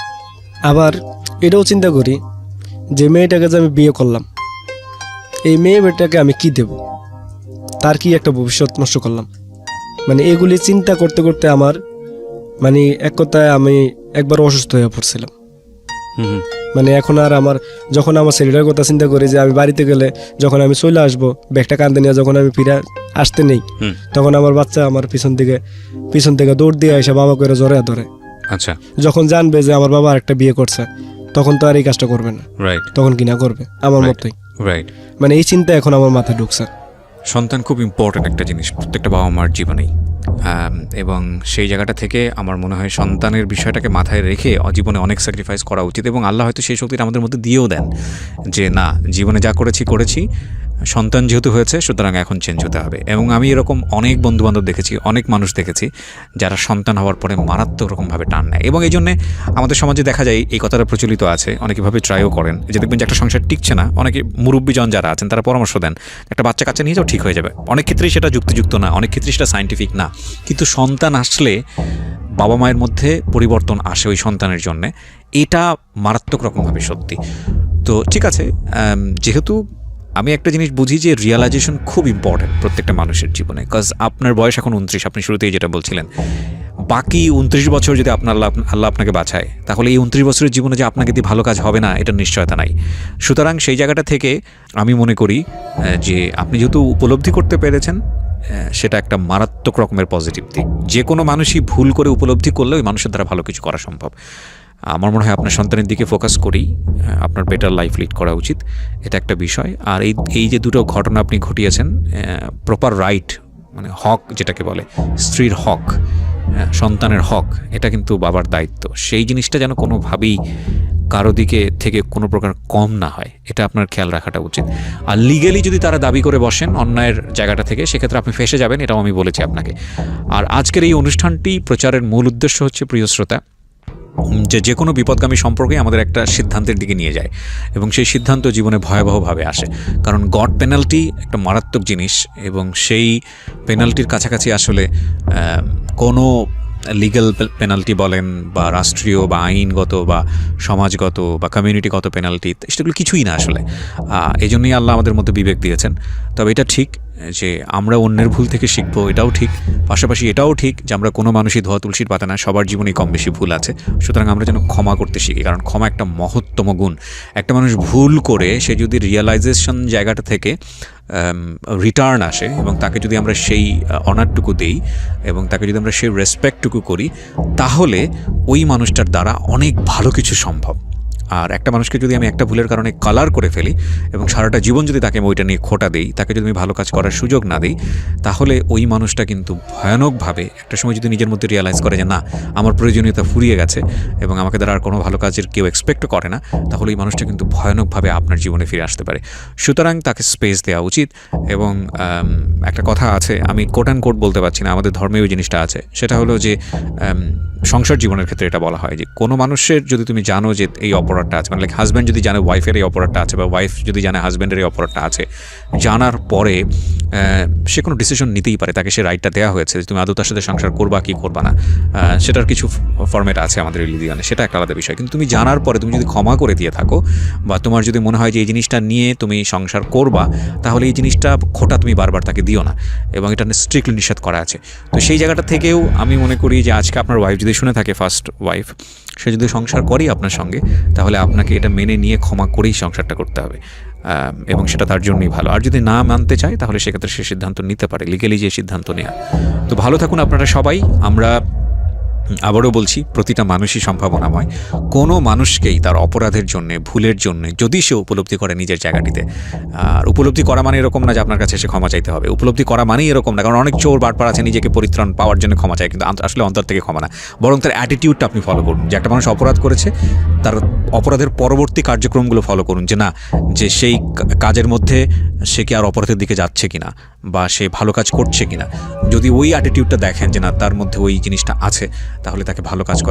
আবার এটাও চিন্তা করি যে মেয়েটাকে যে আমি বিয়ে করলাম, এই মেয়েটাকে আমি কি দেব, তার কি একটা ভবিষ্যৎ নষ্ট করলাম। মানে এগুলি চিন্তা করতে করতে আমার মানে এক কথায় আমি একবার অসুস্থ হয়ে পড়ছিলাম। মানে এখন আর যখন আমার ছেলেটার কথা চিন্তা করি যে আমি বাড়িতে গেলে যখন আমি চলে আসবো, ব্যাগটা কাঁধে নিয়ে যখন আমি ফিরে আসতে নেই, তখন আমার বাচ্চা আমার পিছন থেকে দৌড় দিয়ে এসে বাবা করে জড়ে ধরে। আচ্ছা, যখন জানবে যে আমার বাবা একটা বিয়ে করছে, তখন তো আর এই কাজটা করবে না। রাইট, তখন কিনা করবে আমার মতোই। রাইট। মানে এই চিন্তা এখন আমার মাথায় ঢুকছে। সন্তান খুব ইম্পর্টেন্ট একটা জিনিস প্রত্যেকটা বাবা মার জীবনেই, এবং সেই জায়গাটা থেকে আমার মনে হয় সন্তানের বিষয়টাকে মাথায় রেখে জীবনে অনেক স্যাক্রিফাইস করা উচিত, এবং আল্লাহ হয়তো সেই শক্তিটা আমাদের মধ্যে দিয়েও দেন যে না, জীবনে যা করেছি, সন্তান যেহেতু হয়েছে সুতরাং এখন চেঞ্জ হতে হবে। এবং আমি এরকম অনেক বন্ধুবান্ধব দেখেছি, অনেক মানুষ দেখেছি যারা সন্তান হওয়ার পরে মারাত্মক রকমভাবে টান নেয়, এবং এই জন্যে আমাদের সমাজে দেখা যায় এই কথাটা প্রচলিত আছে, অনেকেভাবে ট্রাইও করেন যে দেখবেন যে একটা সংসার টিকছে না, অনেকে মুরব্বীজন যারা আছেন তারা পরামর্শ দেন একটা বাচ্চা কাচ্চা নিয়ে যাও, ঠিক হয়ে যাবে। অনেক ক্ষেত্রেই সেটা যুক্তিযুক্ত না, অনেক ক্ষেত্রেই সেটা সায়েন্টিফিক না, কিন্তু সন্তান আসলে বাবা মায়ের মধ্যে পরিবর্তন আসে ওই সন্তানের জন্যে, এটা মারাত্মক রকমভাবে সত্যি। তো ঠিক আছে, যেহেতু আমি একটা জিনিস বুঝি যে রিয়ালাইজেশন খুব ইম্পর্টেন্ট প্রত্যেকটা মানুষের জীবনে, কজ আপনার বয়স এখন 29, আপনি শুরুতেই যেটা বলছিলেন, বাকি 29 বছর যদি আল্লাহ আপনাকে বাঁচায়, তাহলে এই 29 বছরের জীবনে যে আপনাকে দিয়ে ভালো কাজ হবে না, এটার নিশ্চয়তা নাই। সুতরাং সেই জায়গাটা থেকে আমি মনে করি যে আপনি যেহেতু উপলব্ধি করতে পেরেছেন, সেটা একটা মারাত্মক রকমের পজিটিভ দিক। যে কোনো মানুষই ভুল করে উপলব্ধি করলে ওই মানুষের দ্বারা ভালো কিছু করা সম্ভব। আমার মনে হয় আপনার সন্তানের দিকে ফোকাস করেই আপনার বেটার লাইফ লিড করা উচিত, এটা একটা বিষয়। আর এই যে দুটো ঘটনা আপনি ঘটিয়েছেন, প্রপার রাইট মানে হক যেটাকে বলে, স্ত্রীর হক, সন্তানের হক, এটা কিন্তু বাবার দায়িত্ব। সেই জিনিসটা যেন কোনোভাবেই কারো দিকে থেকে কোনো প্রকার কম না হয়, এটা আপনার খেয়াল রাখাটা উচিত। আর লিগেলি যদি তারা দাবি করে বসেন অন্যায়ের জায়গাটা থেকে, সেক্ষেত্রে আপনি ফেঁসে যাবেন, এটাও আমি বলেছি আপনাকে। আর আজকের এই অনুষ্ঠানটি প্রচারের মূল উদ্দেশ্য হচ্ছে, প্রিয় শ্রোতা, যে কোনো বিপদগামী সম্পর্কে আমাদের একটা সিদ্ধান্তের দিকে নিয়ে যায়, এবং সেই সিদ্ধান্ত জীবনে ভয়াবহভাবে আসে। কারণ গড পেনাল্টি একটা মারাত্মক জিনিস, এবং সেই পেনাল্টির কাছাকাছি আসলে কোনো লিগ্যাল পেনাল্টি বলেন বা রাষ্ট্রীয় বা আইনগত বা সমাজগত বা কমিউনিটিগত পেনাল্টি, সেগুলো কিছুই না আসলে। এই জন্যই আল্লাহ আমাদের মধ্যে বিবেক দিয়েছেন। তবে এটা ঠিক যে আমরা অন্যের ভুল থেকে শিখবো, এটাও ঠিক। পাশাপাশি এটাও ঠিক যে আমরা কোনো মানুষই ধোয়া তুলসীর পাতা না, সবার জীবনেই কম বেশি ভুল আছে। সুতরাং আমরা যেন ক্ষমা করতে শিখি, কারণ ক্ষমা একটা মহত্তম গুণ। একটা মানুষ ভুল করে সে যদি রিয়েলাইজেশন জায়গাটা থেকে রিটার্ন আসে, এবং তাকে যদি আমরা সেই অনারটুকু দেই, এবং তাকে যদি আমরা সেই রেসপেক্টটুকু করি, তাহলে ওই মানুষটার দ্বারা অনেক ভালো কিছু সম্ভব। আর একটা মানুষকে যদি আমি একটা ভুলের কারণে কালার করে ফেলি এবং সারাটা জীবন যদি তাকে ওইটা নিয়ে খোটা দেই, তাকে যদি আমি ভালো কাজ করার সুযোগ না দিই, তাহলে ওই মানুষটা কিন্তু ভয়ানকভাবে একটা সময় যদি নিজের মধ্যে রিয়ালাইজ করে যে না, আমার প্রয়োজনীয়তা ফুরিয়ে গেছে এবং আমাকে দ্বারা আর কোনো ভালো কাজের কেউ এক্সপেক্টও করে না, তাহলে এই মানুষটা কিন্তু ভয়ানকভাবে আপনার জীবনে ফিরে আসতে পারে। সুতরাং তাকে স্পেস দেওয়া উচিত। এবং একটা কথা আছে, আমি কোট অ্যান্ড কোট বলতে পারছি না, আমাদের ধর্মে ওই জিনিসটা আছে, সেটা হলো যে সংসার জীবনের ক্ষেত্রে এটা বলা হয় যে কোনো মানুষের যদি তুমি জানো যে এই অপরাধটা আছে, মানে হাজব্যান্ড যদি জানে ওয়াইফের এই অপরাধটা আছে, বা ওয়াইফ যদি জানে হাজব্যান্ডের এই অপরাধটা আছে, জানার পরে সে কোনো ডিসিশন নিতেই পারে, তাকে সে রাইটটা দেওয়া হয়েছে যে তুমি আদৌ তার সাথে সংসার করবা কি করবা না, সেটার কিছু ফরম্যাট আছে আমাদের রিলিজিয়নে, সেটা একটা আলাদা বিষয়। কিন্তু তুমি জানার পরে তুমি যদি ক্ষমা করে দিয়ে থাকো, বা তোমার যদি মনে হয় যে এই জিনিসটা নিয়ে তুমি সংসার করবা, তাহলে এই জিনিসটা খোটা তুমি বারবার তাকে দিও না, এবং এটা স্ট্রিক্টলি নিষেধ করা আছে। তো সেই জায়গাটা থেকেও আমি মনে করি যে আজকে আপনার ওয়াইফ যদি শুনে থাকে, ফার্স্ট ওয়াইফ, সে যদি সংসার করেই আপনার সঙ্গে, তাহলে আপনাকে এটা মেনে নিয়ে ক্ষমা করেই সংসারটা করতে হবে, এবং সেটা তার জন্যই ভালো। আর যদি না মানতে চায়, তাহলে সেক্ষেত্রে সে সিদ্ধান্ত নিতে পারে, লিগেলি যে সিদ্ধান্ত নেওয়া। তো ভালো থাকুন আপনারা সবাই। আমরা আবারও বলছি, প্রতিটা মানুষই সম্ভাবনাময়। কোনো মানুষকেই তার অপরাধের জন্যে, ভুলের জন্যে যদি সে উপলব্ধি করে নিজের জায়গাটিতে, আর উপলব্ধি করা মানে এরকম না যে আপনার কাছে এসে ক্ষমা চাইতে হবে, উপলব্ধি করা মানেই এরকম না, কারণ অনেক চোর বাটপার আছে নিজেকে পরিত্রাণ পাওয়ার জন্য ক্ষমা চায়, কিন্তু আসলে অন্তর থেকে ক্ষমা না, বরং তার অ্যাটিটিউডটা আপনি ফলো করুন। যে একটা মানুষ অপরাধ করেছে, তার অপরাধের পরবর্তী কার্যক্রমগুলো ফলো করুন, যে না, যে সেই কাজের মধ্যে সে কি আর অপরাধের দিকে যাচ্ছে কিনা, বা সে ভালো কাজ করছে কিনা। যদি ওই অ্যাটিটিউডটা দেখেন যে না, তার মধ্যে ওই জিনিসটা আছে, তাহলে তাকে ভালো কাজ